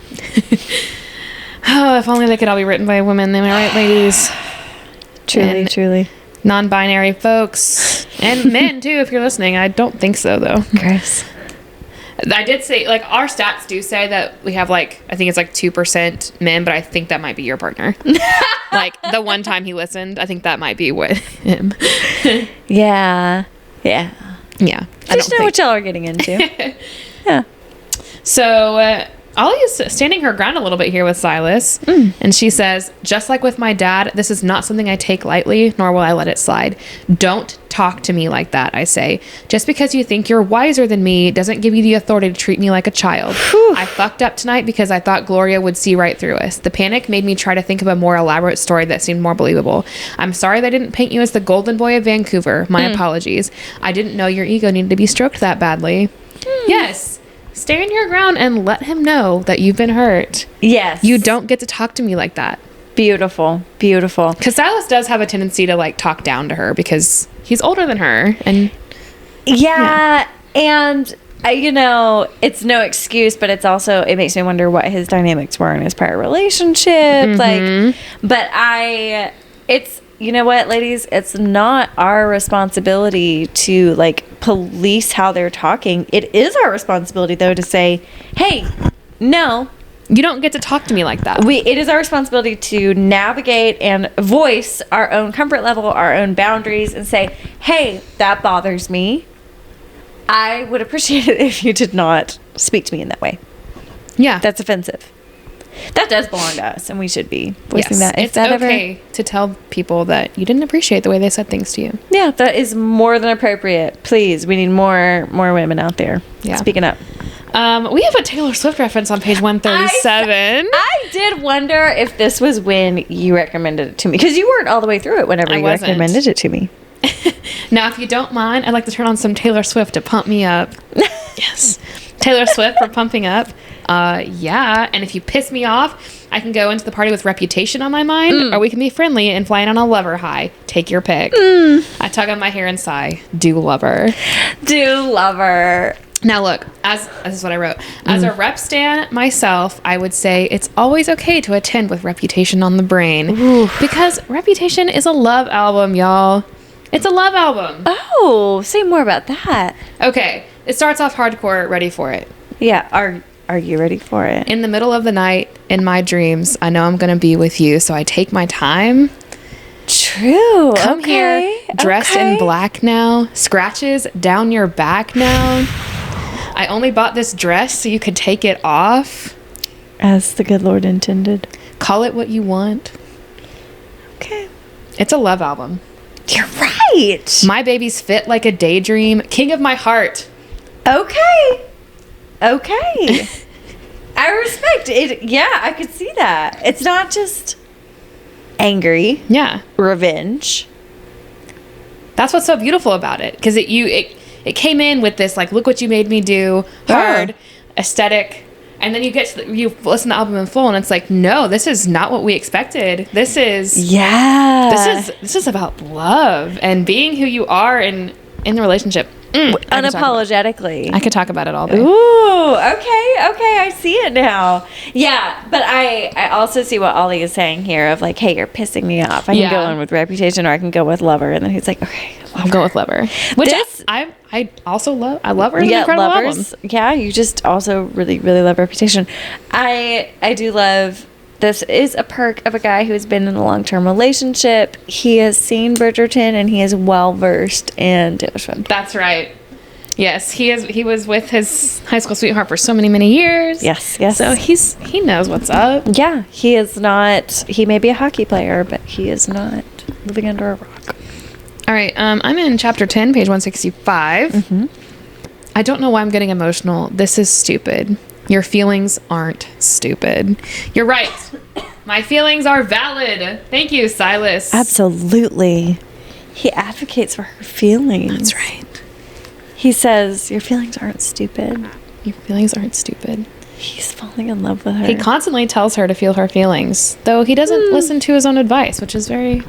Oh, if only they could all be written by a woman. Am I right, ladies? Truly. Non-binary folks. And men, too, if you're listening. I don't think so, though. Gross. I did say, our stats do say that we have, I think it's 2% men, but I think that might be your partner. The one time he listened, I think that might be what him. Yeah. Just know what y'all are getting into. Yeah. So, Ollie's standing her ground a little bit here with Silas. And she says, just like with my dad, this is not something I take lightly, nor will I let it slide. Don't talk to me like that, I say. Just because you think you're wiser than me doesn't give you the authority to treat me like a child. I fucked up tonight because I thought Gloria would see right through us. The panic made me try to think of a more elaborate story that seemed more believable. I'm sorry that I didn't paint you as the golden boy of Vancouver. My apologies. I didn't know your ego needed to be stroked that badly. Yes. Stand your ground and let him know that you've been hurt. Yes. You don't get to talk to me like that. Beautiful. Because Silas does have a tendency to talk down to her because he's older than her. And and it's no excuse, but it's also, it makes me wonder what his dynamics were in his prior relationship. You know what, ladies? It's not our responsibility to police how they're talking. It is our responsibility, though, to say, hey, no. You don't get to talk to me like that. It is our responsibility to navigate and voice our own comfort level, our own boundaries, and say, hey, that bothers me. I would appreciate it if you did not speak to me in that way. Yeah. That's offensive. That does belong to us, and we should be voicing that. It's okay to tell people that you didn't appreciate the way they said things to you. Yeah, that is more than appropriate. Please, we need more women out there speaking up. We have a Taylor Swift reference on page 137. I did wonder if this was when you recommended it to me, because you weren't all the way through it whenever you recommended it to me. Now, if you don't mind, I'd like to turn on some Taylor Swift to pump me up. Yes. Taylor Swift for pumping up. And if you piss me off, I can go into the party with Reputation on my mind, or we can be friendly and flying on a lover high. Take your pick. I tug on my hair and sigh. Do lover. Now look, this is what I wrote. As a rep stan myself, I would say it's always okay to attend with Reputation on the brain. Because Reputation is a love album, y'all. It's a love album. Oh, say more about that. Okay, it starts off hardcore. Ready for it? Yeah, are you ready for it? In the middle of the night, in my dreams, I know I'm going to be with you, so I take my time. True. Come here, dressed in black now, scratches down your back now. I only bought this dress so you could take it off. As the good Lord intended. Call it what you want. Okay. It's a love album. You're right. My baby's fit like a daydream. King of my heart. Okay. I respect it. Yeah, I could see that. It's not just angry. Yeah. Revenge. That's what's so beautiful about it. Because it came in with this, look what you made me do, hard, aesthetic And then you you listen to the album in full, and it's like, no, this is not what we expected. This is about love and being who you are in the relationship. Unapologetically. I could talk about it all day. Ooh, okay, I see it now. Yeah, but I also see what Ollie is saying here of like, hey, you're pissing me off. I can go in with Reputation, or I can go with Lover. And then he's like, okay, I'll go with Lover. Which I also love. I love her. It's an incredible album. Yeah, you just also really, really love Reputation. I do love. This is a perk of a guy who's been in a long-term relationship. He has seen Bridgerton, and he is well-versed in Taylor Swift. That's right. Yes, he is. He was with his high school sweetheart for so many, many years. Yes. So he knows what's up. Yeah, he is not. He may be a hockey player, but he is not living under a rock. All right, I'm in chapter 10, page 165. Mm-hmm. I don't know why I'm getting emotional. This is stupid. Your feelings aren't stupid. You're right. My feelings are valid. Thank you, Silas. Absolutely. He advocates for her feelings. That's right. He says, your feelings aren't stupid. Your feelings aren't stupid. He's falling in love with her. He constantly tells her to feel her feelings, though he doesn't listen to his own advice, which is very...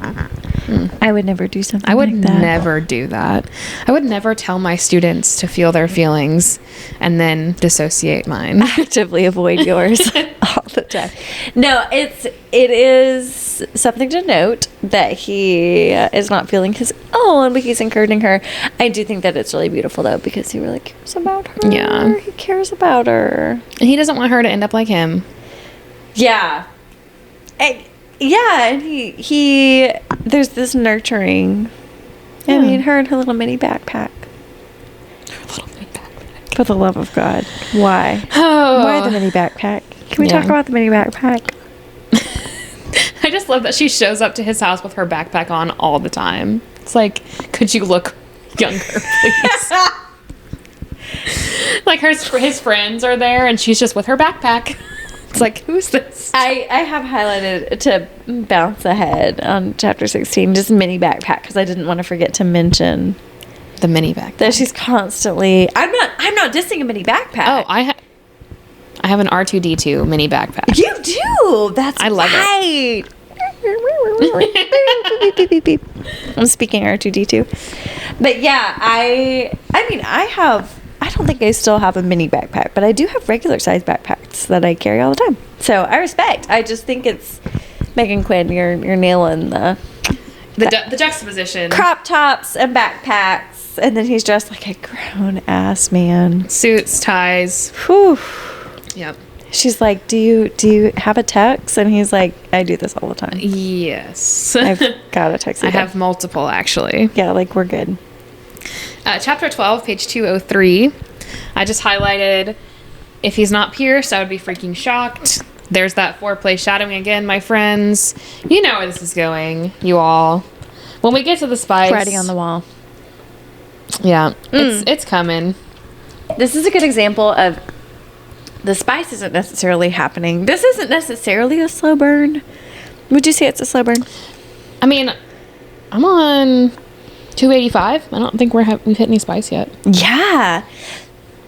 I would never do something I would like that. never do that. I would never tell my students to feel their feelings and then dissociate mine. Actively avoid yours all the time. No, it is something to note that he is not feeling his own, but he's encouraging her. I do think that it's really beautiful, though, because he really cares about her. Yeah. He cares about her. And he doesn't want her to end up like him. Yeah. And he there's this nurturing. Yeah. I mean, her and her little mini backpack. For the love of God. Why? Oh. Why the mini backpack? Can we talk about the mini backpack? I just love that she shows up to his house with her backpack on all the time. It's like, could you look younger, please? Like his friends are there and she's just with her backpack. It's like, who's this? I have highlighted to bounce ahead on chapter 16, just mini backpack, because I didn't want to forget to mention the mini backpack. that she's constantly. I'm not dissing a mini backpack. Oh, I have an R2D2 mini backpack. You do. I love it. I'm speaking R2D2, but yeah, I mean, I don't think I still have a mini backpack, but I do have regular size backpacks that I carry all the time. So I respect. I just think it's Megan Quinn. You're nailing the juxtaposition. Crop tops and backpacks, and then he's dressed like a grown ass man. Suits, ties. Whew. Yep. She's like, do you have a tux? And he's like, I do this all the time. Yes. I've got a tux. I have multiple, actually. Yeah, like we're good. Chapter 12, page 203. I just highlighted, if he's not pierced, I would be freaking shocked. There's that foreplay shadowing again, my friends. You know where this is going, you all. When we get to the spice... Writing on the wall. Yeah, it's coming. This is a good example of the spice isn't necessarily happening. This isn't necessarily a slow burn. Would you say it's a slow burn? I mean, I'm on 285. I don't think we've hit any spice yet. Yeah.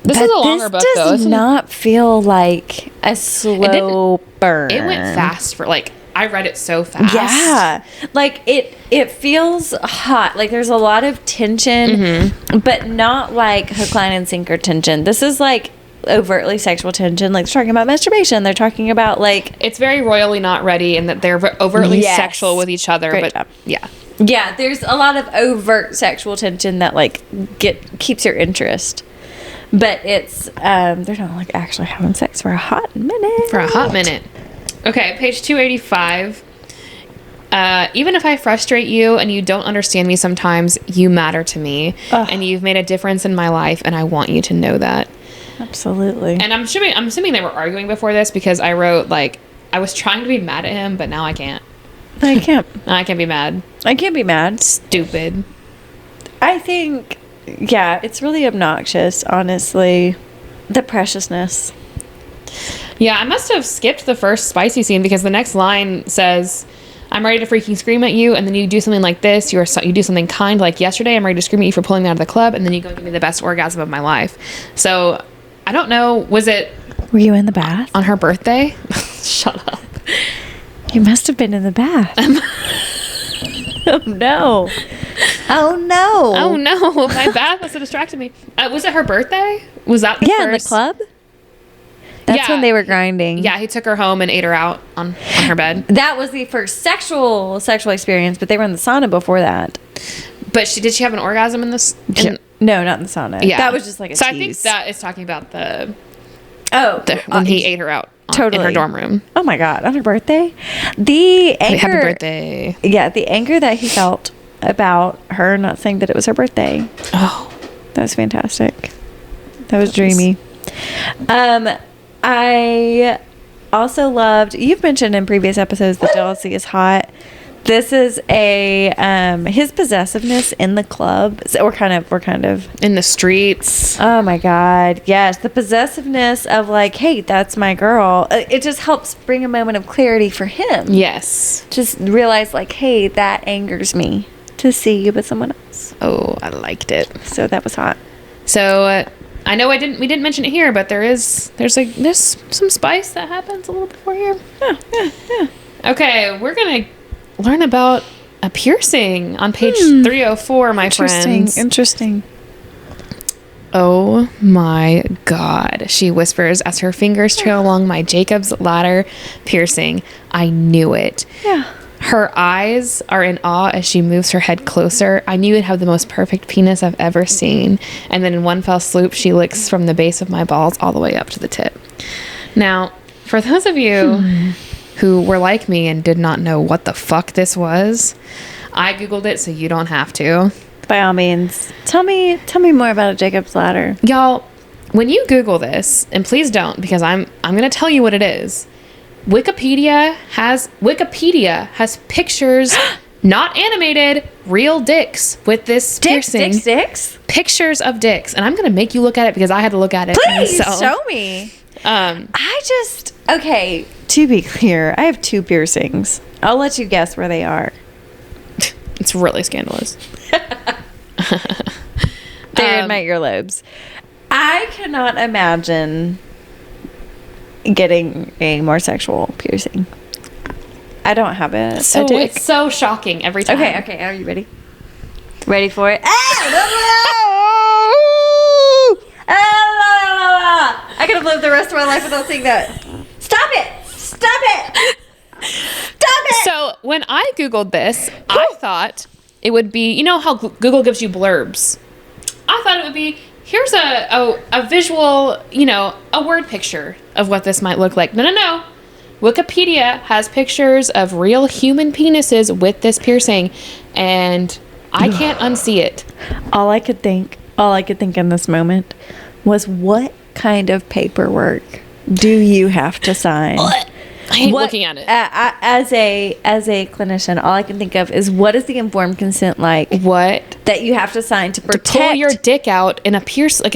This is a longer book, though. This does not feel like a slow burn. It went fast for, like, I read it so fast. Yeah. Like, it feels hot. Like, there's a lot of tension, but not like hook, line, and sinker tension. This is, like, overtly sexual tension. Like, they're talking about masturbation. They're talking about, like... It's very royally not ready, and that they're overtly sexual with each other. Great but job. Yeah. Yeah, there's a lot of overt sexual tension that, like, keeps your interest. But it's, they're not, like, actually having sex for a hot minute. Okay, page 285. Even if I frustrate you and you don't understand me sometimes, you matter to me. Ugh. And you've made a difference in my life, and I want you to know that. Absolutely. And I'm assuming they were arguing before this, because I wrote, like, I was trying to be mad at him, but now I can't. I can't. I can't be mad. I can't be mad. Stupid. I think, yeah, it's really obnoxious, honestly. The preciousness. Yeah, I must have skipped the first spicy scene, because the next line says, I'm ready to freaking scream at you, and then you do something like this. You do something kind, like yesterday, I'm ready to scream at you for pulling me out of the club, and then you go give me the best orgasm of my life. So, I don't know, was it Were you in the bath? on her birthday. Shut up. You must have been in the bath. Oh no. Oh no. Oh no, my bath must have distracted me. Was it her birthday? Was that the Yeah, in the first? club? That's Yeah. when they were grinding. Yeah, he took her home and ate her out on her bed. That was the first sexual experience, but they were in the sauna before that. But did she have an orgasm in this? No, not in the sauna. Yeah, That was just like a So tease. I think that is talking about the when when he ate her out in totally. her dorm room. Oh my god, on her birthday? The anger Happy birthday! Yeah, the anger that he felt about her not saying that it was her birthday. Oh, That was fantastic. That was dreamy. I also loved, you've mentioned in previous episodes that jealousy is hot. This is his possessiveness in the club. So we're kind of in the streets. oh my god, yes, the possessiveness of like, hey, that's my girl. It just helps bring a moment of clarity for him. Yes. Just realize like, hey, that angers me to see you with someone else. Oh, I liked it. So that was hot. So I know we didn't mention it here, but there's some spice that happens a little before here. Yeah. Okay, we're gonna learn about a piercing on page 304, my friends. Interesting. Oh my god, she whispers as her fingers trail along my Jacob's ladder piercing. I knew it. Yeah. Her eyes are in awe as she moves her head closer. I knew it'd have the most perfect penis I've ever seen. And then in one fell swoop, she licks from the base of my balls all the way up to the tip. Now, for those of you who were like me and did not know what the fuck this was, I Googled it so you don't have to. By all means, tell me more about a Jacob's ladder. Y'all, when you Google this, and please don't because I'm going to tell you what it is. Wikipedia has pictures, not animated, real dicks with this piercing. Dicks? Pictures of dicks, and I'm gonna make you look at it because I had to look at it Please myself. show me. Okay, to be clear, I have 2 piercings. I'll let you guess where they are. it's really scandalous. They're in my earlobes. I cannot imagine getting a more sexual piercing. I don't have a So dick. it's so shocking every time. Okay, are you ready? Ready for it? I could have lived the rest of my life without seeing that. Stop it! So when I Googled this, I thought it would be, you know how Google gives you blurbs? I thought it would be, here's a visual, a word picture of what this might look like. No. Wikipedia has pictures of real human penises with this piercing, and I can't unsee it. All I could think in this moment was, what kind of paperwork do you have to sign? I hate looking at it. As a clinician, all I can think of is, what is the informed consent like? What? That you have to sign to protect, To pull your dick out in a pierce, in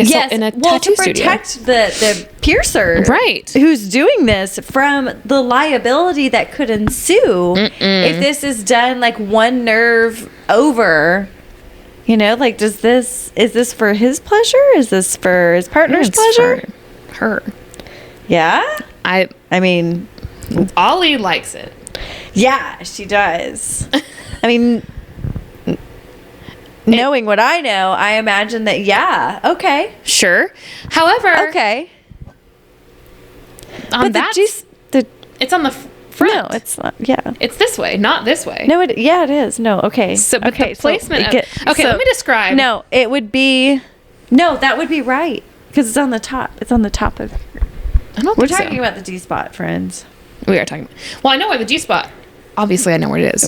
a tattoo to studio. protect the piercer, Right. who's doing this, from the liability that could ensue if this is done like one nerve over. Is this for his pleasure? Is this for his partner's pleasure? For her. Yeah. I mean, Ollie likes it. yeah, she does. I mean, knowing what I know, I imagine that, yeah, okay. Sure. However, Okay. but it's on the front. No, it's not. Yeah. It's this way, not this way. No, it is. No, okay. So, but okay, the placement so let me describe. No, it would be. No, that would be right because it's on the top. It's on the top of. I don't We're think talking so. about the G spot, friends. We are talking. Well, I know where the G spot. Obviously, I know where it is.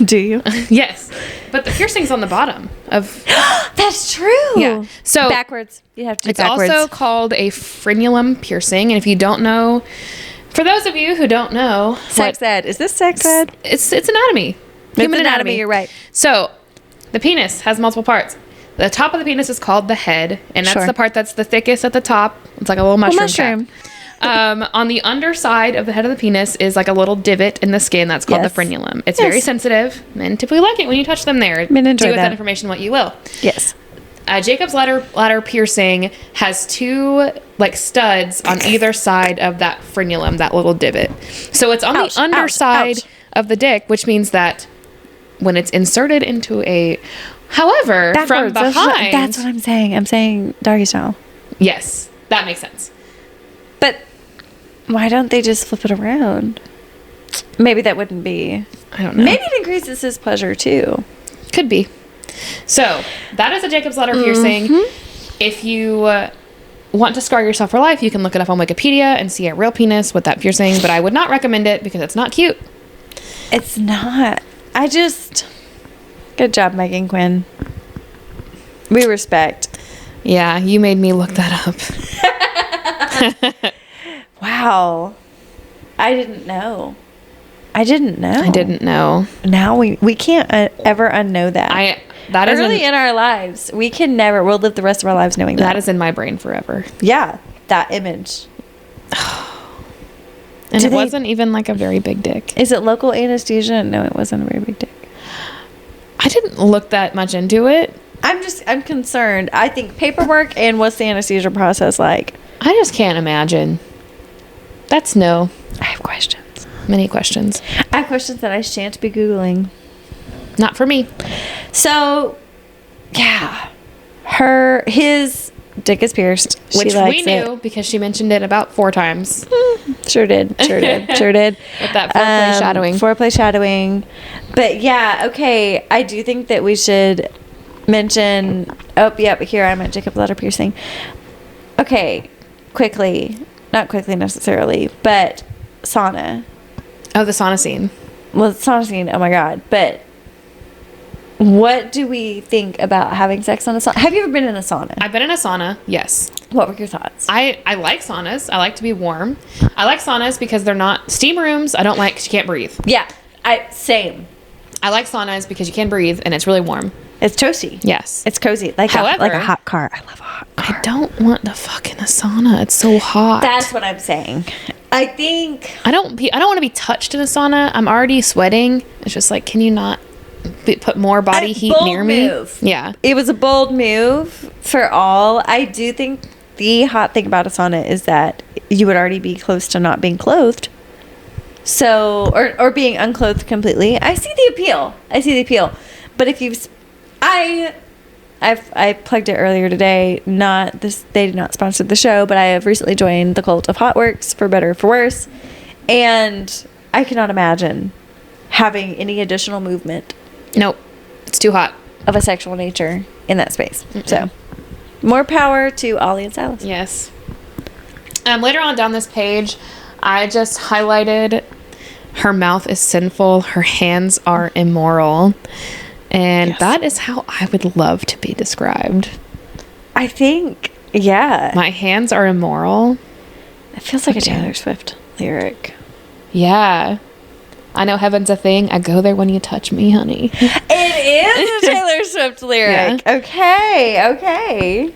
Do you? Yes, but the piercing's on the bottom of. That's true. Yeah. So backwards. You have to do it's backwards. also called a frenulum piercing, and if you don't know, for those of you who don't know, sex ed. Is this sex ed? It's anatomy. Human anatomy. You're right. So, the penis has multiple parts. The top of the penis is called the head, and that's Sure. the part that's the thickest at the top. It's like a little mushroom. Cap. On the underside of the head of the penis is like a little divot in the skin that's called Yes. the frenulum. It's Yes. very sensitive. Men typically like it when you touch them there. Men enjoy Do with that. that information what you will. Yes. Jacob's ladder piercing has 2 like studs on either side of that frenulum, that little divot. So it's on the underside of the dick, which means that when it's inserted into a, however, from behind. That's what I'm saying. I'm saying doggy style. Yes, that makes sense. But why don't they just flip it around? Maybe that wouldn't be. I don't know. Maybe it increases his pleasure too. Could be. So that is a Jacob's ladder piercing. If you want to scar yourself for life, you can look it up on Wikipedia and see a real penis with that piercing. But I would not recommend it because it's not cute. It's not. Good job, Megan Quinn. We respect. Yeah, you made me look that up. Wow. I didn't know. I didn't know. Now we can't ever unknow that. That is early in our lives. We can never. We'll live the rest of our lives knowing that. That is in my brain forever. Yeah, that image. And it wasn't even like a very big dick. Is it local anesthesia? No, it wasn't a very big dick. I didn't look that much into it. I'm concerned. I think paperwork and what's the anesthesia process like? I just can't imagine. That's no. I have questions. Many questions. I have questions that I shan't be Googling. Not for me. So, yeah. His dick is pierced. Which we knew because she mentioned it about 4 times. Sure did. With that foreplay shadowing. Foreplay shadowing. But yeah, okay. I do think that we should mention. Oh, yep. Here I'm at Jacob's ladder piercing. Okay. Quickly. Not quickly necessarily, but sauna. Oh, the sauna scene. Well, the sauna scene. Oh my God. But what do we think about having sex on a sauna? Have you ever been in a sauna? I've been in a sauna, yes. What were your thoughts? I like saunas. I like to be warm. I like saunas because they're not steam rooms. I don't like because you can't breathe. Yeah, same. I like saunas because you can breathe and it's really warm. It's toasty. Yes. It's cozy. However, like a hot car. I love a hot car. I don't want to fuck in a sauna. It's so hot. That's what I'm saying. I think I don't want to be touched in a sauna. I'm already sweating. It's just like, can you not put more body heat near me? Yeah. It was a bold move for all. I do think the hot thing about a sauna is that you would already be close to not being clothed. So, or being unclothed completely. I see the appeal. But if you've, I plugged it earlier today. They did not sponsor the show, but I have recently joined the cult of Hotworks, for better or for worse. And I cannot imagine having any additional movement. Nope. It's too hot. Of a sexual nature in that space. Mm-mm. So, more power to Ollie and Silas. Yes. Later on down this page, I just highlighted her mouth is sinful, her hands are immoral. And yes, that is how I would love to be described. I think, yeah. My hands are immoral. It feels like a Taylor Swift lyric. Yeah. I know heaven's a thing. I go there when you touch me, honey. It is a Taylor Swift lyric. Yeah. Okay.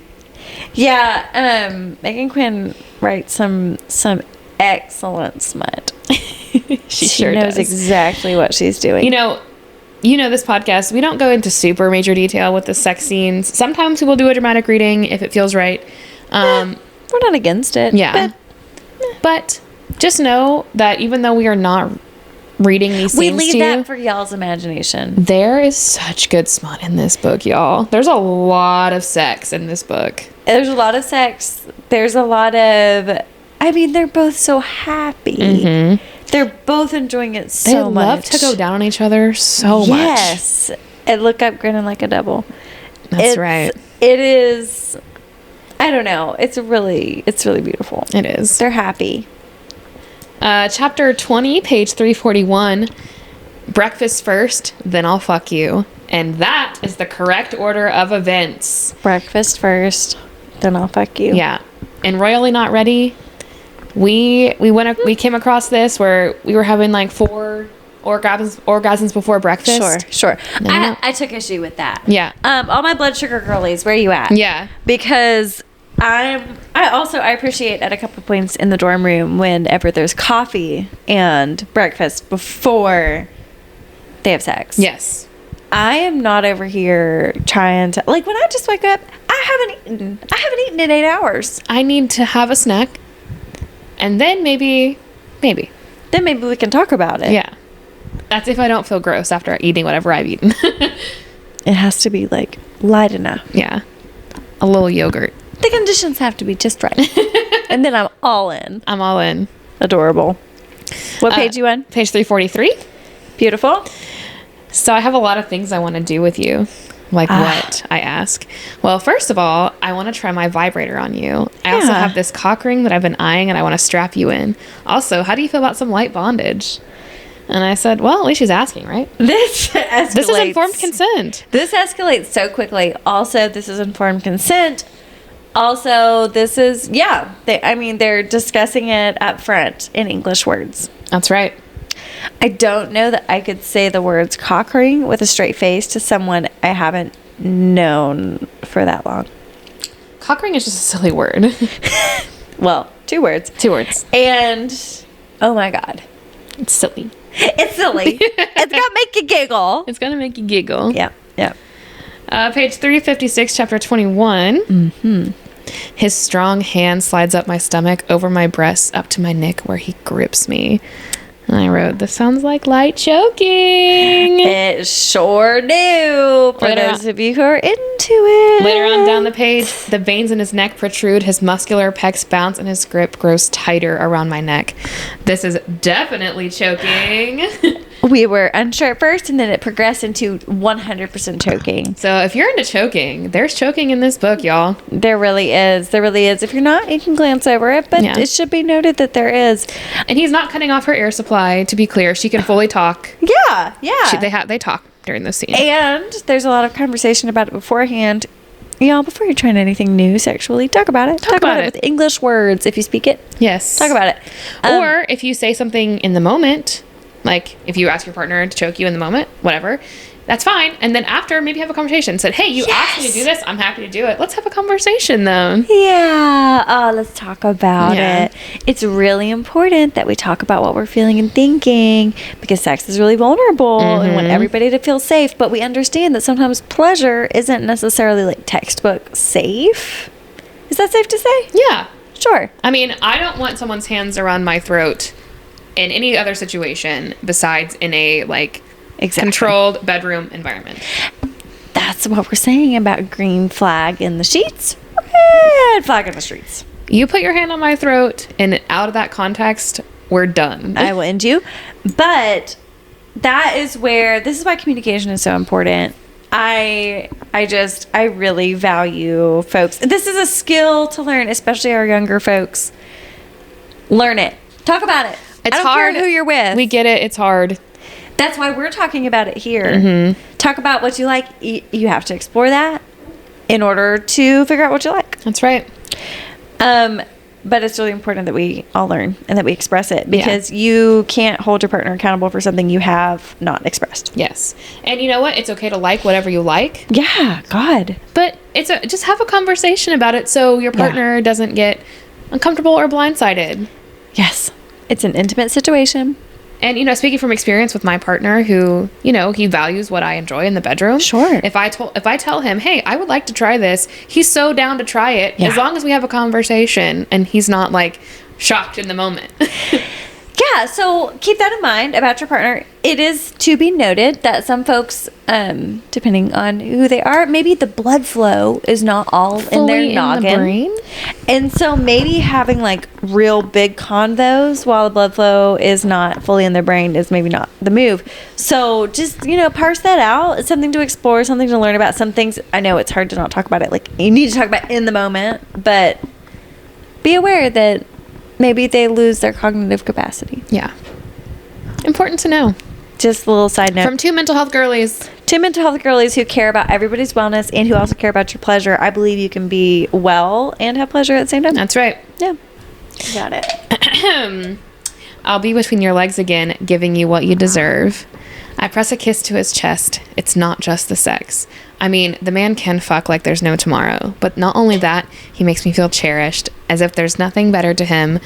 Yeah, Megan Quinn writes some excellent smut. She sure knows does. Exactly what she's doing. You know this podcast, we don't go into super major detail with the sex scenes. Sometimes we will do a dramatic reading if it feels right. We're not against it. Yeah. But just know that even though we are not reading these scenes, we leave that for y'all's imagination. There is such good smut in this book, y'all. There's a lot of sex in this book. There's a lot of sex. There's a lot of... I mean, they're both so happy. Mm-hmm. They're both enjoying it so much. They love to go down on each other so much. Yes. And look up grinning like a devil. That's right. It is... I don't know. It's really beautiful. It is. They're happy. Chapter 20, page 341. Breakfast first, then I'll fuck you. And that is the correct order of events. Breakfast first, then I'll fuck you. Yeah. And Royally Not Ready, we came across this where we were having like 4 orgasms before breakfast. Sure. I took issue with that. Yeah. All my blood sugar girlies, where are you at? Yeah. Because I appreciate at a couple of points in the dorm room whenever there's coffee and breakfast before they have sex. Yes. I am not over here trying to, like, when I just wake up, I haven't eaten in 8 hours. I need to have a snack. And then maybe. Then maybe we can talk about it. Yeah. That's if I don't feel gross after eating whatever I've eaten. It has to be, like, light enough. Yeah. A little yogurt. The conditions have to be just right. And then I'm all in. I'm all in. Adorable. What page you on? Page 343. Beautiful. So I have a lot of things I want to do with you. Like what, I ask. Well, first of all, I want to try my vibrator on you. I also have this cock ring that I've been eyeing and I want to strap you in. Also, how do you feel about some light bondage? And I said, well, at least she's asking, right? This escalates. This is informed consent. This escalates so quickly. Also, this is informed consent. Also, this is, they're discussing it up front in English words. That's right. I don't know that I could say the words cock ring with a straight face to someone I haven't known for that long. Cock ring is just a silly word. Well, 2 words. 2 words. And, oh my God. It's silly. It's silly. It's going to make you giggle. It's going to make you giggle. Yeah. Page 356, chapter 21. Mm-hmm. His strong hand slides up my stomach, over my breasts, up to my neck where he grips me. And I wrote, this sounds like light choking. It sure do. For those of you who are into it. Later on down the page, the veins in his neck protrude, his muscular pecs bounce, and his grip grows tighter around my neck. This is definitely choking. We were unsure at first, and then it progressed into 100% choking. So if you're into choking, there's choking in this book, y'all. There really is. There really is. If you're not, you can glance over it, but it should be noted that there is. And he's not cutting off her air supply, to be clear. She can fully talk. Yeah. They talk during this scene. And there's a lot of conversation about it beforehand. Y'all, before you're trying anything new sexually, talk about it. Talk about it with English words if you speak it. Yes. Talk about it. Or if you say something in the moment, like if you ask your partner to choke you in the moment, whatever, that's fine. And then after, maybe have a conversation. Said, hey, you asked me to do this. I'm happy to do it. Let's have a conversation, though. Yeah. Oh, let's talk about it. It's really important that we talk about what we're feeling and thinking because sex is really vulnerable and we want everybody to feel safe. But we understand that sometimes pleasure isn't necessarily like textbook safe. Is that safe to say? Yeah. Sure. I mean, I don't want someone's hands around my throat in any other situation besides in a, controlled bedroom environment. That's what we're saying about green flag in the sheets, red flag in the streets. You put your hand on my throat and out of that context, we're done. I will end you. But this is why communication is so important. I really value folks. This is a skill to learn, especially our younger folks. Learn it. Talk about it. It's I don't hard. care who you're with. We get it. It's hard. That's why we're talking about it here. Talk about what you like. You have to explore that in order to figure out what you like. That's right. But it's really important that we all learn and that we express it because you can't hold your partner accountable for something you have not expressed. Yes. And you know what? It's okay to like whatever you like. Yeah, God. But just have a conversation about it so your partner doesn't get uncomfortable or blindsided. Yes. It's an intimate situation. And, speaking from experience with my partner who, he values what I enjoy in the bedroom. Sure. If I tell him, hey, I would like to try this, he's so down to try it as long as we have a conversation and he's not shocked in the moment. Yeah, so keep that in mind about your partner. It is to be noted that some folks, depending on who they are, maybe the blood flow is not all in their noggin. The brain. And so maybe having real big convos while the blood flow is not fully in their brain is maybe not the move. So just, parse that out. It's something to explore, something to learn about. Some things, I know it's hard to not talk about it. You need to talk about it in the moment, but be aware that maybe they lose their cognitive capacity. Yeah. Important to know. Just a little side note. From 2 mental health girlies. 2 mental health girlies who care about everybody's wellness and who also care about your pleasure. I believe you can be well and have pleasure at the same time. That's right. Yeah. Got it. I'll be between your legs again, giving you what you deserve. I press a kiss to his chest. It's not just the sex. I mean, the man can fuck like there's no tomorrow. But not only that, he makes me feel cherished, as if there's nothing better to him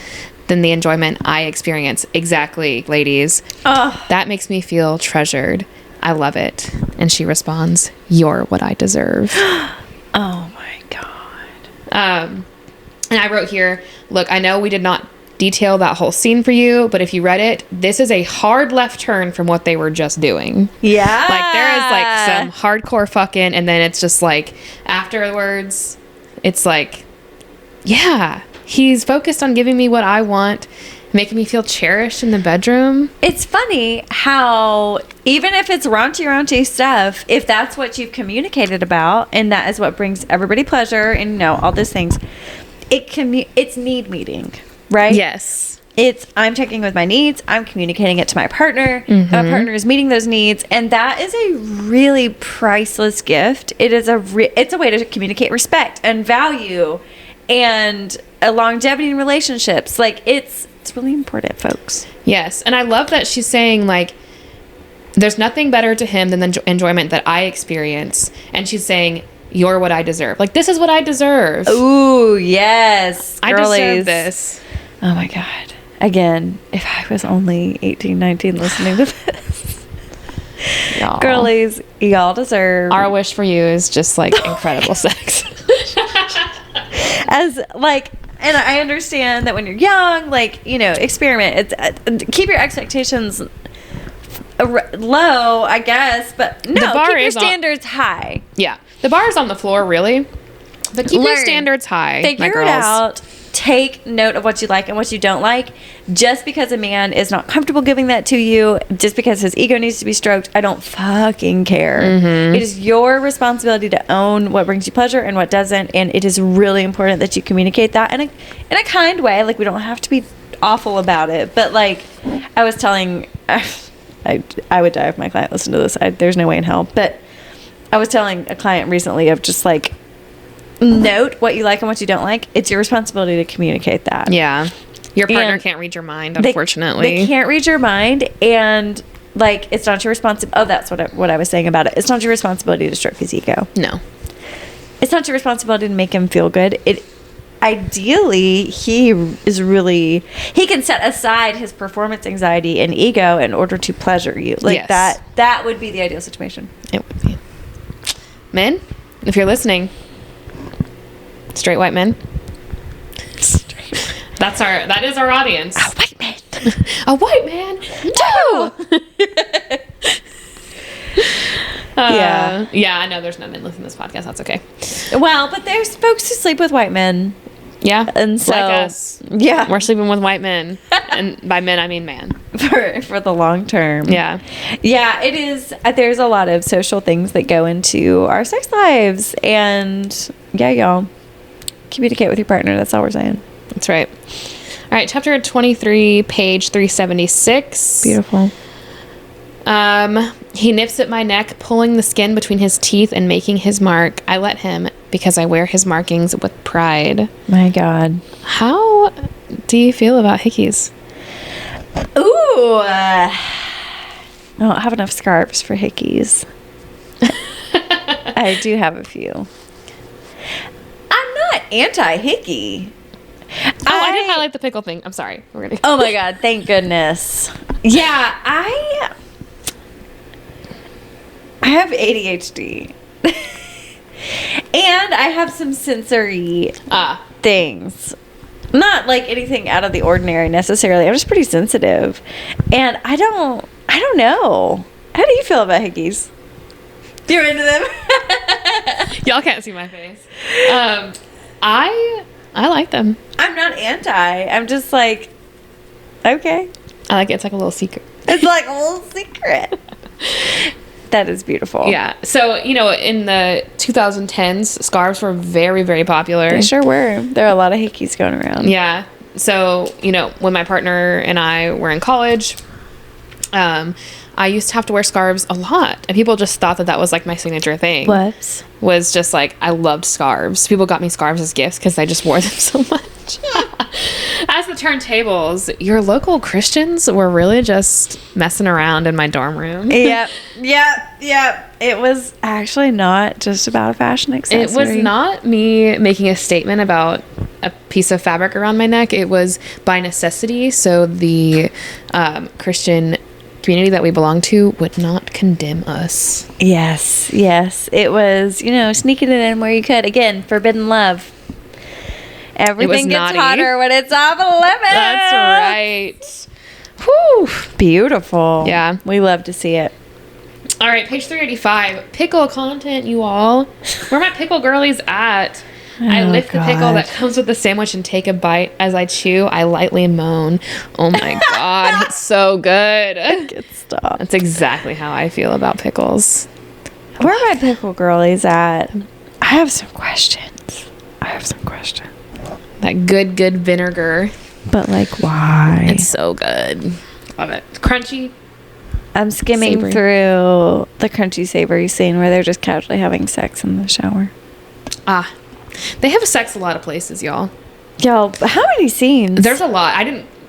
than the enjoyment I experience. Exactly, ladies. That makes me feel treasured. I love it. And she responds, you're what I deserve. Oh my God. And I wrote here, look, I know we did not detail that whole scene for you, but if you read it, this is a hard left turn from what they were just doing. Yeah. Like, there is like some hardcore fucking, and then it's just like afterwards, it's like, yeah, he's focused on giving me what I want, making me feel cherished in the bedroom. It's funny how even if it's raunchy stuff, if that's what you've communicated about and that is what brings everybody pleasure and, you know, all those things, it's need meeting, right? Yes. It's I'm checking with my needs. I'm communicating it to my partner. My partner is meeting those needs, and that is a really priceless gift. It is it's a way to communicate respect and value, and a longevity in relationships. Like it's really important, folks. Yes, and I love that she's saying like, there's nothing better to him than the enjoyment that I experience, and she's saying, you're what I deserve. Like, this is what I deserve. Ooh, yes. I deserve this. Oh my God. Again, if I was only 18, 19 listening to this. Y'all. Girlies, y'all deserve. Our wish for you is just like incredible sex. As like, and I understand that when you're young, like, you know, experiment. It's keep your expectations low, I guess, but no, The bar keep your is standards high. Yeah. The bar is on the floor, really. But keep your standards high, my Figure girls. it out. Take note of what you like and what you don't like. Just because a man is not comfortable giving that to you, just because his ego needs to be stroked, I don't fucking care. It is your responsibility to own what brings you pleasure and what doesn't, and it is really important that you communicate that in a kind way. Like, we don't have to be awful about it, but like I was telling, I would die if my client listened to this. There's no way in hell, but I was telling a client recently of just like, note what you like and what you don't like. It's your responsibility to communicate that. Yeah. Your partner And can't read your mind, unfortunately. They can't read your mind, and like, it's not your responsibility. Oh, that's what I was saying about it. It's not your responsibility to stroke his ego. No. It's not your responsibility to make him feel good. Ideally, he can set aside his performance anxiety and ego in order to pleasure you. Like, Yes. that would be the ideal situation. It would be. Men, if you're listening, straight white men. That is our audience. A white man. A white man? No! Yeah. Yeah, I know there's no men listening to this podcast. That's okay. Well, but there's folks who sleep with white men. Yeah. And so, like us. Yeah. We're sleeping with white men. And by men, I mean man. For the long term. Yeah. Yeah, it is. There's a lot of social things that go into our sex lives. And yeah, y'all, communicate with your partner. That's all we're saying. That's right. All right, chapter 23, page 376. Beautiful. He nips at my neck, pulling the skin between his teeth and making his mark. I let him because I wear his markings with pride. My God. How do you feel about hickeys? Ooh. I don't have enough scarves for hickeys. I do have a few. I'm not anti-hickey. Oh, I didn't highlight the pickle thing. I'm sorry. Oh my God, thank goodness. Yeah, I have ADHD. And I have some sensory things. Not like anything out of the ordinary necessarily. I'm just pretty sensitive. And I don't know. How do you feel about hickeys? You're into them? Y'all can't see my face. I like them. I'm not anti. I'm just like, okay. I like it. It's like a little secret. It's like a little secret. That is beautiful. Yeah. So, in the 2010s, scarves were very, very popular. They sure were. There are a lot of hickeys going around. Yeah. So, when my partner and I were in college, I used to have to wear scarves a lot. And people just thought that was like my signature thing. Whoops. Was just like, I loved scarves. People got me scarves as gifts because I just wore them so much. As the turntables, your local Christians were really just messing around in my dorm room. Yep. It was actually not just about a fashion accessory. It was not me making a statement about a piece of fabric around my neck. It was by necessity. So the Christian community that we belong to would not condemn us. Yes, yes. It was, you know, sneaking it in where you could. Again, forbidden love. Everything gets naughty. hotter when it's off limits. That's right. Whew. Beautiful. Yeah. We love to see it. All right, page 385. Pickle content, you all. Where my pickle girlies at? I Oh, lift the pickle that God. comes with the sandwich and take a bite. As I chew, I lightly moan. Oh my God, it's so good. Good stuff. That's exactly how I feel about pickles. Where are my pickle girlies at? I have some questions. That good vinegar. But like, why? It's so good. Love it. It's crunchy. I'm skimming Savory. through the crunchy savory scene where they're just casually having sex in the shower. Ah, they have sex a lot of places, y'all. Yo, how many scenes? There's a lot.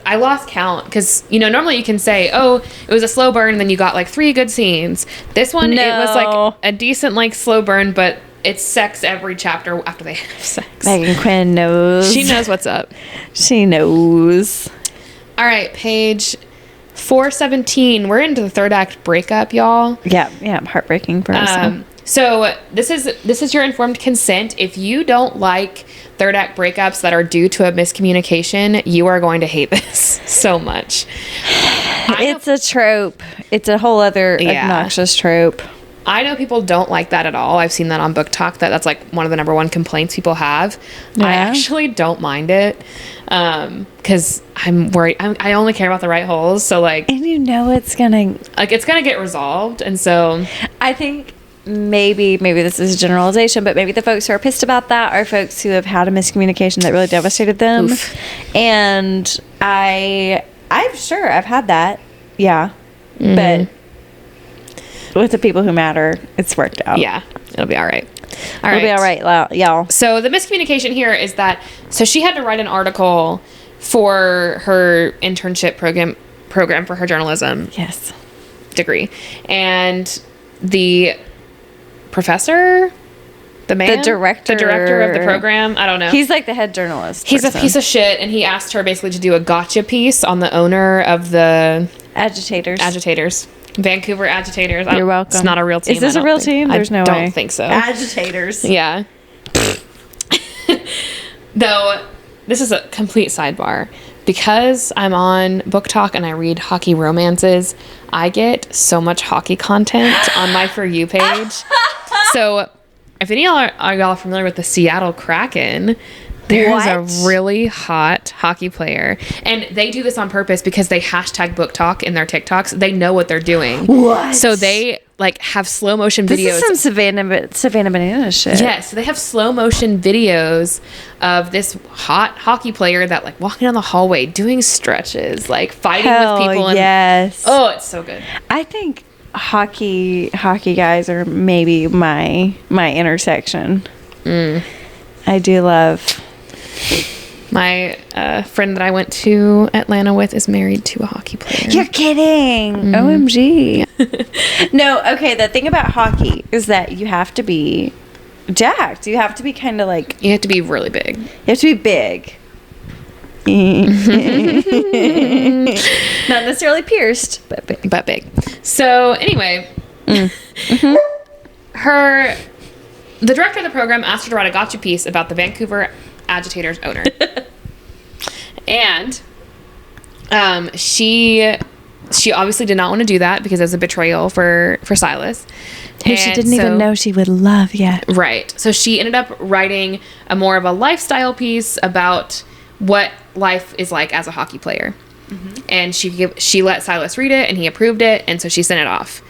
I lost count because, you know, normally you can say, oh, it was a slow burn and then you got like 3 good scenes. This one, it was like No. a decent like slow burn, but it's sex every chapter after they have sex. Megan Quinn knows. She knows what's up. She knows. All right, page 417. We're into the third act breakup, y'all. Yeah, heartbreaking for us. So this is your informed consent. If you don't like third act breakups that are due to a miscommunication, you are going to hate this so much. It's a trope. It's a whole other Yeah. obnoxious trope. I know people don't like that at all. I've seen that on Book Talk. That's like one of the number one complaints people have. I Yeah. actually don't mind it because I'm worried. I only care about the right holes. So like And you know it's gonna... it's gonna get resolved. And so I think maybe this is a generalization, but maybe the folks who are pissed about that are folks who have had a miscommunication that really devastated them. Oof. And I'm sure I've had that. Yeah. But with the people who matter, it's worked out. yeah, it'll be all right. All It'll be all right, y'all. So the miscommunication here is that she had to write an article for her internship program for her journalism Yes. degree, and the professor, the director of the program, I don't know. He's like the head journalist. He's a person. piece of shit, and he asked her basically to do a gotcha piece on the owner of the Agitators. Vancouver Agitators. You're welcome. It's not a real team. Is this I a don't real think. team? There's no way. I don't think so. Agitators. Yeah. Though, this is a complete sidebar. Because I'm on Book Talk and I read hockey romances, I get so much hockey content on my For You page. So, if any of y'all are familiar with the Seattle Kraken, there's a What? really hot hockey player. And they do this on purpose because they hashtag Book Talk in their TikToks. They know what they're doing. What? So they like have slow motion videos. This is some Savannah Banana shit. Yes, so they have slow motion videos of this hot hockey player that like walking down the hallway, doing stretches, like fighting Hell with people. And, yes. oh, it's so good. I think hockey guys are maybe my intersection. I do love. My friend that I went to Atlanta with is married to a hockey player. You're kidding. OMG. No, okay, the thing about hockey is that you have to be jacked. You have to be kind of like, You have to be really big. you have to be big. Not necessarily pierced, but big. But big. So anyway, the director of the program asked her to write a gotcha piece about the Vancouver Agitators owner. And she obviously did not want to do that because it was a betrayal for Silas. Who she And didn't even so- know she would love yet. Right. So she ended up writing a more of a lifestyle piece about what life is like as a hockey player. And she let Silas read it and he approved it, and so she sent it off.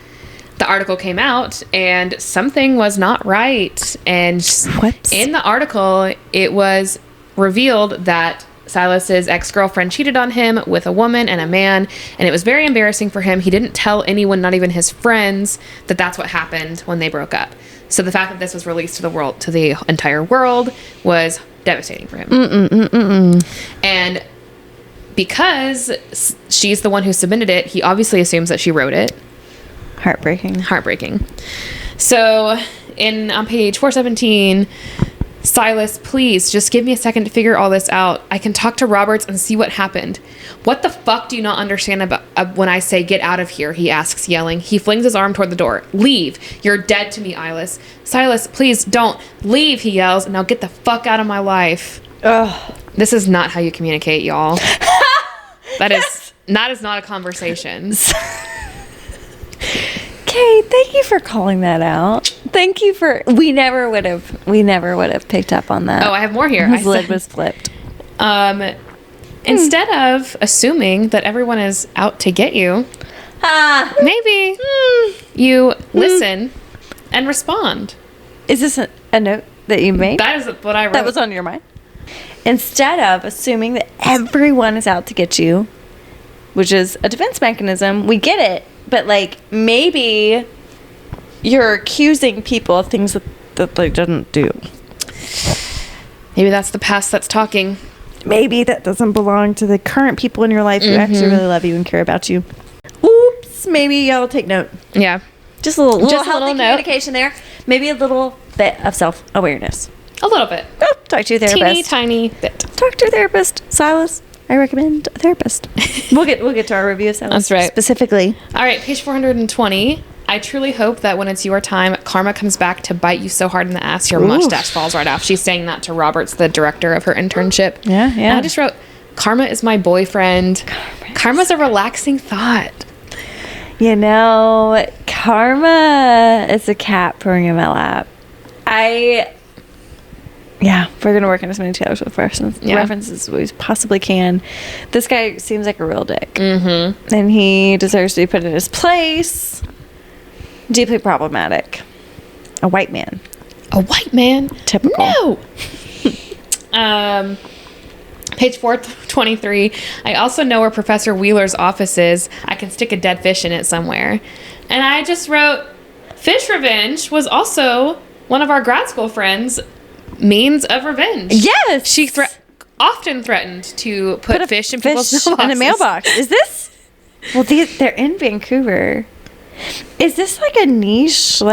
The article came out and something was not right. And Whoops. in the article, it was revealed that Silas's ex-girlfriend cheated on him with a woman and a man, and it was very embarrassing for him. He didn't tell anyone, not even his friends, that that's what happened when they broke up. So the fact that this was released to the entire world, was devastating for him. And because she's the one who submitted it, he obviously assumes that she wrote it. Heartbreaking. Heartbreaking. So on page 417, Silas, please, just give me a second to figure all this out. I can talk to Roberts and see what happened. What the fuck do you not understand about when I say get out of here, he asks, yelling. He flings his arm toward the door. Leave. You're dead to me, Silas. Silas, please don't. Leave, he yells. Now get the fuck out of my life. Ugh. This is not how you communicate, y'all. That is not a conversation. Okay, thank you for calling that out. Thank you for. We never would have picked up on that. Oh, I have more here. His lid was flipped. Instead of assuming that everyone is out to get you, maybe you listen and respond. Is this a note that you made? That is what I wrote. That was on your mind? Instead of assuming that everyone is out to get you, which is a defense mechanism, we get it. But, like, maybe you're accusing people of things that they didn't do. Maybe that's the past that's talking. Maybe that doesn't belong to the current people in your life who actually really love you and care about you. Oops. Maybe y'all take note. Yeah. Just a little Just a healthy little communication there. Maybe a little bit of self-awareness. A little bit. Oh, talk to your therapist. Teeny tiny bit. Talk to your therapist. Silas, I recommend a therapist. We'll get to our review of Silas. That's right. Specifically. All right, page 420. I truly hope that when it's your time, karma comes back to bite you so hard in the ass, your mustache falls right off. She's saying that to Roberts, the director of her internship. Yeah. And I just wrote, karma is my boyfriend. Karma's a relaxing thought. You know, karma is a cat purring in my lap. Yeah, we're going to work on as many Taylor Swift references as we possibly can. This guy seems like a real dick. Mm-hmm. And he deserves to be put in his place. Deeply problematic. A white man. A white man? Typical. No! Page 423. I also know where Professor Wheeler's office is. I can stick a dead fish in it somewhere. And I just wrote, fish revenge was also one of our grad school friends' means of revenge. Yes! She often threatened to put fish in people's mailboxes. in a mailbox. Is this? Well, they're in Vancouver. Is this like a niche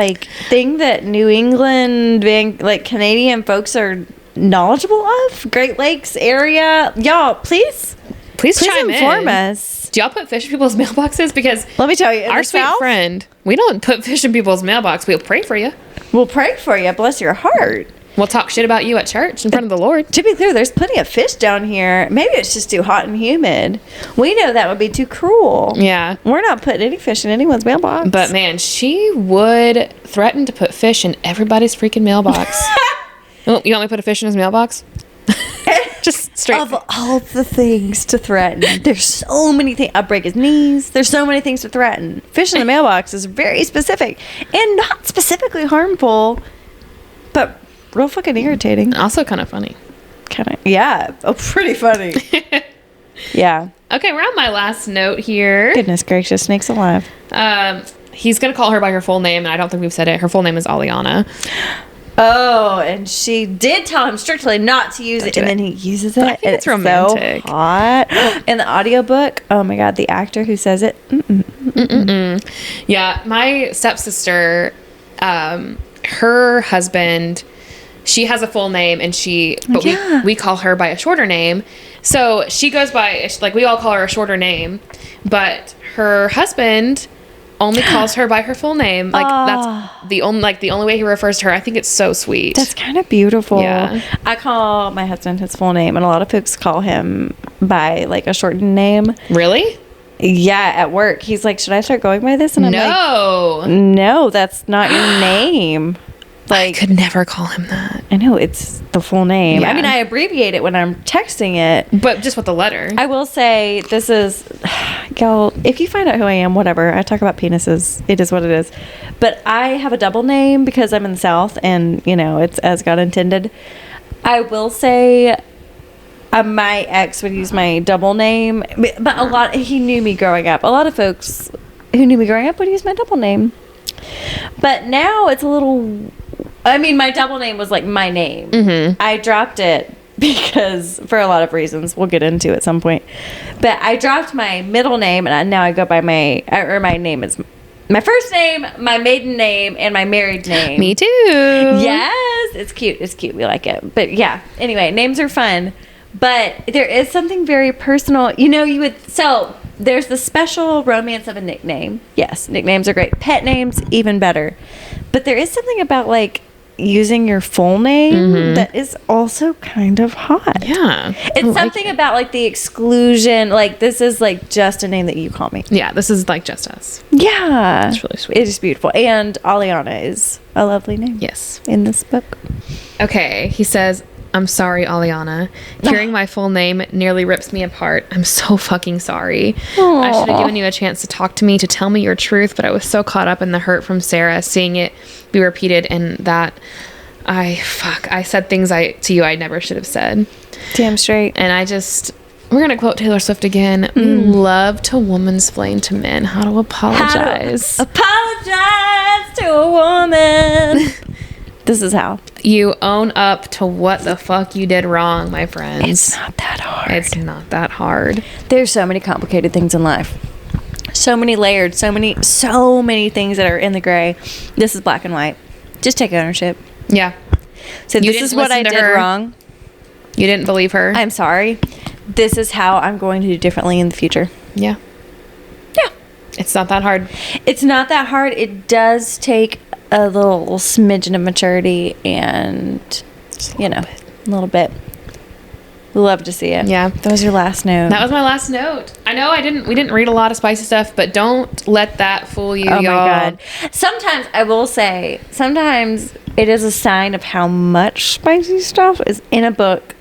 thing that New England, Canadian folks are knowledgeable of? Great Lakes area, y'all. Please chime inform us. Do y'all put fish in people's mailboxes? Because let me tell you, our sweet friend, we don't put fish in people's mailbox. We'll pray for you. We'll pray for you. Bless your heart. We'll talk shit about you at church in front of the Lord. To be clear, there's plenty of fish down here. Maybe it's just too hot and humid. We know that would be too cruel. Yeah. We're not putting any fish in anyone's mailbox. But man, she would threaten to put fish in everybody's freaking mailbox. You want me to put a fish in his mailbox? Just straight. Of all the things to threaten, there's so many things. I'll break his knees. There's so many things to threaten. Fish in the mailbox is very specific and not specifically harmful, but real fucking irritating. Also kind of funny. Yeah. Oh, pretty funny. Yeah. Okay, we're on my last note here. Goodness gracious, snakes alive. He's going to call her by her full name, and I don't think we've said it. Her full name is Aliana. Oh, and she did tell him strictly not to use it, and then he uses it. I think it's romantic. So hot. In the audiobook, oh my God, the actor who says it. Yeah, my stepsister, her husband, she has a full name, and we call her by a shorter name. So she goes by, we all call her a shorter name, but her husband only calls her by her full name. That's the only way he refers to her. I think it's so sweet. That's kind of beautiful. Yeah. I call my husband his full name, and a lot of folks call him by a shortened name. Really? Yeah, at work. He's like, should I start going by this? And I'm like, no, that's not your name. I could never call him that. I know, it's the full name. Yeah. I mean, I abbreviate it when I'm texting it. But just with the letter. I will say, this is, y'all, if you find out who I am, whatever. I talk about penises. It is what it is. But I have a double name because I'm in the South, and, it's as God intended. I will say, my ex would use my double name. But he knew me growing up. A lot of folks who knew me growing up would use my double name. But now it's a little... my double name was my name. Mm-hmm. I dropped it because, for a lot of reasons, we'll get into at some point. But I dropped my middle name, and now I go by my name is my first name, my maiden name, and my married name. Me too. Yes, it's cute. It's cute. We like it. But yeah, anyway, names are fun. But there is something very personal. You know, so there's the special romance of a nickname. Yes, nicknames are great. Pet names, even better. But there is something about like using your full name that is also kind of hot. Yeah. It's something about like the exclusion. Like, this is like just a name that you call me. Yeah, this is like just us. Yeah. It's really sweet. It is beautiful. And Aliana is a lovely name. Yes. In this book. Okay, he says, I'm sorry, Aliana. Hearing my full name nearly rips me apart. I'm so fucking sorry. I should have given you a chance to talk to me, to tell me your truth, but I was so caught up in the hurt from Sarah, seeing it be repeated, and that I said things to you I never should have said. Damn straight. And we're going to quote Taylor Swift again. We love to womansplain to men how to apologize. Apologize to a woman. This is how. You own up to what the fuck you did wrong, my friends. It's not that hard. It's not that hard. There's so many complicated things in life. So many layered, so many things that are in the gray. This is black and white. Just take ownership. Yeah. So this is what I did wrong. You didn't believe her. I'm sorry. This is how I'm going to do differently in the future. Yeah. Yeah. It's not that hard. It's not that hard. It does take a little smidgen of maturity and, a little bit. We love to see it. Yeah. That was your last note. That was my last note. I know we didn't read a lot of spicy stuff, but don't let that fool you, oh y'all. my God. Sometimes, I will say, it is a sign of how much spicy stuff is in a book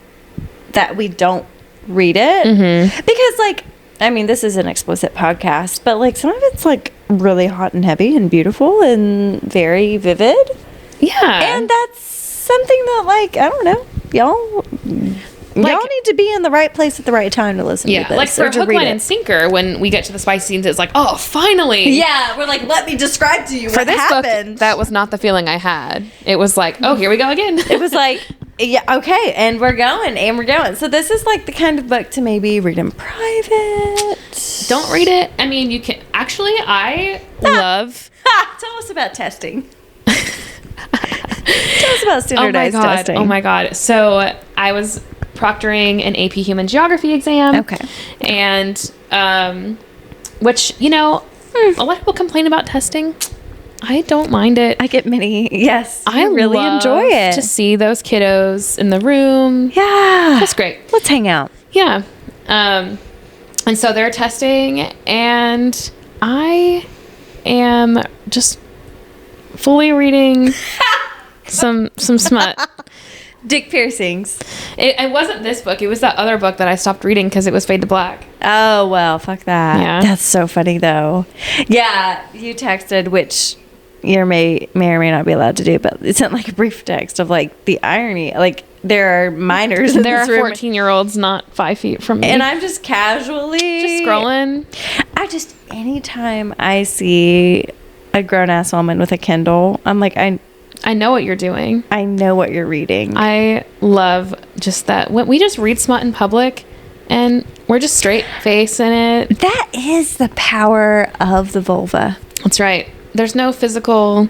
that we don't read it. Mm-hmm. Because, this is an explicit podcast, but, some of it's, really hot and heavy and beautiful and very vivid. Yeah. And that's something that, I don't know, y'all need to be in the right place at the right time to listen to this. Like for Hook, Line, and Sinker, when we get to the spicy scenes, it's like, oh, finally. Yeah, we're like, let me describe to you for what this happened. Book, that was not the feeling I had. It was like, oh, here we go again. It was like, yeah, okay, and we're going. So this is the kind of book to maybe read in private. Don't read it. I mean, you can. Actually, I love. Tell us about testing. Tell us about standardized testing. Oh my God. So I was proctoring an AP Human Geography exam. Okay. And, which, a lot of people complain about testing. I don't mind it. I get many. Yes. I really love enjoy it. to see those kiddos in the room. Yeah. That's great. Let's hang out. Yeah. And so they're testing, and I am just fully reading some smut. Dick piercings. It wasn't this book. It was that other book that I stopped reading because it was Fade to Black. Oh, well, fuck that. Yeah. That's so funny, though. Yeah, you texted, which you may or may not be allowed to do, but it sent a brief text of the irony. There are minors in there this are room. 14-year-olds not 5 feet from me. And I'm just casually... just scrolling. Anytime I see a grown-ass woman with a Kindle, I'm like, I know what you're doing. I know what you're reading. I love just that. When we just read smut in public, and we're just straight facing it. That is the power of the vulva. That's right. There's no physical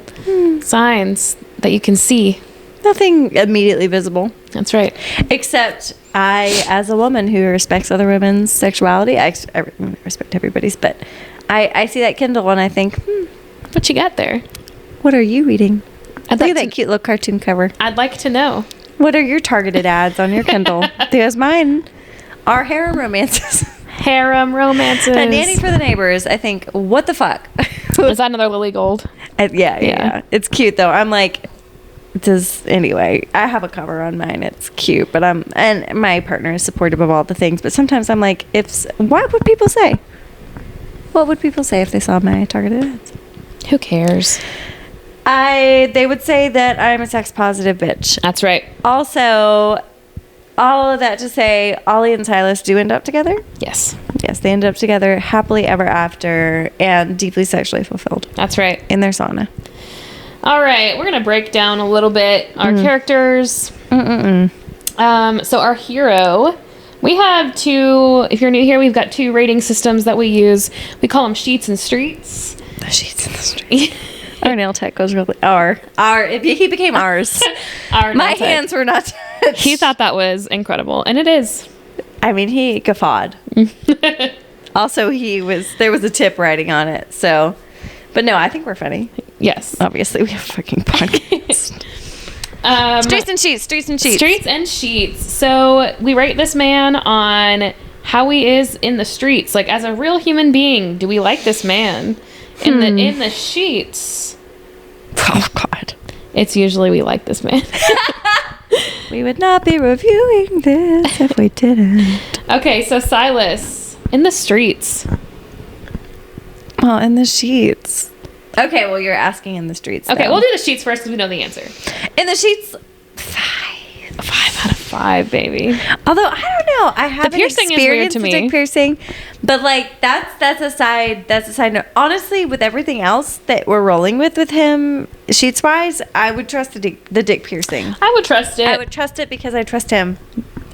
signs that you can see. Nothing immediately visible. That's right. Except I, as a woman who respects other women's sexuality, I respect everybody's, but I see that Kindle and I think, What you got there? What are you reading? Look at that cute little cartoon cover. I'd like to know. What are your targeted ads on your Kindle? Because mine are harem romances. Harem romances. A Nanny for the Neighbors. I think, what the fuck? Is that another Lily Gold? Yeah. It's cute though. I'm like, anyway, I have a cover on mine. It's cute, but and my partner is supportive of all the things. But sometimes I'm like, what would people say? What would people say if they saw my targeted ads? Who cares? They would say that I'm a sex positive bitch. That's right. Also, all of that to say, Ollie and Silas do end up together. Yes. Yes, they end up together happily ever after and deeply sexually fulfilled. That's right. In their sauna. All right, we're gonna break down a little bit our characters. So our hero, we have two. If you're new here, we've got two rating systems that we use. We call them sheets and streets. The sheets in the street. Our nail tech was really he became ours. Our My nail tech. hands were not touched. He thought that was incredible, and it is. I mean, he guffawed. Also, there was a tip writing on it. So, but no, I think we're funny. Yes. Obviously, we have a fucking podcast. Streets and sheets. Streets and sheets. So we rate this man on how he is in the streets, like as a real human being. Do we like this man? In the sheets? Oh God. It's usually we like this man. We would not be reviewing this if we didn't. Okay, so Silas in the streets. Well, in the sheets. Okay, well, you're asking in the streets. Okay, though. we'll do the sheets first because we know the answer. In the sheets, 5 out of 5, baby. although I don't know, I haven't piercing is weird experienced to the me. dick piercing, but like that's a side note. Honestly, with everything else that we're rolling with him, sheets wise, I would trust the dick piercing. I would trust it. I would trust it because I trust him.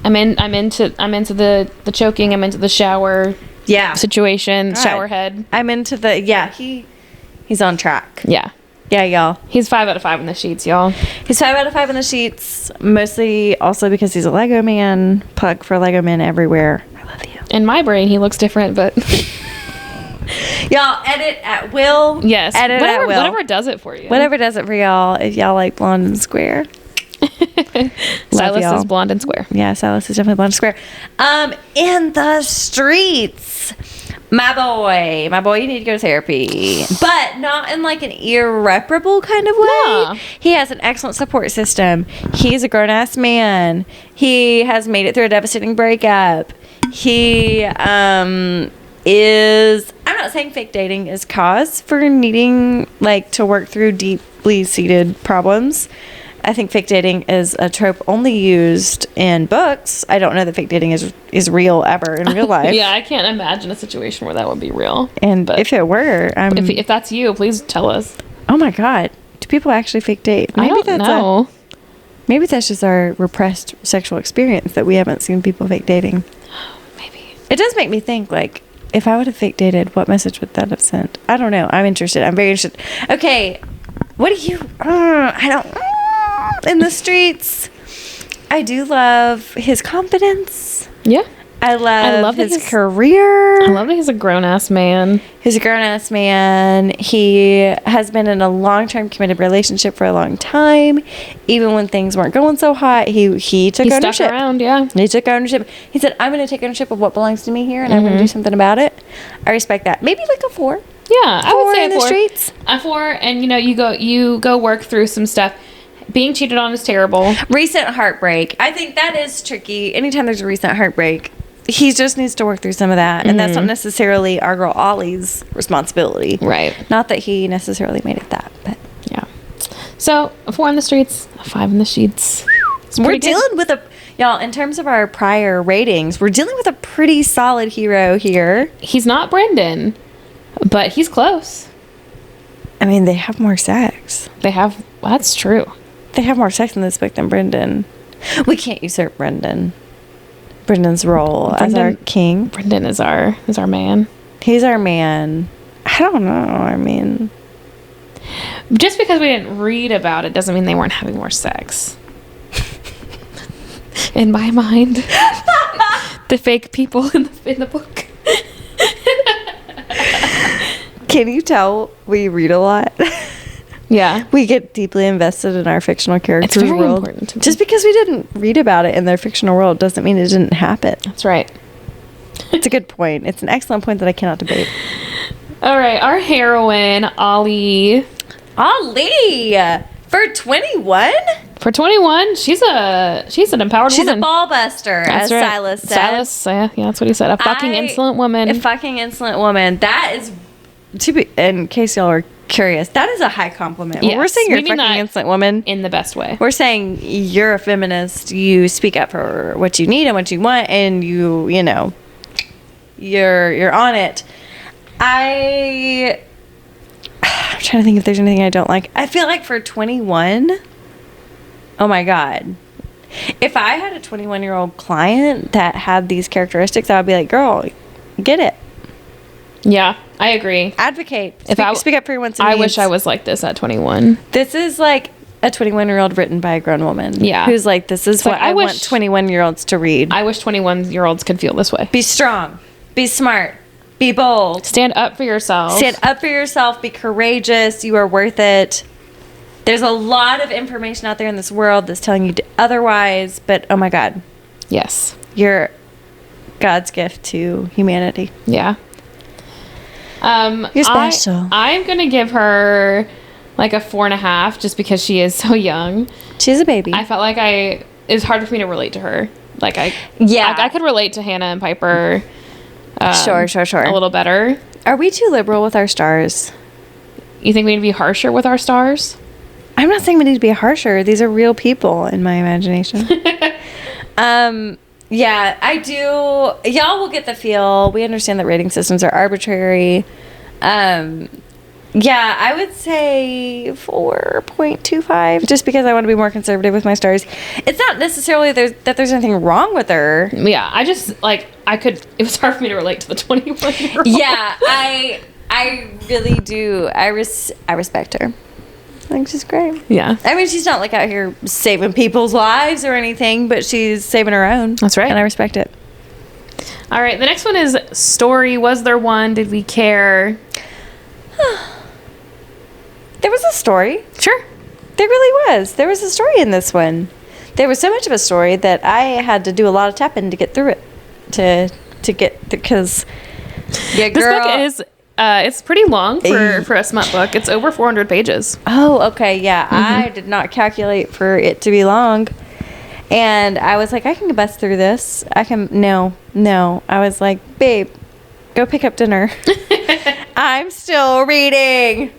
I'm into the choking. I'm into the shower situation. God. Shower head. I'm into he's on track. Yeah. Yeah, y'all. He's 5 out of 5 in the sheets, y'all. He's 5 out of 5 in the sheets, mostly also because he's a Lego man. Plug for Lego men everywhere. I love you. In my brain, he looks different, but Y'all, edit at will. yes, Edit whatever, at will. whatever does it for you. Whatever does it for y'all. If y'all like blonde and square. Silas y'all. is blonde and square. Yeah, Silas is definitely blonde and square. In the streets. My boy, you need to go to therapy. But not in like an irreparable kind of way. No. He has an excellent support system. He's a grown-ass man. He has made it through a devastating breakup. He is... I'm not saying fake dating is cause for needing like to work through deeply seated problems. I think fake dating is a trope only used in books. I don't know that fake dating is real ever in real life. Yeah, I can't imagine a situation where that would be real. And But if it were, if that's you, please tell us. oh my God, do people actually fake date? I don't know. Maybe that's just our repressed sexual experience that we haven't seen people fake dating. Maybe. It does make me think, like, if I would have fake dated, what message would that have sent? I don't know. I'm interested. I'm very interested. Okay, what do you... I don't... in the streets, I do love his confidence. Yeah. I love that his he's- career. I love that he's a grown-ass man. He's a grown-ass man. He has been in a long-term committed relationship for a long time. Even when things weren't going so hot, he took He ownership. stuck around, yeah. He took ownership. He said, I'm going to take ownership of what belongs to me here, and I'm going to do something about it. I respect that. Maybe like a 4. Yeah, I Four would say in a the 4. streets. A 4, and you go work through some stuff. Being cheated on is terrible. Recent heartbreak. I think that is tricky. Anytime there's a recent heartbreak, he just needs to work through some of that. And that's not necessarily our girl Ollie's responsibility. Right. Not that he necessarily made it that, but Yeah. So, a 4 in the streets, a 5 in the sheets. It's we're pretty good. dealing with y'all, in terms of our prior ratings, we're dealing with a pretty solid hero here. He's not Brendan, but he's close. I mean, they have more sex. That's true. They have more sex in this book than Brendan. We can't usurp Brendan's role as our king. Brendan is our man. He's our man. I don't know. I mean, Just because we didn't read about it doesn't mean they weren't having more sex. In my mind, the fake people in the book. can you tell we read a lot? Yeah. We get deeply invested in our fictional characters' very world. important to me. Just because we didn't read about it in their fictional world doesn't mean it didn't happen. That's right. It's a good point. It's an excellent point that I cannot debate. All right, our heroine, Ollie. Ali, for 21, For 21, she's an empowered she's woman. a ball buster, That's as right. Silas said. Silas, yeah, that's what he said. A fucking insolent woman. A fucking insolent woman. That is, in case y'all are curious, that is a high compliment. When Yes, we're saying you're a we mean fucking that insolent woman, in the best way. we're saying you're a feminist. You speak up for what you need and what you want, and you know, you're on it. I'm trying to think if there's anything I don't like. I feel like for 21, oh my God. If I had a 21-year-old client that had these characteristics, I would be like, girl, get it. Yeah. I agree. Advocate. If Speak up for your wants and I needs. wish I was like this at 21. This is like a 21-year-old written by a grown woman. Yeah. Who's like, this is what like, I I want wish- 21-year-olds to read. I wish 21-year-olds could feel this way. Be strong. Be smart. Be bold. Stand up for yourself. Stand up for yourself. Be courageous. You are worth it. There's a lot of information out there in this world that's telling you otherwise, but oh my God, Yes. you're God's gift to humanity. Yeah. You're special. I'm gonna give her like a 4.5 just because she is so young. She's a baby. I felt like it's harder for me to relate to her. Like Yeah. I could relate to Hannah and Piper. Sure. A little better. Are we too liberal with our stars? You think we need to be harsher with our stars? I'm not saying we need to be harsher. These are real people in my imagination. Yeah, I do. Y'all will get the feel. We understand that rating systems are arbitrary. Yeah, I would say 4.25 just because I want to be more conservative with my stars. It's not necessarily that there's anything wrong with her. Yeah, I just like it was hard for me to relate to the 21-year-old. Yeah, I really do. I respect her. I think she's great. Yeah. I mean, she's not like out here saving people's lives or anything, but she's saving her own. That's right. And I respect it. All right, the next one is story. Was there one? Did we care? There was a story. Sure. There really was. There was a story in this one. There was so much of a story that I had to do a lot of tapping to get through it. To get, because yeah, This girl. book is it's pretty long for a smut book. It's over 400 pages. Oh, okay, yeah. I did not calculate for it to be long. And I was like, I can bust through this. No. I was like, babe, go pick up dinner. I'm still reading.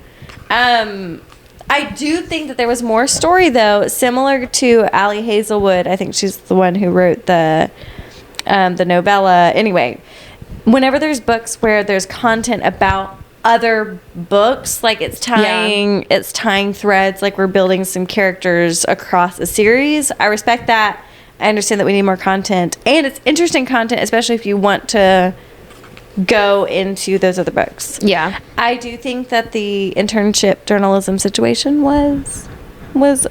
I do think that there was more story, though, similar to Allie Hazelwood. I think she's the one who wrote the novella. Anyway, whenever there's books where there's content about other books, like it's tying threads, like we're building some characters across a series, I respect that. I understand that we need more content, and it's interesting content, especially if you want to go into those other books. Yeah. I do think that the internship journalism situation was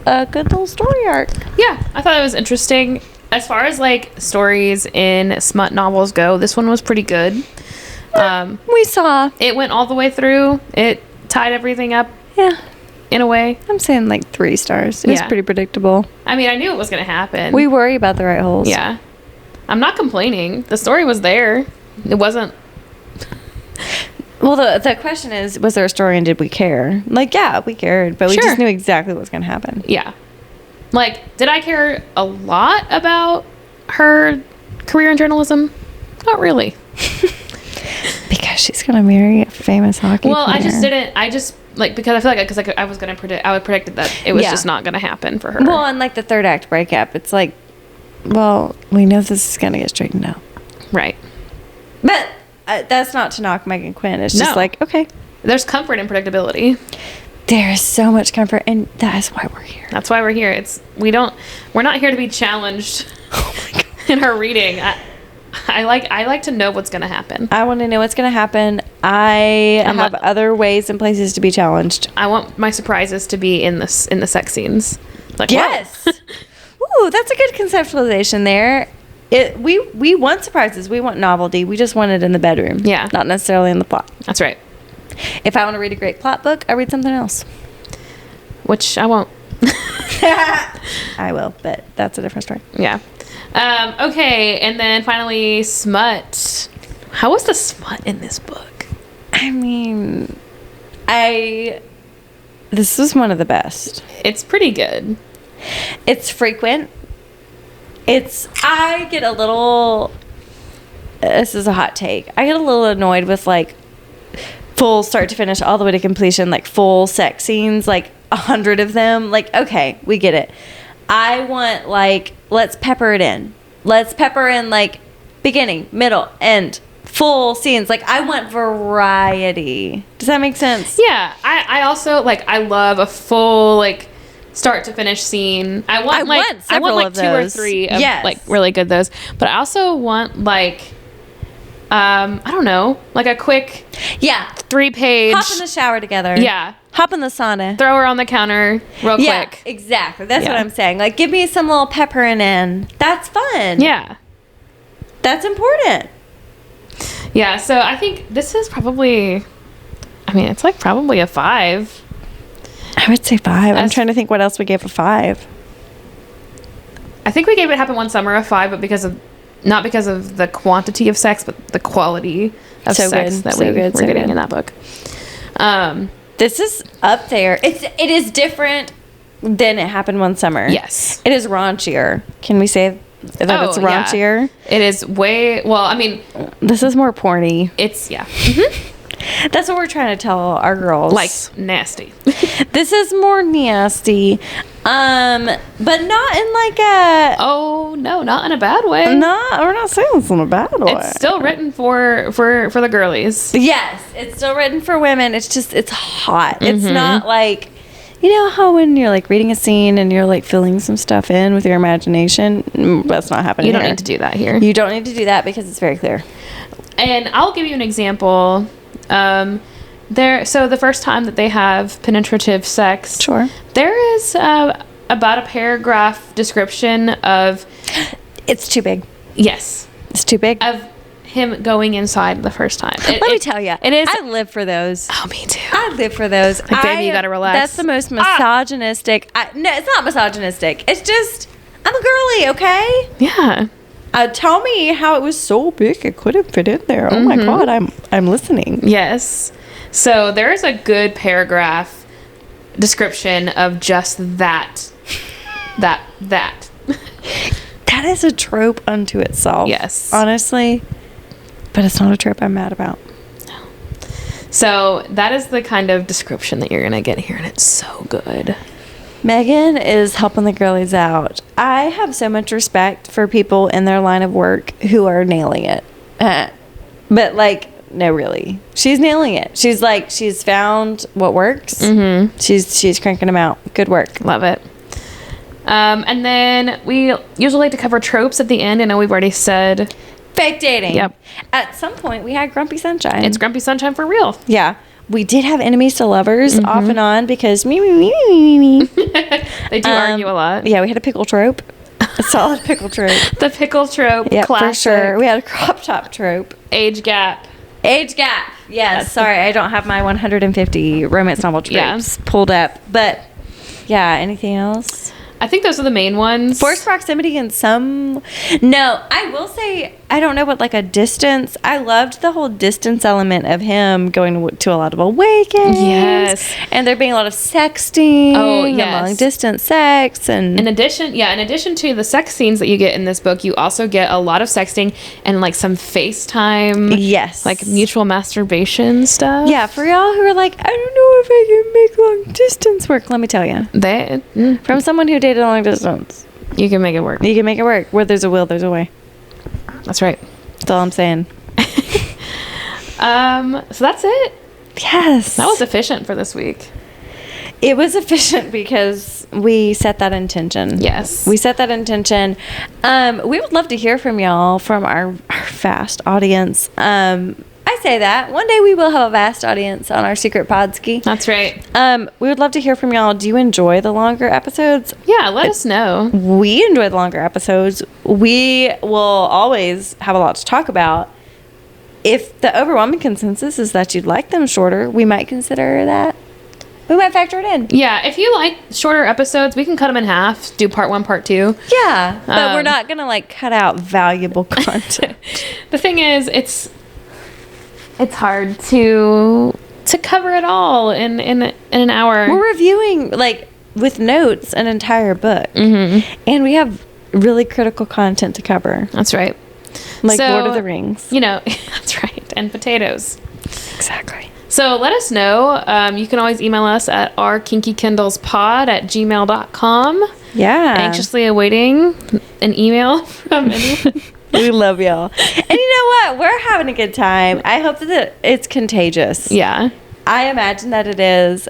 a good little story arc. Yeah, I thought it was interesting. As far as like stories in smut novels go, this one was pretty good. We saw. It went all the way through. It tied everything up Yeah. in a way. I'm saying like 3 stars. It's Yeah. pretty predictable. I mean, I knew it was going to happen. We worry about the right holes. Yeah. I'm not complaining. The story was there. It wasn't. Well, the question is, was there a story and did we care? Like, yeah, we cared, but we Sure. just knew exactly what was going to happen. Yeah. Like, did I care a lot about her career in journalism? Not really. Because she's going to marry a famous hockey Well, player. I just didn't. I just, like, because I feel like, because I was going to predict, I would predicted that it was Yeah. just not going to happen for her. Well, and like the third act breakup, it's like, well, we know this is going to get straightened out. Right. But that's not to knock Megan Quinn. It's just No. like, okay. There's comfort in predictability. There is so much comfort, and that is why we're here. That's why we're here. We're not here to be challenged in our reading. I like to know what's going to happen. I want to know what's going to happen. I I'm have not- other ways and places to be challenged. I want my surprises to be in the sex scenes. Like, Yes. Ooh, that's a good conceptualization there. We want surprises. We want novelty. We just want it in the bedroom. Yeah. Not necessarily in the plot. That's right. If I want to read a great plot book, I read something else. Which I won't. I will, but that's a different story. Yeah. Okay, and then finally, smut. How was the smut in this book? I mean, this is one of the best. It's pretty good. It's frequent. I get a little, this is a hot take. I get a little annoyed with like full start to finish all the way to completion, like full sex scenes, like 100 of them. Like, okay, we get it. I want like, let's pepper it in. Let's pepper in like beginning, middle, end, full scenes. Like I want variety. Does that make sense? Yeah, I also like. I love a full like start to finish scene. I want several like of 2 or those. 3 of Yes. like really good those. But I also want like I don't know, like a quick Yeah. 3-page. Hop in the shower together. Yeah. Hop in the sauna. Throw her on the counter real Yeah, quick. exactly. That's what Yeah. I'm saying. Like, give me some little peppering in. That's fun. Yeah. That's important. Yeah, so I think this is probably, I mean, it's like probably a 5. I would say 5. I'm That's- trying to think what else we gave a 5. I think we gave It Happened One Summer a 5, but not because of the quantity of sex, but the quality of So sex good, that so we good, were so getting good. in that book. This is up there. It is different than It Happened One Summer. Yes. It is raunchier. Can we say that it's yeah. raunchier? It is well, I mean, This is more porny. it's, yeah, That's what we're trying to tell our girls. like nasty. this is more nasty. But not in like a Oh, no, not in a bad way. no, we're not saying this in a bad way. It's still written for the girlies. Yes, it's still written for women. It's just it's hot. It's Mm-hmm. not like you know how when you're like reading a scene and you're like filling some stuff in with your imagination. That's not happening. You don't here. need to do that here. You don't need to do that because it's very clear. And I'll give you an example. So the first time that they have penetrative sex, Sure. there is about a paragraph description of It's too big. yes, It's too big. of him going inside the first time. Let me tell you, it is. I live for those. Oh, me too. I live for those. Like, baby, you gotta relax. That's the most misogynistic. No, it's not misogynistic. It's just I'm a girly, okay? Yeah. Tell me how it was so big it couldn't fit in there. Oh my god, I'm listening. Yes. So there is a good paragraph description of just that. That. That is a trope unto itself. Yes. Honestly. But it's not a trope I'm mad about. So that is the kind of description that you're going to get here, and it's so good. Megan is helping the girlies out. I have so much respect for people in their line of work who are nailing it. But like, no, really, she's nailing it. She's found what works. Mm-hmm. She's cranking them out. Good work. Love it. And then we usually like to cover tropes at the end. I know we've already said Fake dating. Yep. At some point, we had Grumpy Sunshine. it's Grumpy Sunshine for real. Yeah. We did have enemies to lovers Mm-hmm. off and on because me. They do argue a lot. Yeah, we had a pickle trope. A solid pickle trope. The pickle trope, Yeah, classic. for sure. We had a crop top trope. Age gap. Age gap. Yes. Sorry, I don't have my 150 romance novel tropes pulled up. But yeah, anything else? I think those are the main ones. Forced proximity and some. No, I will say, I don't know what, like a distance. I loved the whole distance element of him going to a lot of awakens. Yes. And there being a lot of sexting. Oh, and yes. long distance sex. And In addition to the sex scenes that you get in this book, you also get a lot of sexting and like some FaceTime. yes. Like mutual masturbation stuff. Yeah, for y'all who are like, I don't know if I can make long distance work. Let me tell you. From someone who dated long distance. You can make it work. You can make it work. Where there's a will, there's a way. That's right. That's all I'm saying. So that's it. Yes. That was efficient for this week. It was efficient because we set that intention. Yes. We set that intention. We would love to hear from y'all, from our vast audience. I say that. One day we will have a vast audience on our secret podski. That's right. We would love to hear from y'all. Do you enjoy the longer episodes? Yeah, let us know. We enjoy the longer episodes. We will always have a lot to talk about. If the overwhelming consensus is that you'd like them shorter, we might consider that. We might factor it in. Yeah, if you like shorter episodes, we can cut them in half, do part 1, part 2. Yeah, but we're not going to like cut out valuable content. The thing is, it's hard to cover it all in an hour. We're reviewing, like, with notes, an entire book. Mm-hmm. And we have really critical content to cover. That's right. Like So, Lord of the Rings. You know, that's right. And potatoes. Exactly. So let us know. You can always email us at ourkinkykindlespod@gmail.com. Yeah. Anxiously awaiting an email from anyone. We love y'all. And you know what? We're having a good time. I hope that it's contagious. Yeah. I imagine that it is.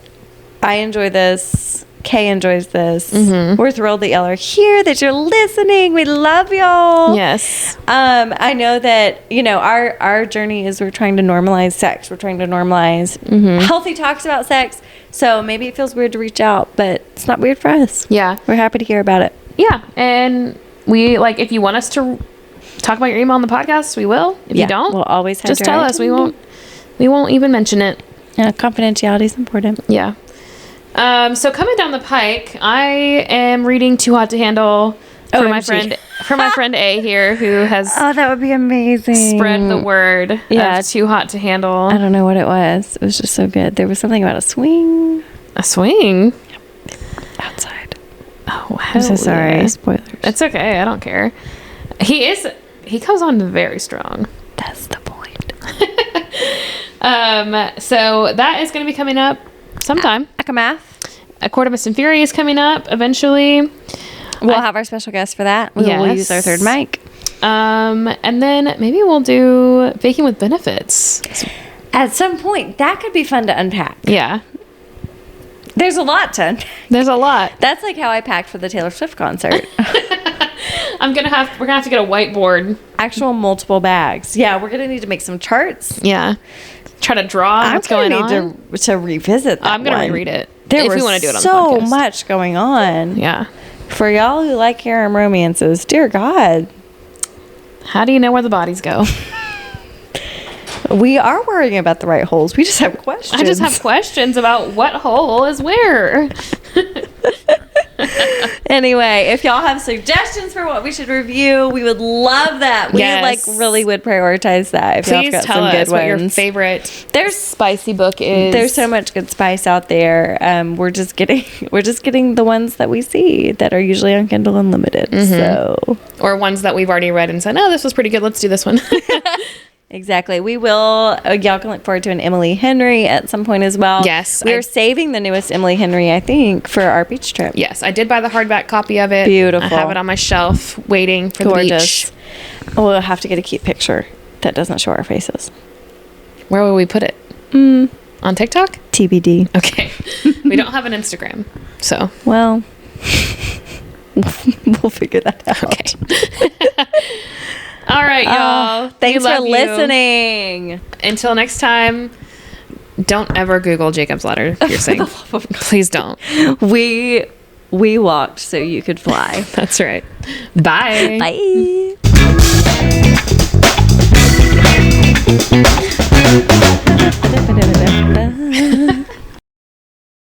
I enjoy this. Kay enjoys this. We're thrilled that y'all are here, that you're listening. We love y'all. Yes. I know that, our journey is we're trying to normalize sex. We're trying to normalize healthy talks about sex. So maybe it feels weird to reach out, but it's not weird for us. Yeah. We're happy to hear about it. Yeah. And we, if you want us to talk about your email on the podcast, we will. If you don't, we'll always have just tell us. We won't even mention it. Yeah, confidentiality is important. Yeah. So coming down the pike, I am reading Too Hot to Handle for my friend A here, who has that would be amazing. Spread the word of Too Hot to Handle. I don't know what it was. It was just so good. There was something about a swing. A swing? Outside. Oh, hell I'm so sorry. yeah. Spoilers. It's okay. I don't care. He comes on very strong. That's the point. So that is going to be coming up sometime. Akamath. Quartimus and Fury is coming up eventually. We'll have our special guest for that. We'll use our third mic. And then maybe we'll do Baking with Benefits. At some point, that could be fun to unpack. Yeah. There's a lot to unpack. There's a lot. That's like how I packed for the Taylor Swift concert. We're gonna have to get a whiteboard. Actual multiple bags. Yeah, we're gonna need to make some charts. Yeah. Try to draw what's going on. Need to revisit that. I'm gonna reread it. There if was we want to do it on so the podcast. much going on. Yeah. For y'all who like harem romances, dear God. How do you know where the bodies go? We are worrying about the right holes. We just have questions. I just have questions about what hole is where. Anyway, if y'all have suggestions for what we should review, we would love that. Yes. We really would prioritize that. If y'all Please got tell some us good what ones. your favorite There's spicy book is. There's so much good spice out there. We're just getting the ones that we see that are usually on Kindle Unlimited. So or ones that we've already read and said, "Oh, this was pretty good. Let's do this one." exactly. We will. Y'all can look forward to an Emily Henry at some point as well. Yes, we are saving the newest Emily Henry, I think, for our beach trip. Yes, I did buy the hardback copy of it. Beautiful. I have it on my shelf, waiting for Gorgeous. the beach. We'll have to get a cute picture that doesn't show our faces. Where will we put it? On TikTok? TBD. Okay. We don't have an Instagram, so. Well, we'll figure that out. Okay. All right, y'all. Thanks We for love you. listening. Until next time, don't ever Google Jacob's Ladder piercing. Please don't. We walked so you could fly. That's right. Bye. Bye.